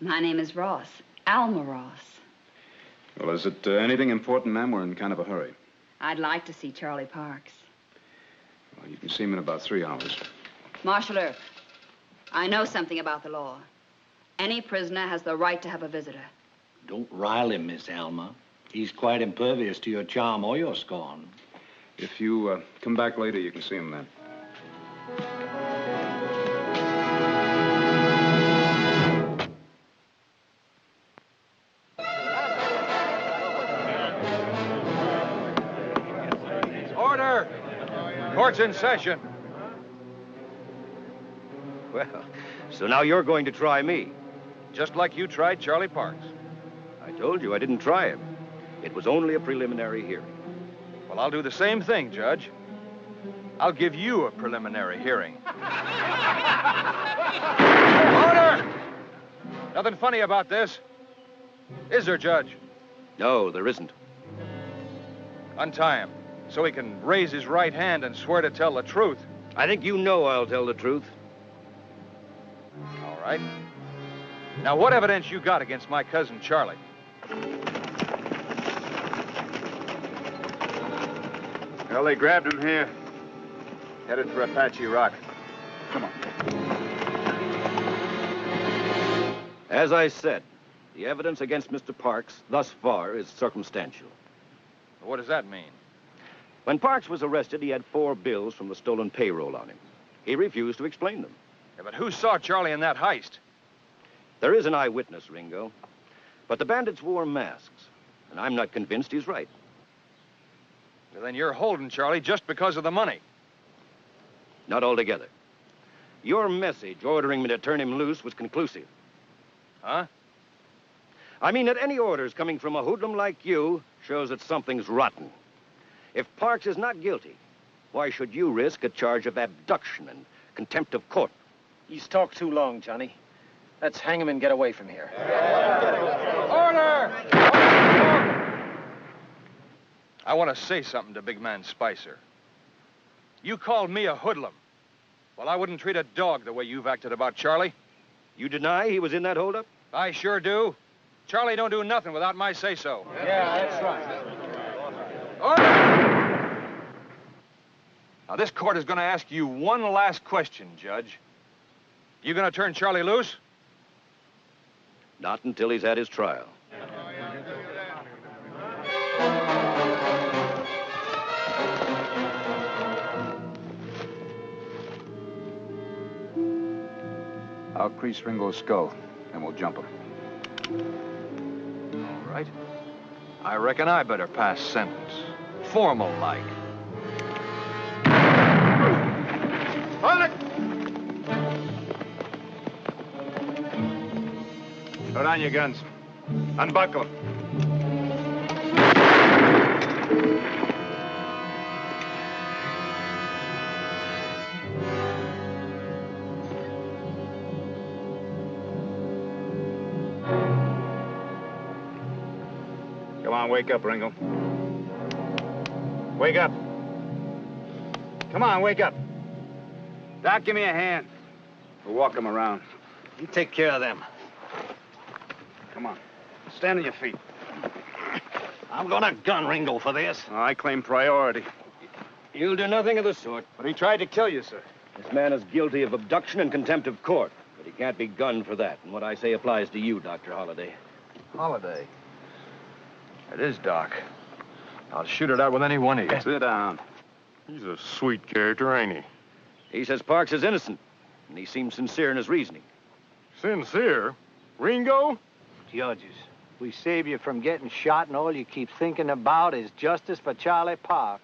my name is Ross. Alma Ross. Well, is it anything important, ma'am? We're in kind of a hurry. I'd like to see Charlie Parks. Well, you can see him in about 3 hours. Marshal Earp, I know something about the law. Any prisoner has the right to have a visitor. Don't rile him, Miss Alma. He's quite impervious to your charm or your scorn. If you come back later, you can see him then. Order! Court's in session. Well, so now you're going to try me. Just like you tried Charlie Parks. I told you I didn't try him. It was only a preliminary hearing. Well, I'll do the same thing, Judge. I'll give you a preliminary hearing. Order! Nothing funny about this. Is there, Judge? No, there isn't. Untie him, so he can raise his right hand and swear to tell the truth. I think you know I'll tell the truth. All right. Now, what evidence you got against my cousin, Charlie? Well, they grabbed him here. Headed for Apache Rock. Come on. As I said, the evidence against Mr. Parks thus far is circumstantial. What does that mean? When Parks was arrested, he had 4 bills from the stolen payroll on him. He refused to explain them. Yeah, but who saw Charlie in that heist? There is an eyewitness, Ringo. But the bandits wore masks, and I'm not convinced he's right. Well, then you're holding Charlie just because of the money. Not altogether. Your message ordering me to turn him loose was conclusive. Huh? I mean that any orders coming from a hoodlum like you shows that something's rotten. If Parks is not guilty, why should you risk a charge of abduction and contempt of court? He's talked too long, Johnny. Let's hang him and get away from here. Order! I want to say something to Big Man Spicer. You called me a hoodlum. Well, I wouldn't treat a dog the way you've acted about Charlie. You deny he was in that holdup? I sure do. Charlie don't do nothing without my say-so. Yeah, that's right. Order! Now, this court is going to ask you one last question, Judge. You going to turn Charlie loose? Not until he's had his trial. I'll crease Ringo's skull, and we'll jump him. All right. I reckon I better pass sentence. Formal-like. Hold it! Throw down your guns. Unbuckle them. Come on, wake up, Ringo. Wake up. Come on, wake up. Doc, give me a hand. We'll walk him around. You take care of them. Come on. Stand on your feet. I'm gonna gun Ringo for this. Oh, I claim priority. You'll do nothing of the sort. But he tried to kill you, sir. This man is guilty of abduction and contempt of court, but he can't be gunned for that. And what I say applies to you, Dr. Holliday. Holiday. It is, Doc. I'll shoot it out with any one of you. Sit down. He's a sweet character, ain't he? He says Parks is innocent, and he seems sincere in his reasoning. Sincere? Ringo? Judges, We save you from getting shot, and all you keep thinking about is justice for Charlie Parks.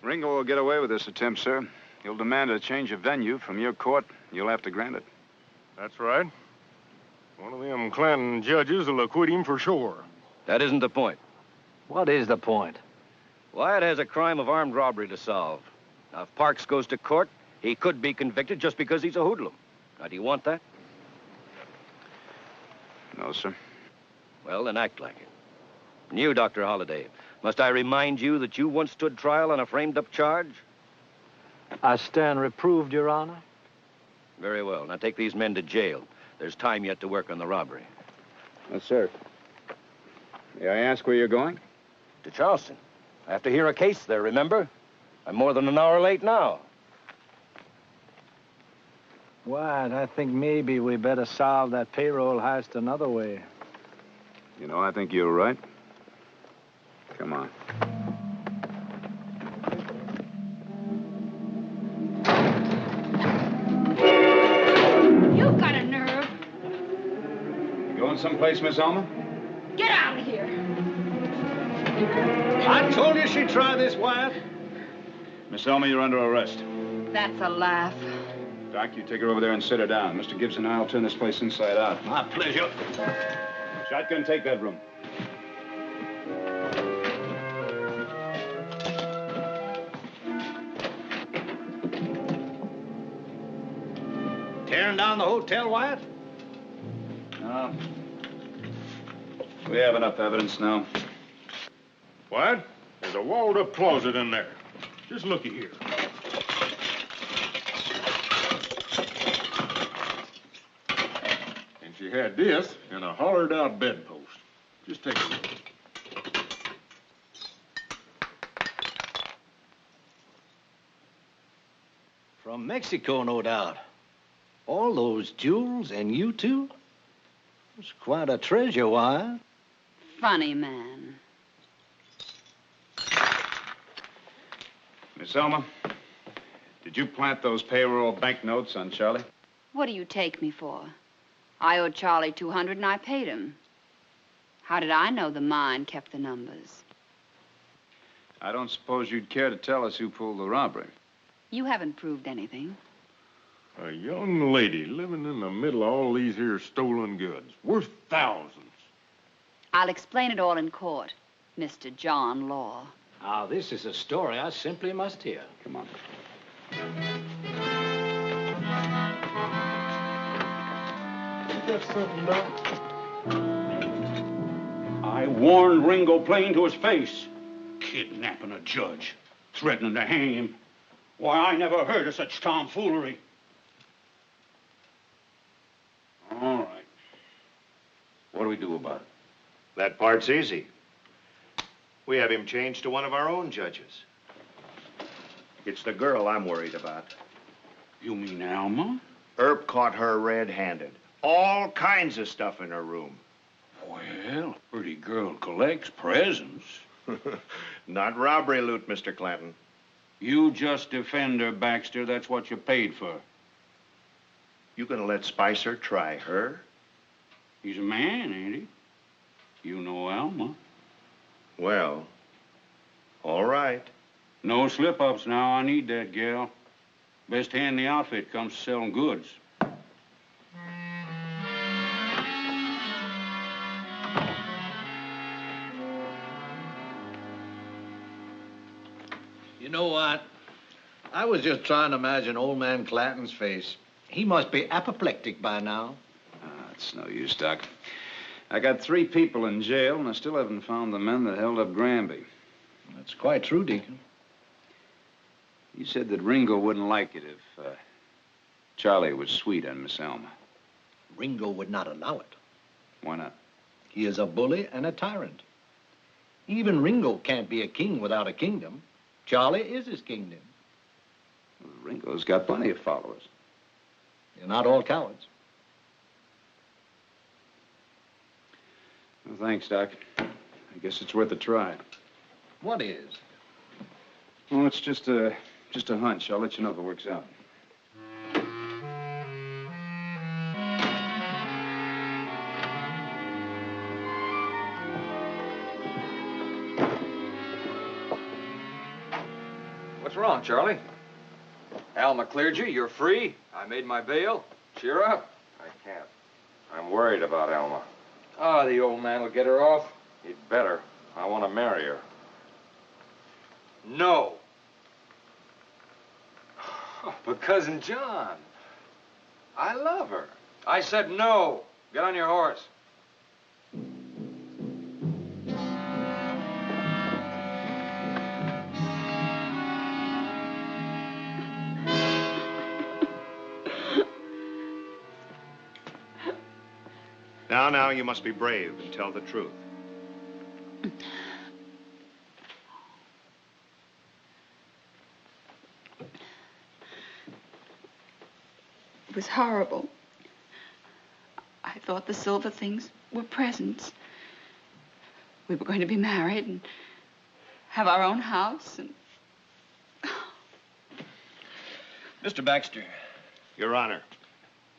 Ringo will get away with this attempt, sir. He'll demand a change of venue from your court. You'll have to grant it. That's right. One of them Clanton judges will acquit him for sure. That isn't the point. What is the point? Wyatt has a crime of armed robbery to solve. Now, if Parks goes to court, he could be convicted just because he's a hoodlum. Now, do you want that? No, sir. Well, then act like it. And you, Dr. Holliday, must I remind you that you once stood trial on a framed-up charge? I stand reproved, Your Honor. Very well. Now take these men to jail. There's time yet to work on the robbery. Yes, sir. May I ask where you're going? To Charleston. I have to hear a case there, remember? I'm more than an hour late now. Wyatt, I think maybe we better solve that payroll heist another way. You know, I think you're right. Come on. You've got a nerve. You going someplace, Miss Alma? Get out of here. I told you she'd try this, Wyatt. Miss Alma, you're under arrest. That's a laugh. Doc, you take her over there and sit her down. Mr. Gibson and I'll turn this place inside out. My pleasure. Shotgun, take that room. Tearing down the hotel, Wyatt? No. We have enough evidence now. What? There's a walled-up closet in there. Just looky here. And she had this in a hollered-out bedpost. Just take a look. From Mexico, no doubt. All those jewels and you two? It's quite a treasure, Wyatt. Funny man. Miss Alma, did you plant those payroll banknotes on Charlie? What do you take me for? I owed Charlie $200 and I paid him. How did I know the mine kept the numbers? I don't suppose you'd care to tell us who pulled the robbery. You haven't proved anything. A young lady living in the middle of all these here stolen goods, worth thousands. I'll explain it all in court, Mr. John Law. Now, this is a story I simply must hear. Come on. Ain't that something, Doc? I warned Ringo plain to his face. Kidnapping a judge, threatening to hang him. Why, I never heard of such tomfoolery. All right. What do we do about it? That part's easy. We have him changed to one of our own judges. It's the girl I'm worried about. You mean Alma? Earp caught her red-handed. All kinds of stuff in her room. Well, pretty girl collects presents. Not robbery loot, Mr. Clanton. You just defend her, Baxter. That's what you paid for. You gonna let Spicer try her? He's a man, ain't he? You know Alma. Well, all right. No slip-ups now. I need that gal. Best hand in the outfit comes to selling goods. You know what? I was just trying to imagine old man Clanton's face. He must be apoplectic by now. It's no use, Doc. I got 3 people in jail, and I still haven't found the men that held up Granby. That's quite true, Deacon. You said that Ringo wouldn't like it if Charlie was sweet on Miss Alma. Ringo would not allow it. Why not? He is a bully and a tyrant. Even Ringo can't be a king without a kingdom. Charlie is his kingdom. Well, Ringo's got plenty of followers. They're not all cowards. Well, thanks, Doc. I guess it's worth a try. What is? Well, it's just a hunch. I'll let you know if it works out. What's wrong, Charlie? Alma cleared you. You're free. I made my bail. Cheer up. I can't. I'm worried about Alma. Ah, the old man will get her off. He'd better. I want to marry her. No. But Cousin John, I love her. I said no. Get on your horse. Now, you must be brave and tell the truth. It was horrible. I thought the silver things were presents. We were going to be married and have our own house and... Mr. Baxter. Your Honor.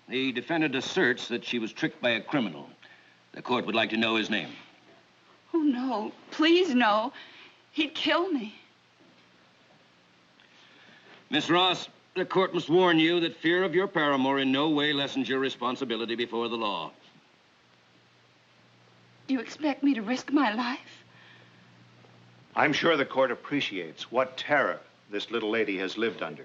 The defendant asserts that she was tricked by a criminal. The court would like to know his name. Oh, no. Please, no. He'd kill me. Miss Ross, the court must warn you that fear of your paramour in no way lessens your responsibility before the law. Do you expect me to risk my life? I'm sure the court appreciates what terror this little lady has lived under.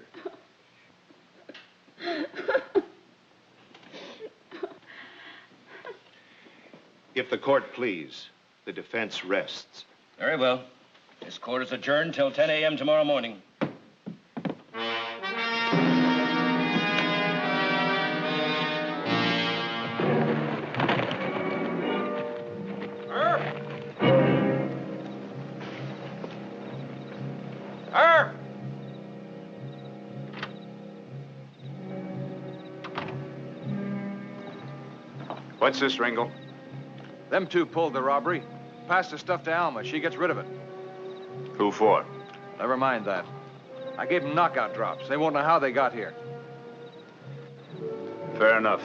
If the court please, the defense rests. Very well. This court is adjourned till 10 a.m. tomorrow morning. What's this, Ringo? Them two pulled the robbery. Passed the stuff to Alma. She gets rid of it. Who for? Never mind that. I gave them knockout drops. They won't know how they got here. Fair enough.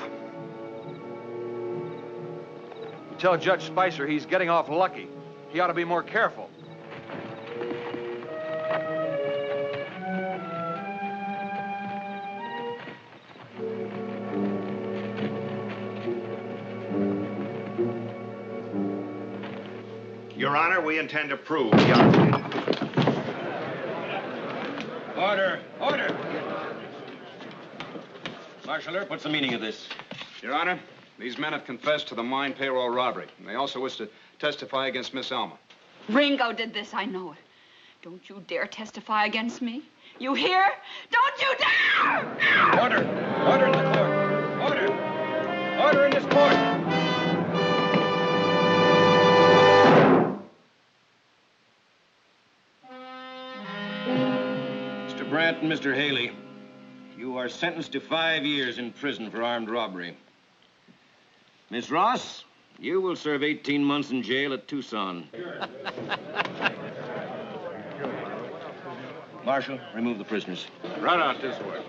You tell Judge Spicer he's getting off lucky. He ought to be more careful. Your Honor, we intend to prove Order! Order! Marshal Earp, what's the meaning of this? Your Honor, these men have confessed to the mine payroll robbery. And they also wish to testify against Miss Alma. Ringo did this, I know it. Don't you dare testify against me. You hear? Don't you dare! Order! Order in the court! Order! Order in this court! Mr. Brandt and Mr. Haley, you are sentenced to 5 years in prison for armed robbery. Miss Ross, you will serve 18 months in jail at Tucson. Marshal, remove the prisoners. Run out this way.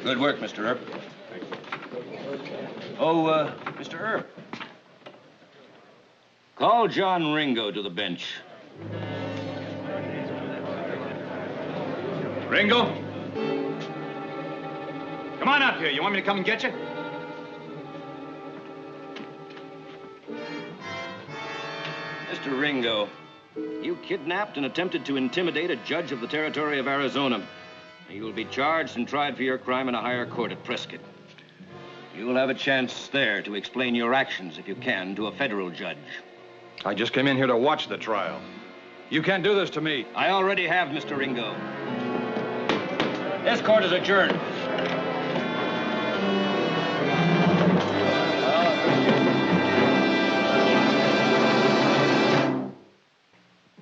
Good work, Mr. Earp. Oh, Mr. Earp. Call John Ringo to the bench. Ringo? Come on up here. You want me to come and get you? Mr. Ringo, you kidnapped and attempted to intimidate a judge of the territory of Arizona. You will be charged and tried for your crime in a higher court at Prescott. You will have a chance there to explain your actions, if you can, to a federal judge. I just came in here to watch the trial. You can't do this to me. I already have, Mr. Ringo. This court is adjourned.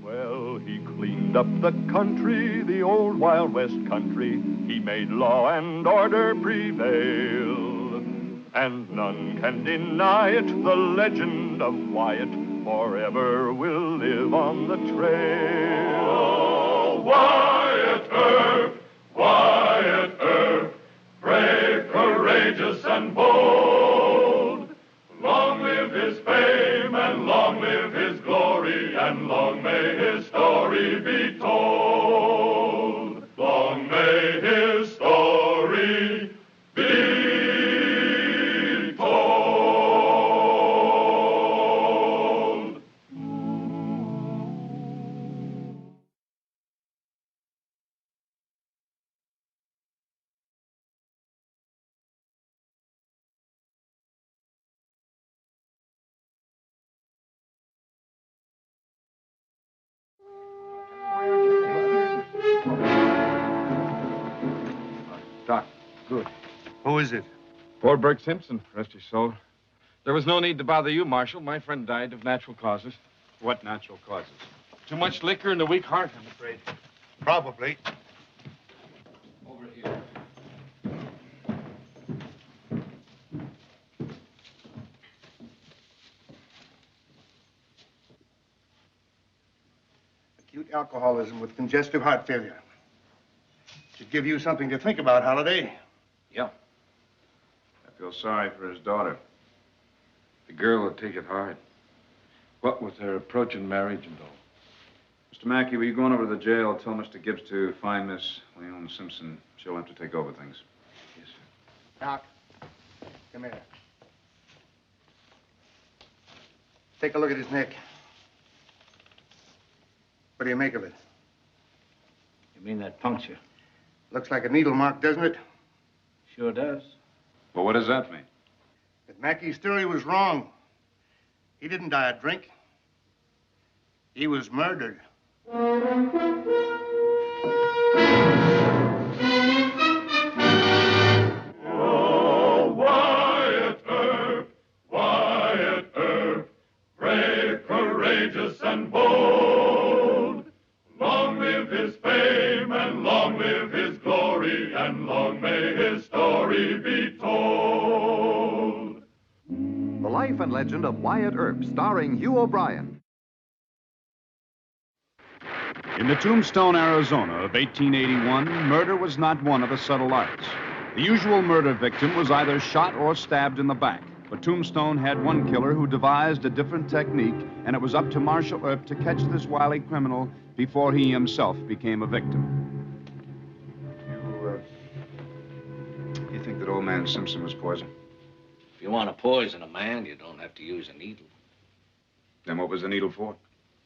Well, he cleaned up the country, the old Wild West country. He made law and order prevail. And none can deny it, the legend of Wyatt forever will live on the trail. Oh, Wyatt Earp, brave, courageous, and bold. Long live his fame and long live his glory. glory, and long may his story be told. Long may his story be told. Doc, good. Who is it? Poor Burke Simpson, rest his soul. There was no need to bother you, Marshal. My friend died of natural causes. What natural causes? Too much liquor and a weak heart, I'm afraid. Probably. Over here. Acute alcoholism with congestive heart failure. Should give you something to think about, Holliday. Yeah. I feel sorry for his daughter. The girl will take it hard. What with her approaching marriage and all. Mr. Mackey, will you go on over to the jail? Tell Mr. Gibbs to find Miss Leon Simpson. She'll have to take over things. Yes, sir. Doc, come here. Take a look at his neck. What do you make of it? You mean that puncture? Looks like a needle mark, doesn't it? Sure does. Well, what does that mean? But Mackey's theory was wrong. He didn't die of drink. He was murdered. Oh, Wyatt Earp, brave, courageous, and bold. Long live his fame, and long live his glory, and long may his story be told. The Life and Legend of Wyatt Earp, starring Hugh O'Brien. In the Tombstone, Arizona of 1881, murder was not one of the subtle arts. The usual murder victim was either shot or stabbed in the back. But Tombstone had one killer who devised a different technique, and it was up to Marshal Earp to catch this wily criminal before he himself became a victim. You think that old man Simpson was poisoned? If you want to poison a man, you don't have to use a needle. Then what was the needle for?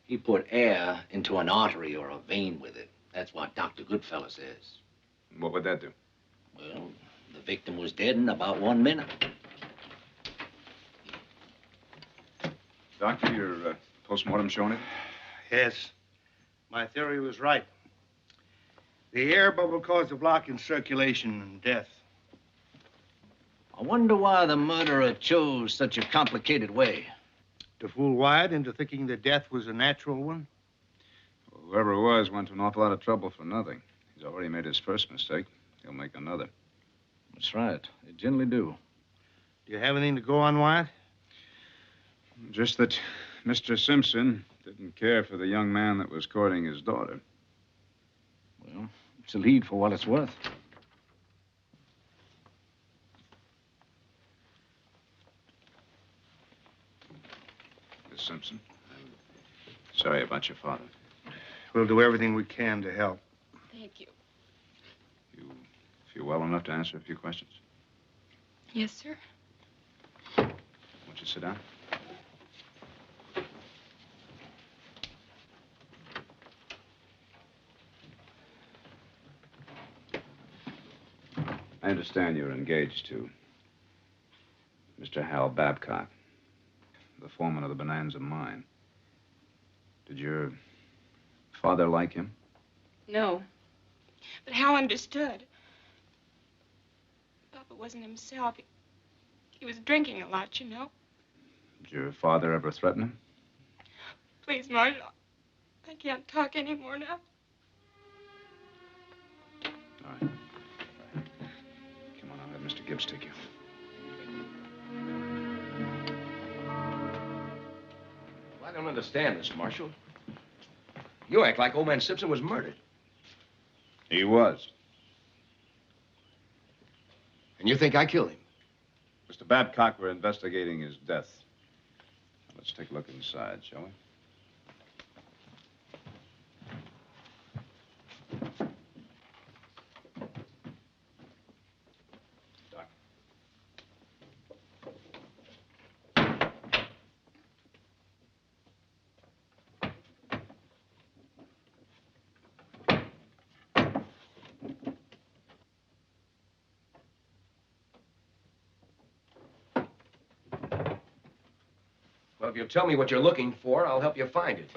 He put air into an artery or a vein with it. That's what Dr. Goodfellow says. What would that do? Well, the victim was dead in about 1 minute. Doctor, your post-mortem showing it? Yes. My theory was right. The air bubble caused a block in circulation and death. I wonder why the murderer chose such a complicated way. To fool Wyatt into thinking that death was a natural one? Well, whoever it was went to an awful lot of trouble for nothing. He's already made his first mistake. He'll make another. That's right. They generally do. Do you have anything to go on, Wyatt? Just that Mr. Simpson didn't care for the young man that was courting his daughter. Well, it's a lead for what it's worth. Miss Simpson, I'm sorry about your father. We'll do everything we can to help. Thank you. You feel well enough to answer a few questions? Yes, sir. Won't you sit down? I understand you're engaged to Mr. Hal Babcock, the foreman of the Bonanza mine. Did your father like him? No. But Hal understood. Papa wasn't himself. He was drinking a lot, you know. Did your father ever threaten him? Please, Marshal. I can't talk anymore now. All right. Come on, I'll have Mr. Gibbs take you. I don't understand this, Marshal. You act like old man Simpson was murdered. He was. And you think I killed him? Mr. Babcock, we're investigating his death. Now, let's take a look inside, shall we? Well, if you'll tell me what you're looking for, I'll help you find it.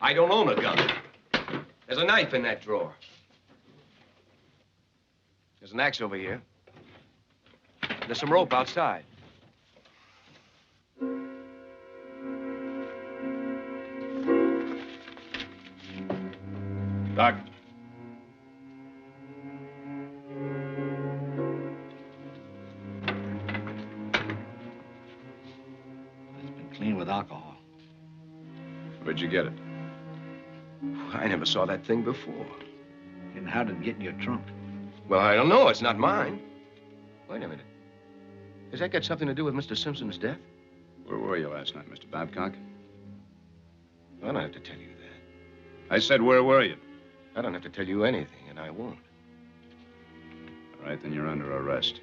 I don't own a gun. There's a knife in that drawer. There's an axe over here. There's some rope outside. Doc. It's been cleaned with alcohol. Where'd you get it? I never saw that thing before. And how did it get in your trunk? Well, I don't know. It's not mine. Wait a minute. Has that got something to do with Mr. Simpson's death? Where were you last night, Mr. Babcock? I don't have to tell you that. I said, where were you? I don't have to tell you anything, and I won't. All right, then you're under arrest.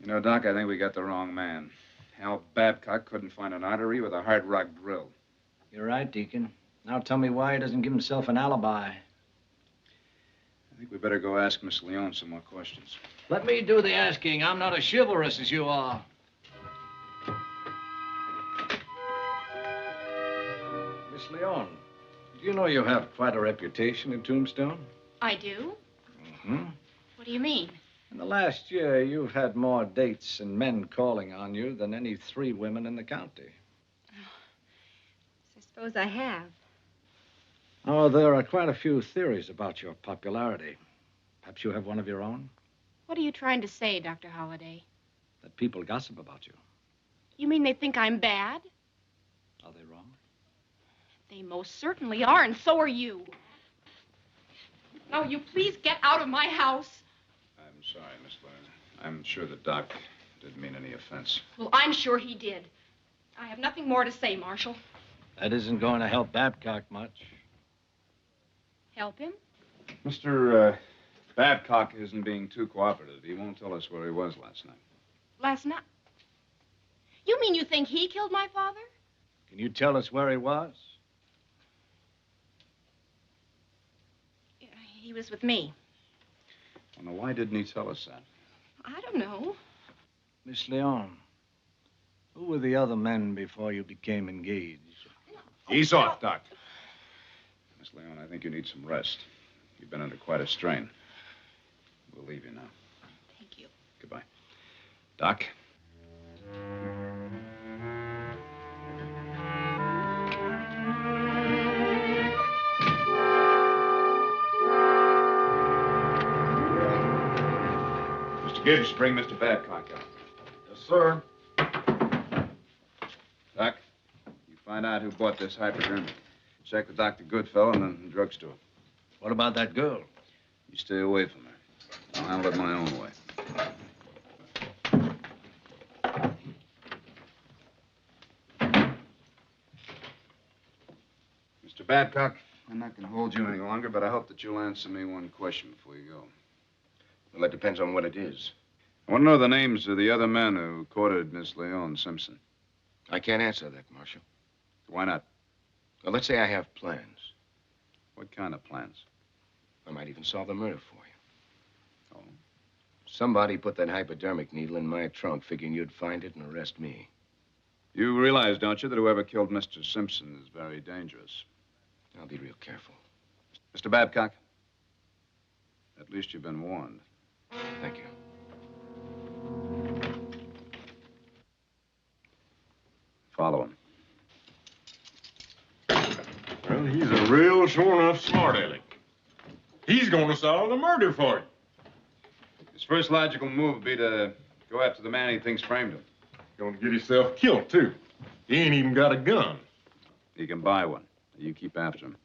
You know, Doc, I think we got the wrong man. Al Babcock couldn't find an artery with a hard rock drill. You're right, Deacon. Now tell me why he doesn't give himself an alibi. I think we better go ask Miss Leon some more questions. Let me do the asking. I'm not as chivalrous as you are. Miss Leon, do you know you have quite a reputation in Tombstone? I do? Mm-hmm. What do you mean? In the last year, you've had more dates and men calling on you than any 3 women in the county. I suppose I have. Oh, there are quite a few theories about your popularity. Perhaps you have one of your own? What are you trying to say, Dr. Holliday? That people gossip about you. You mean they think I'm bad? Are they wrong? They most certainly are, and so are you. Now, will you please get out of my house? I'm sorry, Miss Lerner. I'm sure the doc didn't mean any offense. Well, I'm sure he did. I have nothing more to say, Marshal. That isn't going to help Babcock much. Help him? Mr. Babcock isn't being too cooperative. He won't tell us where he was last night. Last night? You mean you think he killed my father? Can you tell us where he was? He was with me. Well, now, why didn't he tell us that? I don't know. Miss Leon, who were the other men before you became engaged? Ease off, Doc. Miss Leon, I think you need some rest. You've been under quite a strain. We'll leave you now. Thank you. Goodbye. Doc? Mr. Gibbs, bring Mr. Babcock out. Yes, sir. Doc, you find out who bought this hypodermic. Check with Dr. Goodfellow and then the drugstore. What about that girl? You stay away from her. I'll handle it my own way. Mr. Babcock, I'm not going to hold you any longer, but I hope that you'll answer me one question before you go. Well, that depends on what it is. I want to know the names of the other men who courted Miss Leon Simpson. I can't answer that, Marshal. Why not? Well, let's say I have plans. What kind of plans? I might even solve the murder for you. Oh? Somebody put that hypodermic needle in my trunk, figuring you'd find it and arrest me. You realize, don't you, that whoever killed Mr. Simpson is very dangerous? I'll be real careful. Mr. Babcock, at least you've been warned. Thank you. Follow him. Well, he's a real sure-enough smart aleck. He's going to solve the murder for you. His first logical move would be to go after the man he thinks framed him. Going to get himself killed, too. He ain't even got a gun. He can buy one. You keep after him.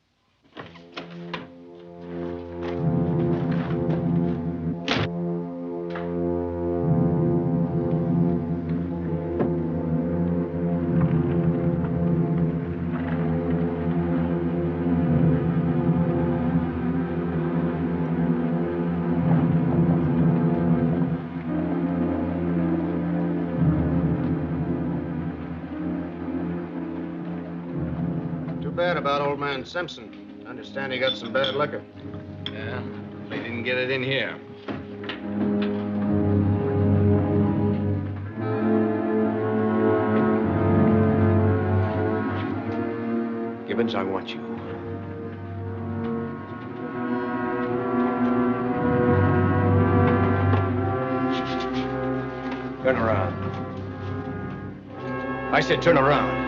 bad about old man Simpson. I understand he got some bad liquor. Yeah, they didn't get it in here. Gibbons, I want you. Turn around. I said turn around.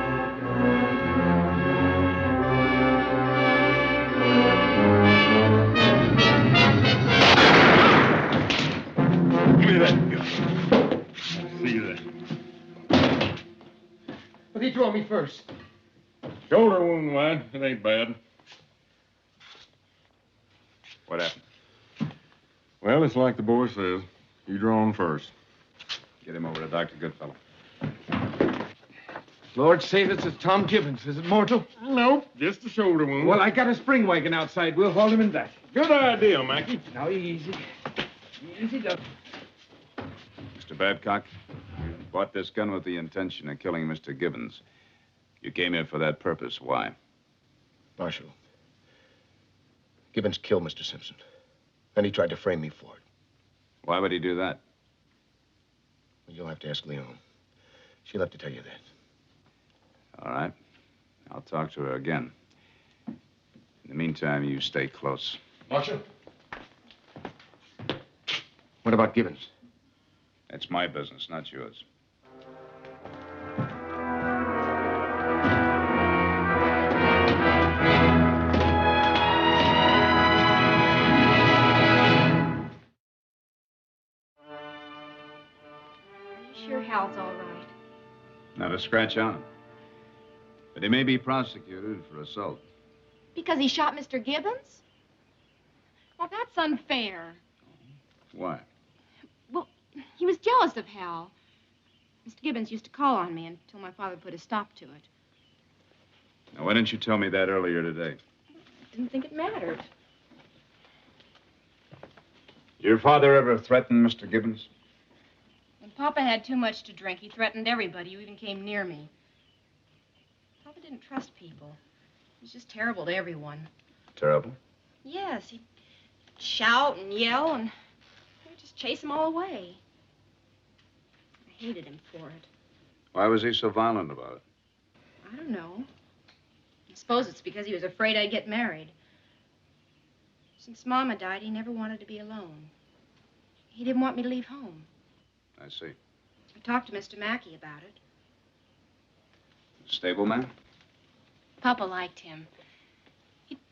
Give me that gun. See that. But he threw me first. Shoulder wound, lad. It ain't bad. What happened? Well, it's like the boy says. You draw him first. Get him over to Dr. Goodfellow. Lord save us, it's Tom Gibbons. Is it mortal? Nope, just a shoulder wound. Well, I got a spring wagon outside. We'll haul him in that. Good idea, Mackie. Now, easy. Easy, Doc. Mr. Babcock, you bought this gun with the intention of killing Mr. Gibbons. You came here for that purpose. Why? Marshal, Gibbons killed Mr. Simpson. And he tried to frame me for it. Why would he do that? Well, you'll have to ask Leon. She'll have to tell you that. All right. I'll talk to her again. In the meantime, you stay close. Marshal? What about Gibbons? It's my business, not yours. Sure Hal's all right. Not a scratch on him. But he may be prosecuted for assault. Because he shot Mr. Gibbons? Well, that's unfair. Why? Well, he was jealous of Hal. Mr. Gibbons used to call on me until my father put a stop to it. Now, why didn't you tell me that earlier today? I didn't think it mattered. Your father ever threatened Mr. Gibbons? When Papa had too much to drink, he threatened everybody who even came near me. Papa didn't trust people. He was just terrible to everyone. Terrible? Yes, he'd shout and yell, and I'd just chase them all away. I hated him for it. Why was he so violent about it? I don't know. I suppose it's because he was afraid I'd get married. Since Mama died, he never wanted to be alone. He didn't want me to leave home. I see. I talked to Mr. Mackey about it. Stable man? Papa liked him.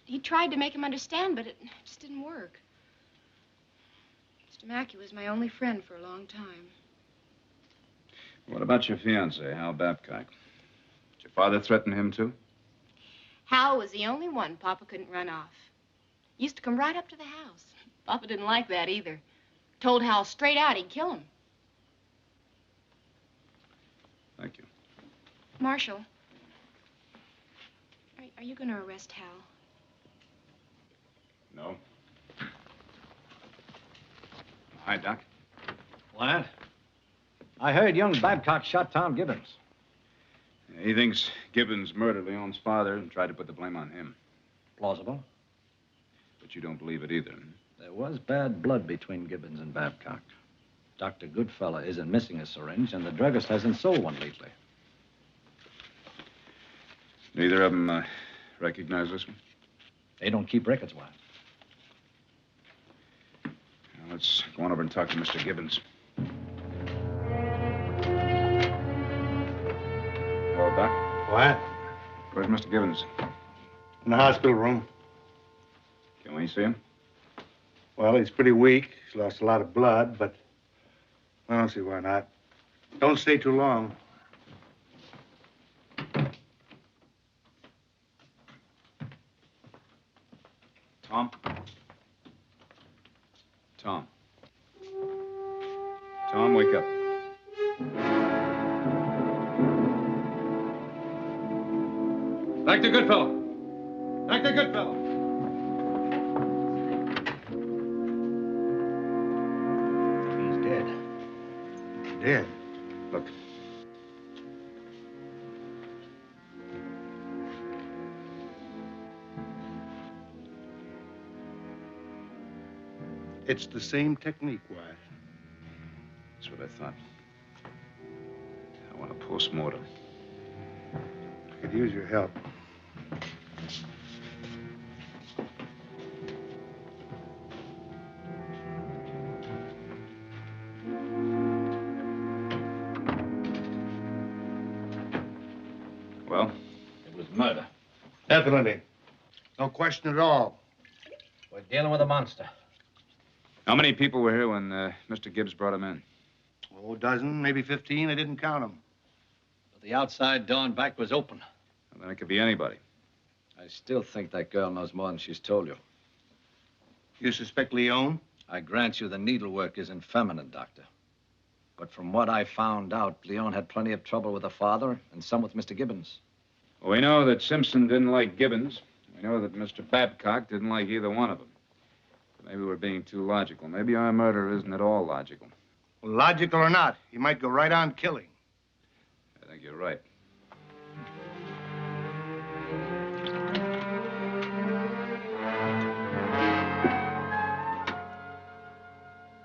He tried to make him understand, but it just didn't work. Mr. Mackey was my only friend for a long time. What about your fiancé, Hal Babcock? Did your father threaten him, too? Hal was the only one Papa couldn't run off. He used to come right up to the house. Papa didn't like that either. Told Hal straight out he'd kill him. Thank you. Marshal, are you going to arrest Hal? No. Hi, Doc. What? I heard young Babcock shot Tom Gibbons. He thinks Gibbons murdered Leon's father and tried to put the blame on him. Plausible. But you don't believe it either. There was bad blood between Gibbons and Babcock. Dr. Goodfellow isn't missing a syringe, and the druggist hasn't sold one lately. Neither of them recognize this one? They don't keep records, Wyatt. Now, let's go on over and talk to Mr. Gibbons. Hello, Doc. What? Where's Mr. Gibbons? In the hospital room. Can we see him? Well, he's pretty weak. He's lost a lot of blood, but I don't see why not. Don't stay too long. Tom? Tom. Tom, wake up. Dr. Goodfellow. Dr. Goodfellow. He's dead. Dead? It's the same technique, Wyatt. That's what I thought. I want a post-mortem. I could use your help. Well? It was murder. Definitely. No question at all. We're dealing with a monster. How many people were here when Mr. Gibbs brought him in? Oh, a dozen, maybe 15. I didn't count them. But the outside door and back was open. Well, then it could be anybody. I still think that girl knows more than she's told you. You suspect Leon? I grant you the needlework isn't feminine, Doctor. But from what I found out, Leon had plenty of trouble with her father and some with Mr. Gibbons. Well, we know that Simpson didn't like Gibbons. We know that Mr. Babcock didn't like either one of them. Maybe we're being too logical. Maybe our murder isn't at all logical. Well, logical or not, he might go right on killing. I think you're right.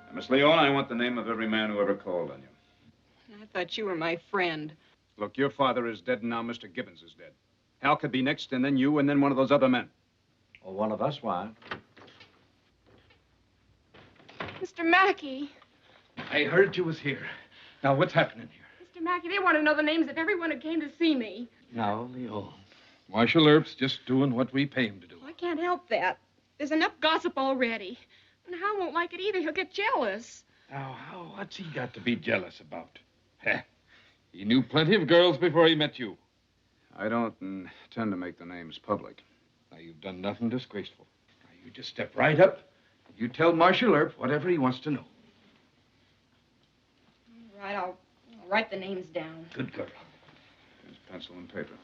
Now, Miss Leon, I want the name of every man who ever called on you. I thought you were my friend. Look, your father is dead, and now Mr. Gibbons is dead. Hal could be next, and then you, and then one of those other men. Or one of us, why? Mr. Mackey. I heard you was here. Now, what's happening here? Mr. Mackey, they want to know the names of everyone who came to see me. Now, Leon. Marshal Earp's just doing what we pay him to do. I can't help that. There's enough gossip already. And Hal won't like it either. He'll get jealous. Now, what's he got to be jealous about? Heh. He knew plenty of girls before he met you. I don't intend to make the names public. Now, you've done nothing disgraceful. Now, you just step right up. You tell Marshal Earp whatever he wants to know. All right, I'll write the names down. Good girl. Here's pencil and paper.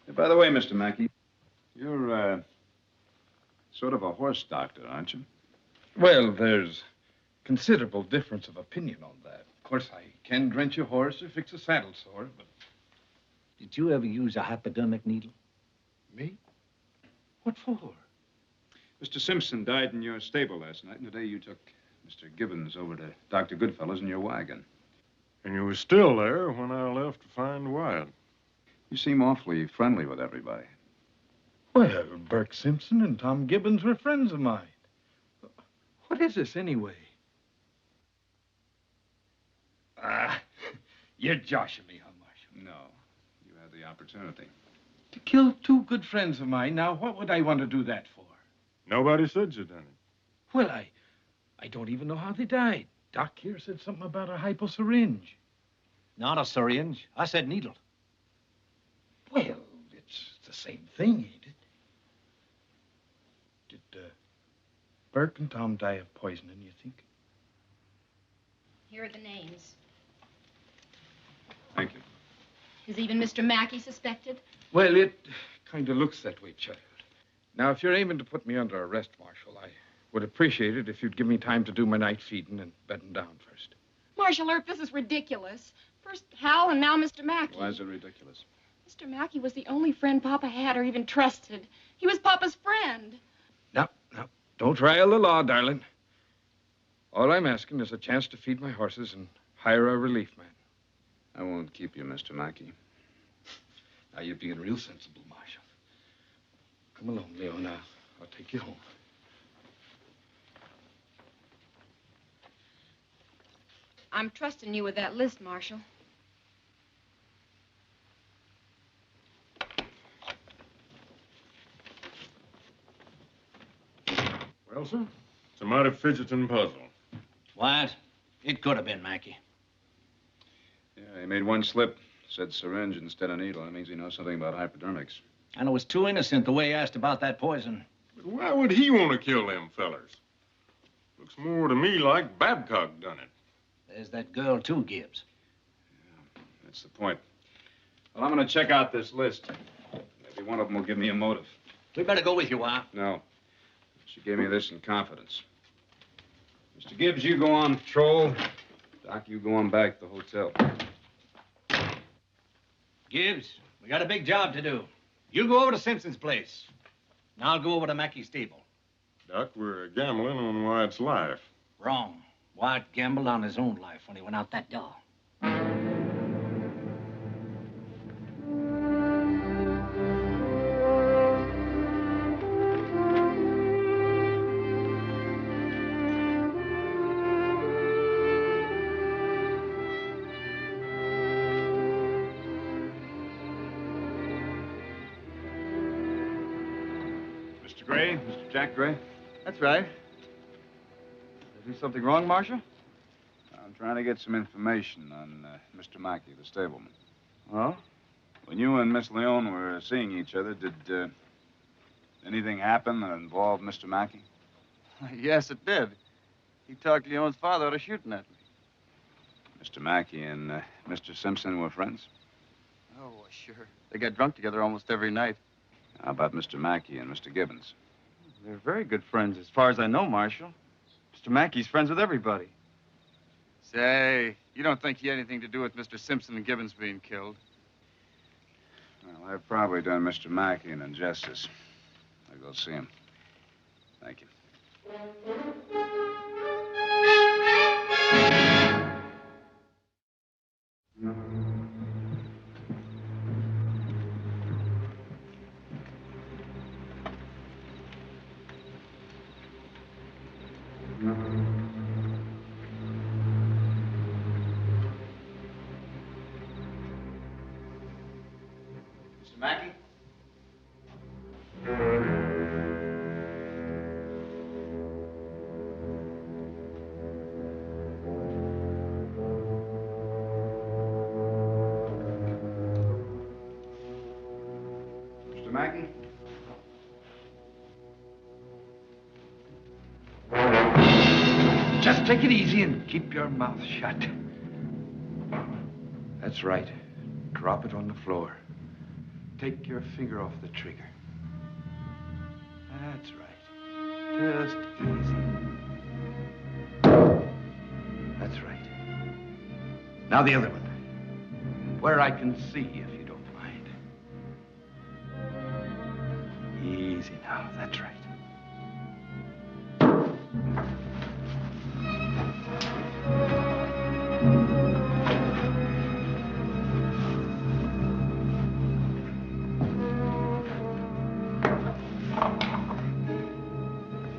Hey, by the way, Mr. Mackey, you're, sort of a horse doctor, aren't you? Well, there's considerable difference of opinion on that. Of course, I can drench a horse or fix a saddle sore, but... Did you ever use a hypodermic needle? Me? What for? Mr. Simpson died in your stable last night, and today you took Mr. Gibbons over to Dr. Goodfellow's in your wagon. And you were still there when I left to find Wyatt. You seem awfully friendly with everybody. Well, Burke Simpson and Tom Gibbons were friends of mine. What is this, anyway? You're joshing me, huh, Marshal? No. You had the opportunity. To kill two good friends of mine. Now, what would I want to do that for? Nobody said you done it. Well, I don't even know how they died. Doc here said something about a hyposyringe. Not a syringe. I said needle. Well, it's the same thing, ain't it? Did Burke and Tom die of poisoning, you think? Here are the names. Thank you. Is even Mr. Mackey suspected? Well, it kind of looks that way, child. Now, if you're aiming to put me under arrest, Marshal, I would appreciate it if you'd give me time to do my night feeding and bedding down first. Marshal Earp, this is ridiculous. First Hal and now Mr. Mackey. Why is it ridiculous? Mr. Mackey was the only friend Papa had or even trusted. He was Papa's friend. Now, don't trial the law, darling. All I'm asking is a chance to feed my horses and hire a relief man. I won't keep you, Mr. Mackey. Now, you're being real sensible, Marshal. Come along, Leon. I'll take you home. I'm trusting you with that list, Marshal. Well, sir, it's a mighty fidgeting puzzle. What? It could have been Mackey. Yeah, he made one slip. Said syringe instead of needle. That means he knows something about hypodermics. And it was too innocent the way he asked about that poison. But why would he want to kill them fellers? Looks more to me like Babcock done it. There's that girl, too, Gibbs. Yeah, that's the point. Well, I'm going to check out this list. Maybe one of them will give me a motive. We better go with you, Wah. No. She gave me this in confidence. Mr. Gibbs, you go on patrol. Doc, you go on back to the hotel. Gibbs, we got a big job to do. You go over to Simpson's place. Now I'll go over to Mackey's stable. Duck, we're gambling on Wyatt's life. Wrong. Wyatt gambled on his own life when he went out that door. Mr. Gray, Mr. Jack Gray. That's right. Did I do something wrong, Marshal? I'm trying to get some information on Mr. Mackey, the stableman. Oh? When you and Miss Leone were seeing each other, did anything happen that involved Mr. Mackey? Yes, it did. He talked Leone's father out of shooting at me. Mr. Mackey and Mr. Simpson were friends? Oh, sure. They got drunk together almost every night. How about Mr. Mackey and Mr. Gibbons? They're very good friends, as far as I know, Marshal. Mr. Mackey's friends with everybody. Say, you don't think he had anything to do with Mr. Simpson and Gibbons being killed? Well, I've probably done Mr. Mackey an injustice. I'll go see him. Thank you. Mr. Mackey? Mr. Mackey? Just take it easy and keep your mouth shut. That's right. Drop it on the floor. Take your finger off the trigger. That's right. Just easy. That's right. Now the other one. Where I can see, if you don't mind. Easy now. That's right.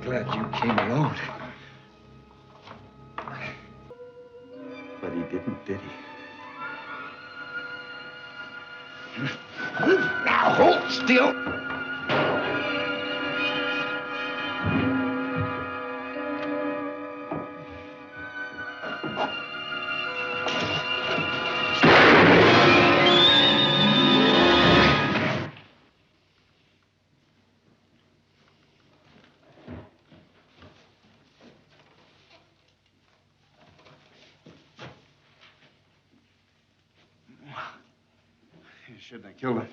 Glad you came alone. But he didn't, did he? Now hold still. You shouldn't have killed him.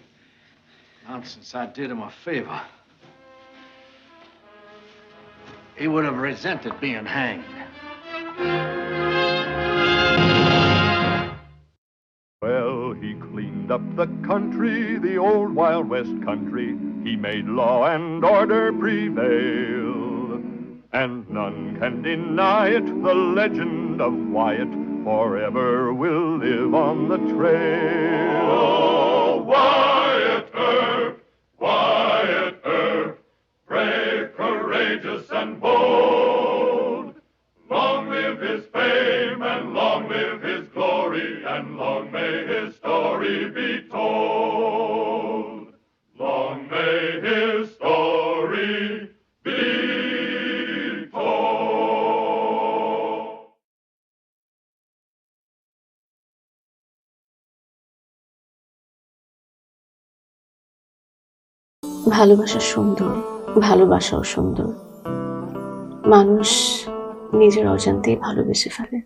Nonsense. I did him a favor. He would have resented being hanged. Well, he cleaned up the country, the old Wild West country. He made law and order prevail. And none can deny it, the legend of Wyatt forever will live on the trail. Oh, Wyatt Earp, brave, courageous, and bold. Long live his fame, and long live his glory, and long may his story be told. Long may his story be told. ভালোবাসা সুন্দর, ভালোবাসাও সুন্দর। মানুষ নিজের অজান্তেই ভালোবেসে ফেলে।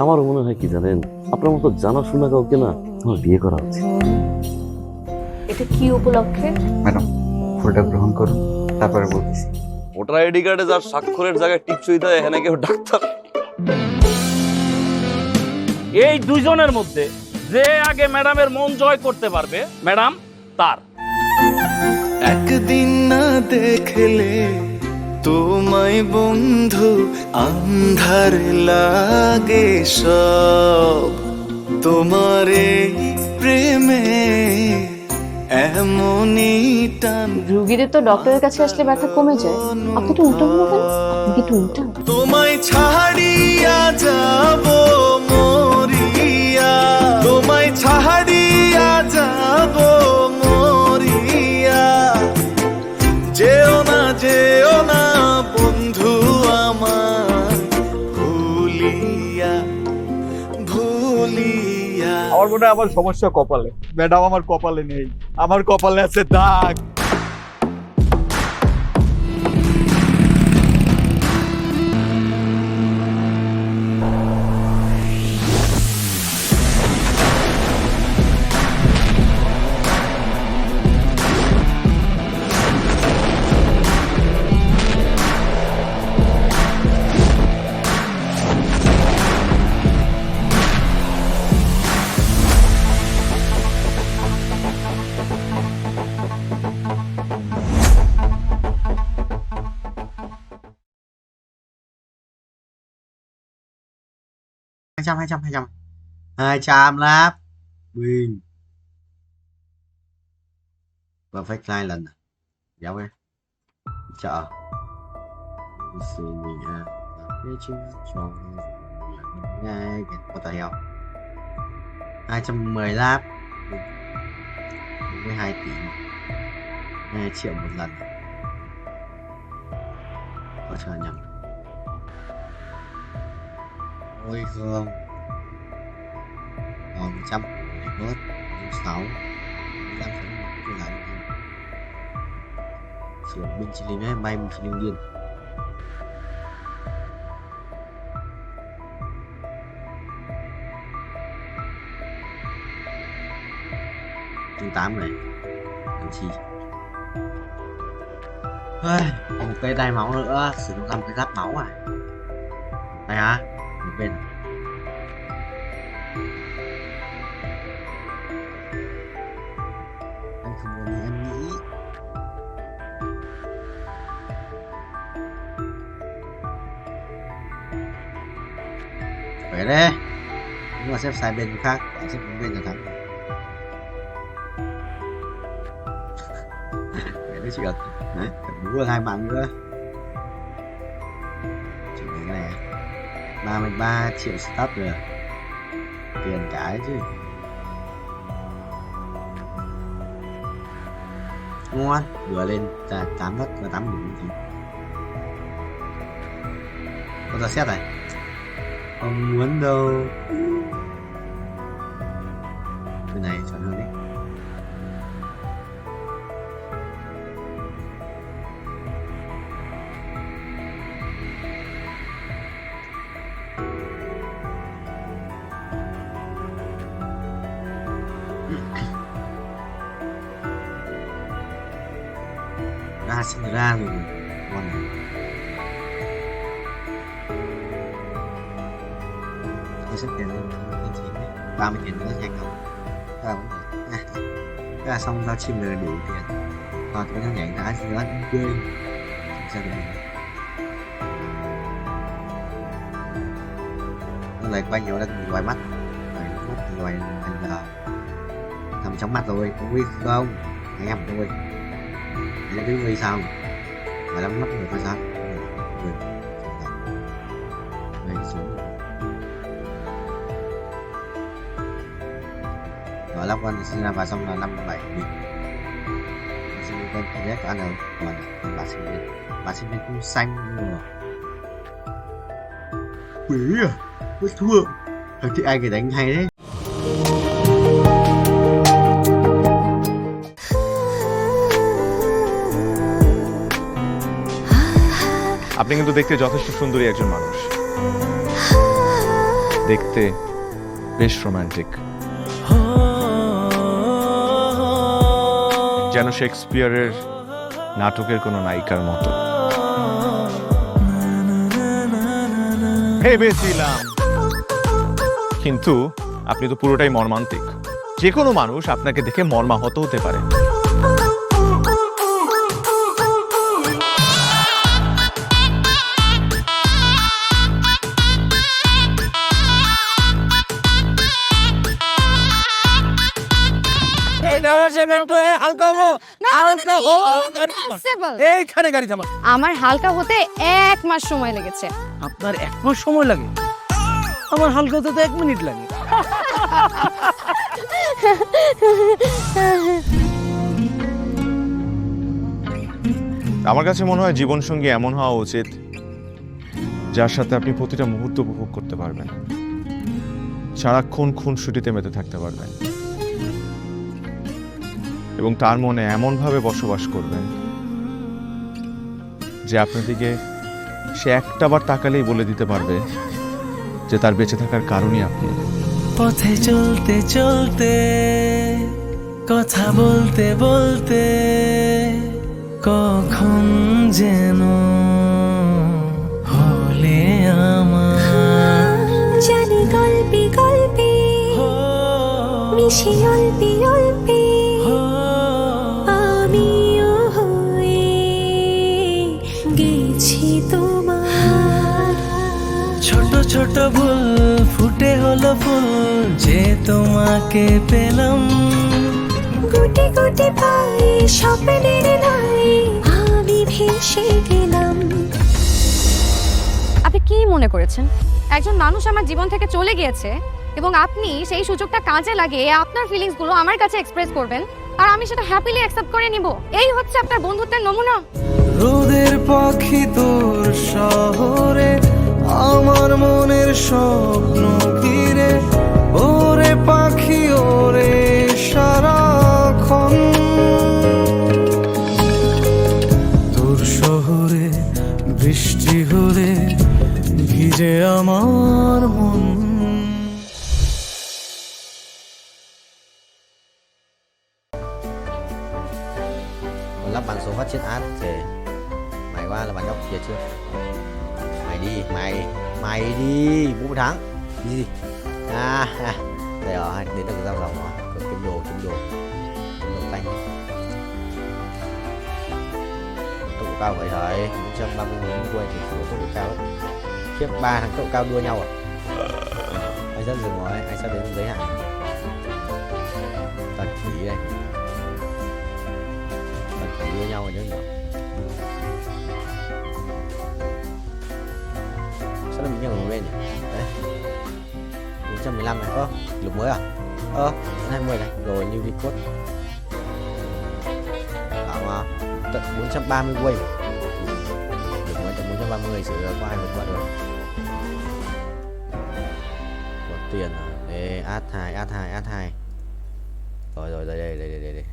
আমারও মনে হয় কি জানেন, আপনার মতো জানাশোনা কাউকে না আমার বিয়ে করা উচিত। এটা কি উপলক্ষে? ম্যাডাম, ফুলটা গ্রহণ করুন, তারপরে বলতেছি। ভোটার আইডি কার্ডে যার স্বাক্ষরের জায়গায় টিপসই দেয়, এখানে কেউ ডাক্তার এই দুইজনের মধ্যে যে আগে ম্যাডামের মন জয় করতে পারবে ম্যাডাম তার। একদিন না দেখলে তোমায় বন্ধু আন্ধার লাগে সব, তোমার এই প্রেমে এমনই টান। রুগীদের তো ডক্টরের কাছে আসলে ব্যথা কমে যায়, আপনি তো উল্টো হলো কেন? আপনি কি উল্টা? তোমায় ছাড়িয়া যাব মরিয়া, তোমায় ছাড়িয়া যাব মরিয়া, যেও না বন্ধু আমার ভুলিয়া ভুলিয়া। আমার মনে হয় আমার সমস্যা কপালে, ম্যাডাম আমার কপালে নেই, আমার কপালে আছে দাগ। hai trăm láp win perfect sai lần giống em chợ suy nghĩ cái chứ cho ngay có tài hiệu 210 láp với 2 tỷ 2 triệu một lần, có chờ nhầm ôi không còn 100 để bớt 6 15 cái lại sửa binh chỉ linh ấy bay một chỉ linh điên chương 8 này làm chi một cây đai máu nữa, sử dụng làm cái giáp máu à đây hả một bên anh không có như em nghĩ. Phải đấy, nhưng mà xếp sai bên khác, xếp bên là thắng. Vậy đấy chuyện đấy, đúng là 2 mạng nữa. Chuyện này cái này 33 triệu start rồi, tiền cái chứ. Ngon, vừa lên 8 đất và 8 điểm thì có ra xét này, không muốn đâu. Cái này chọn hơn đấy. Ra xin ra rồi con này tôi xếp tiền lên 30 tiền nữa nhanh không cái là xong giao chim rồi đủ tiền và cái nó nhảy đá gì đó cũng quên ra được nó lại quay nhiều lên ngoài mắt ngoài anh giờ thầm trong mắt rồi có biết không anh em tôi lấy cái nguy sao mà lắm mắt người ta sao người xuống rồi lắp con sinh ra và xong là 57 nghìn sinh viên con cái có ăn đâu còn bà sinh viên cũng xanh rồi quỷ à mới thua thì ai người đánh hay đấy. আপনি কিন্তু দেখতে যথেষ্ট সুন্দরী একজন মানুষ, দেখতে বেশ romantic, যেন শেক্সপিয়ারের নাটকের কোনো নায়িকার মতো। ভেবেছিলাম কিন্তু আপনি তো পুরোটাই মর্মান্তিক। যে কোনো মানুষ আপনাকে দেখে মর্মাহত হতে পারে। আমার হালকা হতে 1 মাস সময় লেগেছে। আপনার 1 মাস সময় লাগে? আমার হালকা হতে তো 1 মিনিট লাগে। আমার কাছে মনে হয় জীবনসঙ্গী এমন হওয়া উচিত যার সাথে আপনি প্রতিটা মুহূর্ত উপভোগ করতে পারবেন, সারাক্ষণ খুনসুটিতে মেতে থাকতে পারবেন এবং তার মনে এমনভাবে বসবাস করবেন যে আপনার দিকে সে একটাবার তাকালেই বলে দিতে পারবে যে তার বেঁচে থাকার কারণই আপনি। পথে চলতে চলতে, কথা বলতে বলতে, কখন যেন হলে আমার জানি গল্পে গল্পে মিশে অল্পে অল্পে আমিও হয়ে গেছি তোমার। ছোট ছোট ভুল ফুটে হলো ফুল যে তোমাকে পেলাম, গুটি গুটি পাই স্বপ্নের নাই আমি ভেসে গেলাম। আপনি কি মনে করেছেন একজন মানুষ আমার জীবন থেকে চলে গিয়েছে এবং আপনি সেই সুযোগটা কাজে লাগিয়ে আপনার ফিলিংস গুলো আমার কাছে এক্সপ্রেস করবেন আর আমি সেটা হ্যাপিলি অ্যাকসেপ্ট করে নিব? এই হচ্ছে আপনার বন্ধুত্বের নমুনা? রোদের পাখি তোর শহরে, আমার মনের স্বপ্ন ঘিরে, ওরে পাখি ওরে সারাক্ষণ তোর শহরে বৃষ্টি হলে ভিজে আমার মন। Lắp bằng số phát chết át thì mày qua là bạn góc kia chưa? Mày đi, mày đi, Vũ Thắng. Đi gì? Đây rồi, đến được giao dòng rồi. Có kiếm đồ xanh. Tốc độ cao vậy thôi, 430.000 quay thì số tốc độ cao ấy. Khiếp 3 thằng tốc độ cao đua nhau à? Anh sắp dừng rồi, anh sắp đến giới hạn. Tật phí đây. Đua nhau rồi chứ nhỉ? Sao mình nhường lên nhỉ? Đấy 415 này. Kỷ lục mới à? 20 này. Rồi new record. Bảo mà tận 430 quay. Kỷ lục mới tận 430 sửa có ai vượt qua được. Có tiền à? Đây add 2. Rồi đây.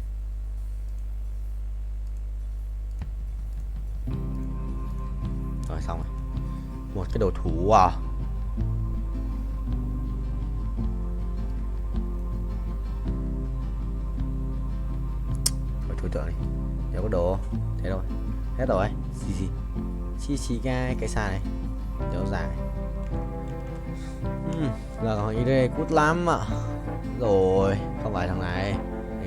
Rồi xong rồi. Một cái đồ thủ à? Thôi thủ tượng đi. Nếu có đồ. Thế rồi. Hết rồi. Xì cái xa này. Kéo dài. Giờ còn ID cút lắm ạ. Rồi. Không phải thằng này.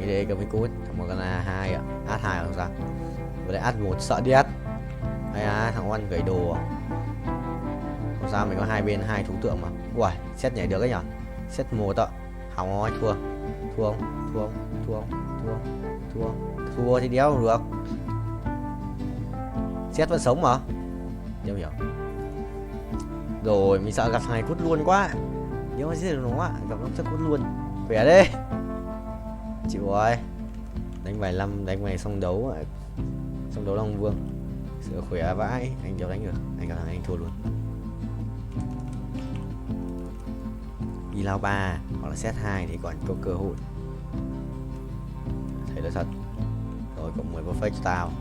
ID cầm cái cút. Thằng một con là 2 ạ. Add 2 không sao. Vừa đây add 1 sợ điết. Hay thằng Oan gửi đồ à? Không sao, mình có hai bên 2 thú tượng mà. Uầy, set nhảy được ấy nhở? Set 1 ạ. Hỏng rồi, thua thì đéo được. Set vẫn sống mà. Chưa hiểu. Rồi, mình sợ gặp thằng này cút luôn quá. Nếu mà giết được nó gặp nó sẽ cút luôn. Khỏe đi. Chịu rồi. Đánh bài 5, đánh bài xong đấu Long Vương. Sửa khỏe vãi, anh đâu đánh được. Anh có thằng anh thua luôn. Đi lao 3 hoặc là set 2 thì còn có cơ hội. Thấy là thật. Rồi cộng 10 perfect cho tao.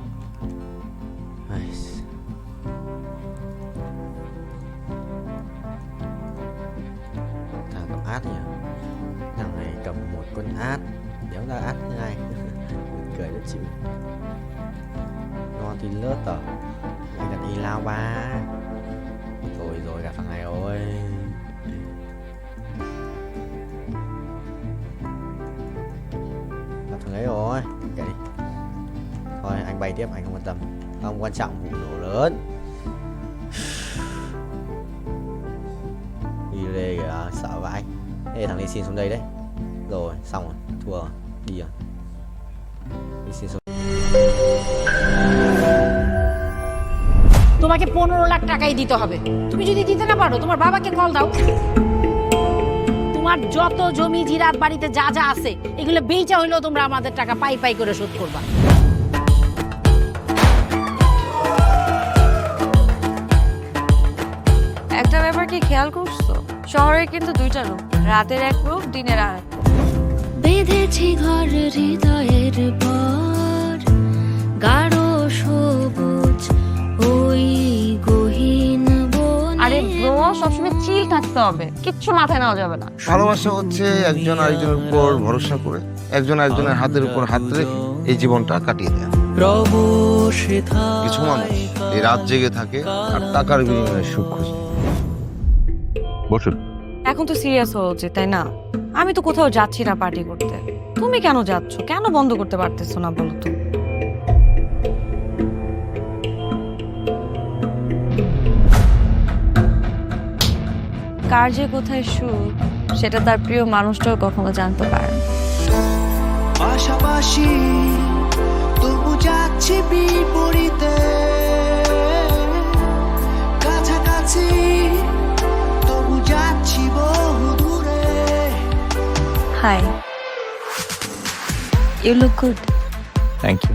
Thằng cầm át nhỉ? Thằng này cầm một con át. Đéo ra át thứ hai. Cười rất chịu. Ngon thì lớt à? Anh đặt đi lao 3. Rồi gặp thằng này rồi. quay tiếp anh không quan tâm. Không quan trọng vụ nổ lớn. Đi lê kìa, sợ vãi. Ê thằng này xin xuống đây đấy. Rồi, xong rồi, thua rồi, đi rồi. Đi xin xuống. তোমাকে 15 লাখ টাকাই দিতে হবে। তুমি যদি দিতে না পারো তোমার বাবাকে কল দাও। তোমার যত জমি জিরাত বাড়িতে যা যা আছে এগুলো বেচা হইলেও তোমরা আমাদের টাকা পাই পাই করে শোধ করবা। একটা ব্যাপার কি খেয়াল করছো? শহরে কিন্তু দুইটা রূপ, রাতের এক রূপ, দিনের আর এক। বেঁধেছি ঘর হৃদয়ের পর গাঢ় সবুজ ওই গহীন বনে। আরে ব্রো, সবসময় চিল থাকতে হবে, কিচ্ছু মাথায় নেওয়া যাবে না। ভালোবাসা হচ্ছে একজন আরেকজনের উপর ভরসা করে, একজন আরেকজনের হাতের উপর হাত রেখে এই জীবনটা কাটিয়ে দেয়। কিছু মানুষ এই রাত জেগে থাকে আর টাকার বিনিময়ে সুখ খুঁজে। বসুন। এখন তো সিরিয়াস হওয়া উচিত, তাই না? আমি তো কোথাও যাচ্ছি না পার্টি করতে। তুমি কেন যাচ্ছ? কেন বন্ধ করতে পারতেছো না বলো তো? কার যে কোথায় সুখ সেটা তার প্রিয় মানুষটাও কখনো জানতে পারে। পাশাপাশি তবু যাচ্ছি বিপরীতে, কাছাকাছি তবু যাচ্ছি বহু দূরে। Hi, you look good. Thank you.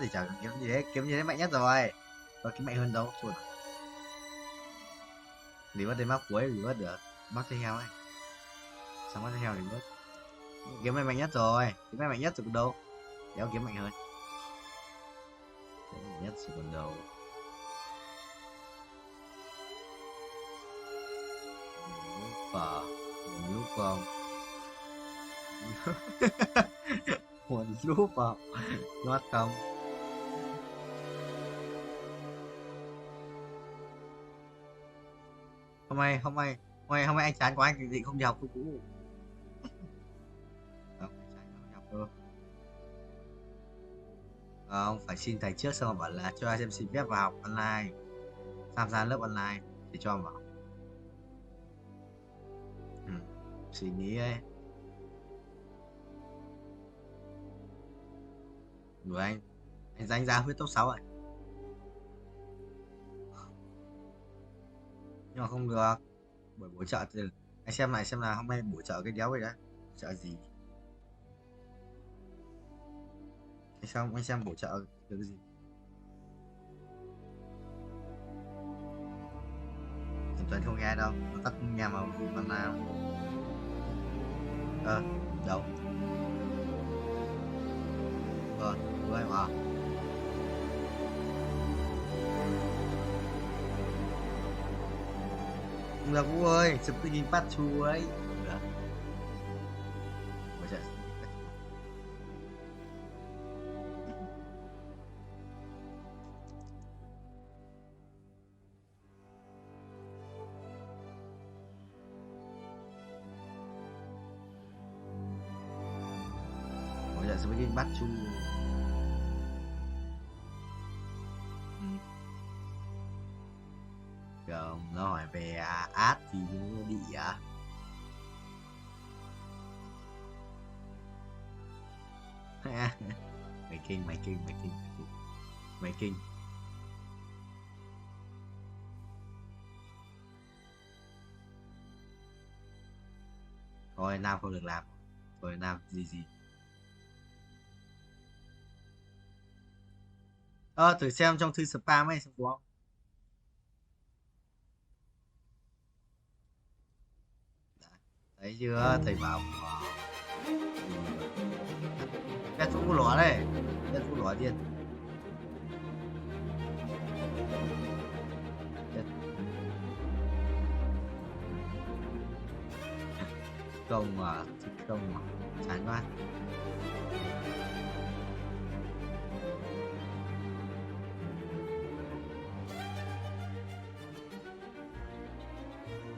Thì chả kiếm gì đấy mạnh nhất rồi. Có kiếm mạnh hơn đâu, chuột. Vì mất đến mắc cuối thì mất được. Mắc theo heo ấy. Xong mắc theo heo thì mất. Kiếm mạnh nhất rồi. Kiếm mạnh nhất rồi còn đâu. Đéo kiếm mạnh hơn. Kiếm mạnh nhất rồi còn đâu. Lúc không. Một lúc vào. Nót không. Hôm nay anh chán quá, anh định không đi học cô cũ. Không, anh chán không đi học đâu. Không, phải xin thầy trước xong rồi bảo là cho em xin phép vào học online, tham gia lớp online để cho vào. Suy nghĩ ấy. Đuổi anh danh ra huyết top 6 rồi. Nhưng mà không được. Bởi buổi chợ thì anh xem lại xem là hôm nay buổi chợ cái đéo vậy đấy. Chợ gì? Anh xem buổi chợ cái gì? Thằng Tuấn không nghe đâu, nó tắt nghe mà nào. Đâu? Rồi, đuổi em vào. Không được Vũ ơi, chụp tự nhìn bắt chú ấy. Được. Bây giờ sẽ đi bắt chú. Không, nó hỏi về át thì nó bị mày kinh. Thôi Nam không được làm. Thôi Nam gì. Thử xem trong thư spam ấy xem có không. Thấy chưa, thầy bảo cái chú lỏ đây, cái chú lỏ điên. Không mà, chán quá.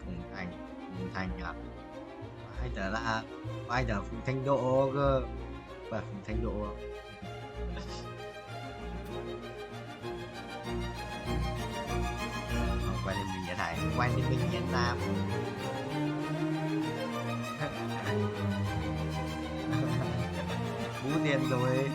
Không thành Anh tưởng là anh tưởng Phùng Thanh Độ cơ. Và Phùng Thanh Độ. Quay lên mình Nhật Hải, quay lên mình Nhật Nam. Bú tiền rồi.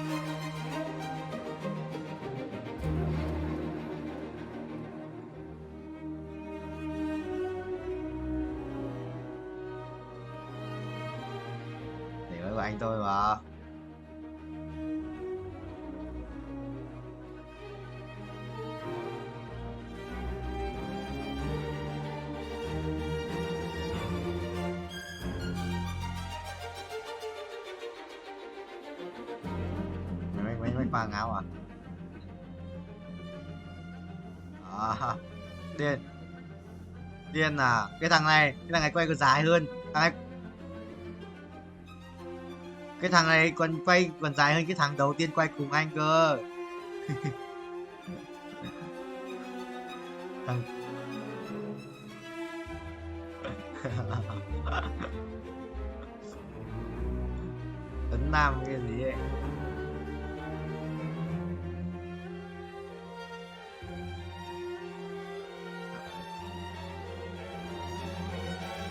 Để của anh tôi mà. Mấy khoang áo à? À, điên à, cái thằng này quay còn dài hơn cái thằng này còn quay còn dài hơn cái thằng đầu tiên quay cùng anh cơ. Thằng Tuấn Nam cái gì ấy.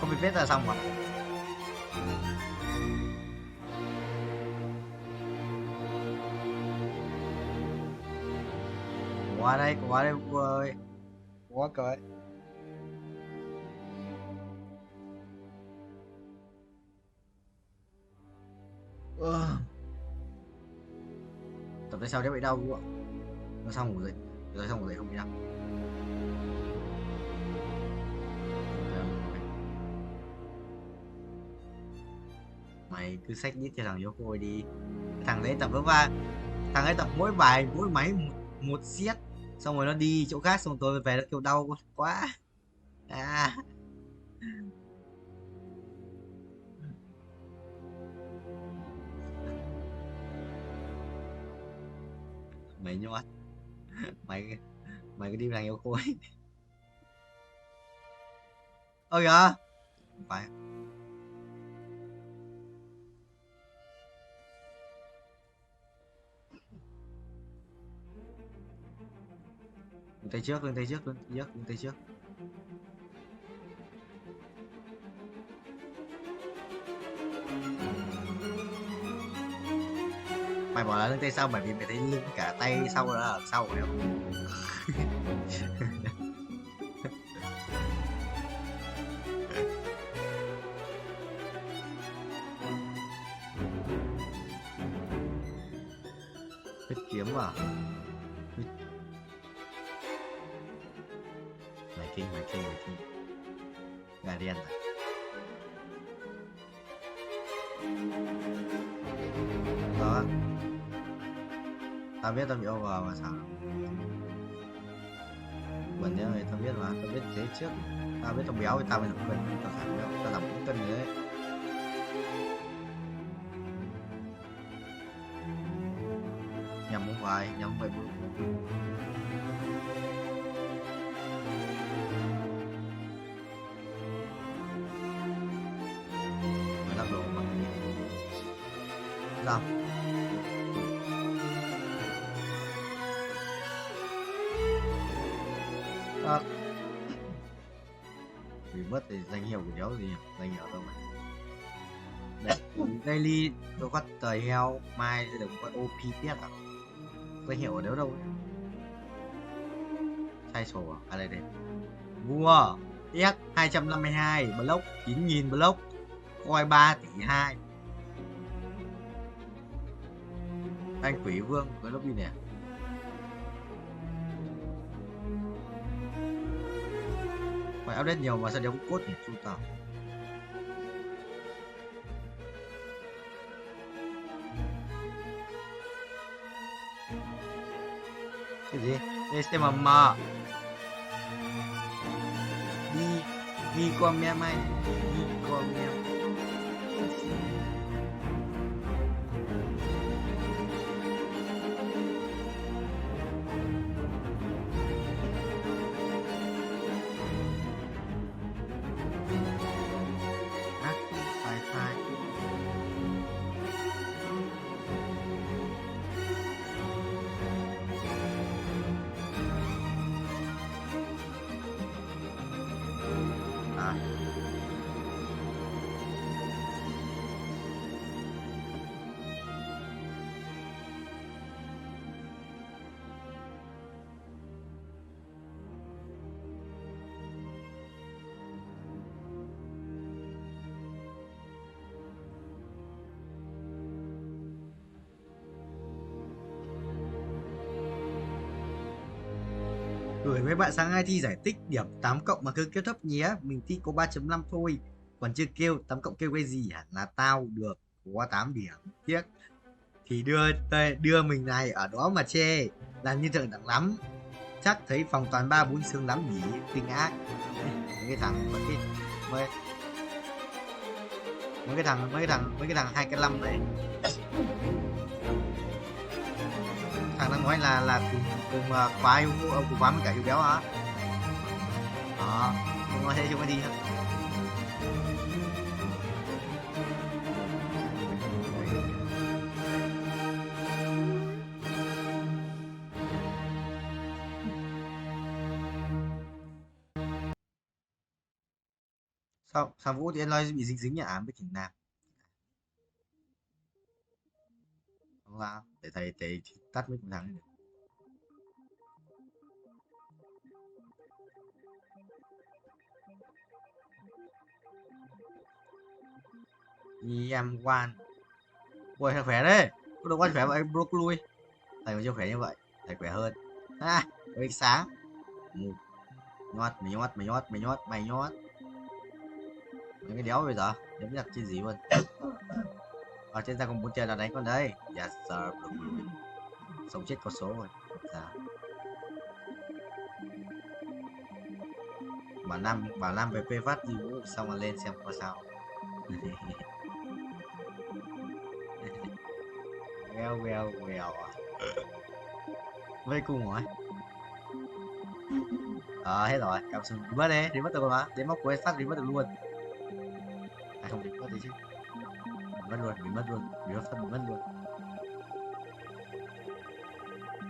Không bị vết là xong rồi. Qua đây cô ơi. Quá cởi. Tập tới sau đấy bị đau đúng không? Nó xong ngủ dậy. Rồi xong ngủ dậy không bị đau. Mày cứ xách nhít cho thằng Yoko đi. Thằng đấy tập ba. Thằng ấy tập mỗi bài mỗi máy một set. Xong rồi nó đi chỗ khác, xong tôi về nó kêu đau quá. À. Mày nhót. Mày cứ đi thằng Yoko ấy. Ơ kìa. Không phải. Lưng tay trước. Mày bỏ là lưng tay sau bởi vì mày thấy lưng cả tay sau đó là sau phải không? Huyết kiếm à? Mày kinh. Gà đen à? Đó. Tao biết tao bị over mà sao? Bẩn nhá mày, tao biết mà, tao biết thế trước. Tao biết tao béo thì tao mới giảm cân, tao giảm béo, tao giảm 4 cân rồi đấy. Nhầm không phải, nhầm vậy. Sao? À. Vì mất thì danh hiệu của đéo gì nhỉ? Danh hiệu đâu mày? Daily tôi có tời heo, mai sẽ được một con OP tiếp à? Danh hiệu ở đâu đâu? Sai sổ à? À đây đây. Mua S 252 block 9.000 block, coi 3 tỷ 2. Anh Quỷ Vương với lobby nè. Phải update nhiều mà sao đéo có cốt nhỉ? Chu tao. Cái gì? SMM. Đi qua mẹ mày. Đi qua mẹ. gửi với bạn sáng ai thi giải tích điểm 8 cộng mà cứ kêu thấp nhé. Mình thi có 3.5 thôi. Còn chưa kêu 8 cộng kêu cái gì hả? Là tao được có 8 điểm. Tiếc. Thì đưa mình này ở đó mà chê. Làm như thượng đẳng lắm. Chắc thấy phòng toàn 3-4 sướng lắm nhỉ. Kinh ác. Mấy cái thằng mấy cái thằng 2 cái 5 này. Thằng đang nói là cùng khóa cùng khóa với cả Hiếu béo hả? Đó, không nói thế chúng mới đi thôi. Sao Vũ thì anh nói bị dính nhà ám với Trình Nam? Không sao, để thầy tắt với thằng này. Em quan. Ôi thầy khỏe đấy. Có đâu quan khỏe vậy bro lui. Thầy mà chưa khỏe như vậy, thầy khỏe hơn. Ánh sáng. Mày nhót. Mấy cái đéo bây giờ, đéo biết đặt trên gì luôn. Ở trên ta còn 4 tiền là đánh con đây. Yes sir, sống chết có số rồi. Dạ. Bảo Nam về phê phát gì Vũ xong rồi lên xem có sao. Well. Với cùng rồi. Hết rồi, cảm xúc mất đi, đi mất được mà, đến móc cuối phát đi mất được luôn. Không đi mất đi chứ. Bị mất luôn.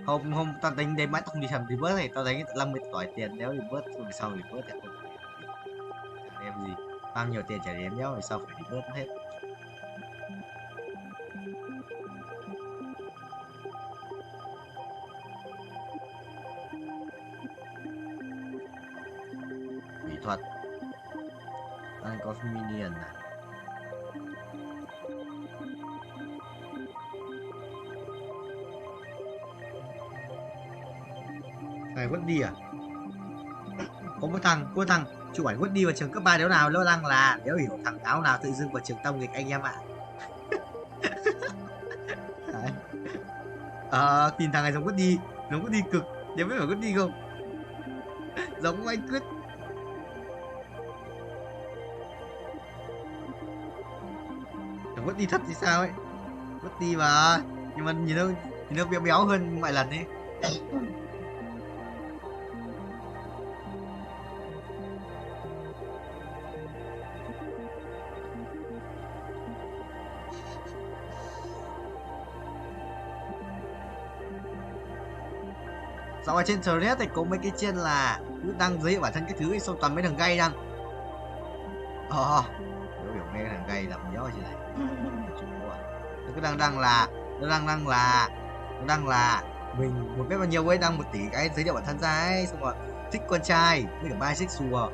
Hôm tao tính đến mãi không đi thầm thì bớt này, tao đánh 50 tỏi tiền đéo thì bớt rồi sau thì bớt thì không. Em gì, bao nhiêu tiền trả đến đéo rồi sau phải đi bớt hết. Mỹ thuật. Anh có minion này. Này quất đi à? Có một thằng chụp ảnh quất đi vào trường cấp 3 đéo nào nó đang là đéo hiểu thằng áo nào tự dưng vào trường tông nghịch anh em ạ. Tìm thằng này giống quất đi cực, đéo biết phải quất đi không? Giống anh Quyết. Thằng quất đi thật thì sao ấy? Quất đi mà, nhưng mà nhìn nó béo hơn mọi lần ấy. Dạo ở trên thread thì có mấy cái trên là cứ đăng giới bản thân cái thứ ấy, xong toàn mấy thằng gay đăng. Biểu mấy thằng gay làm nhớ gì này. Nó cứ đang là mình một biết bao nhiêu ấy, đăng 1 tỷ cái giới thiệu bản thân ra ấy, xong rồi thích con trai với cả bisexual,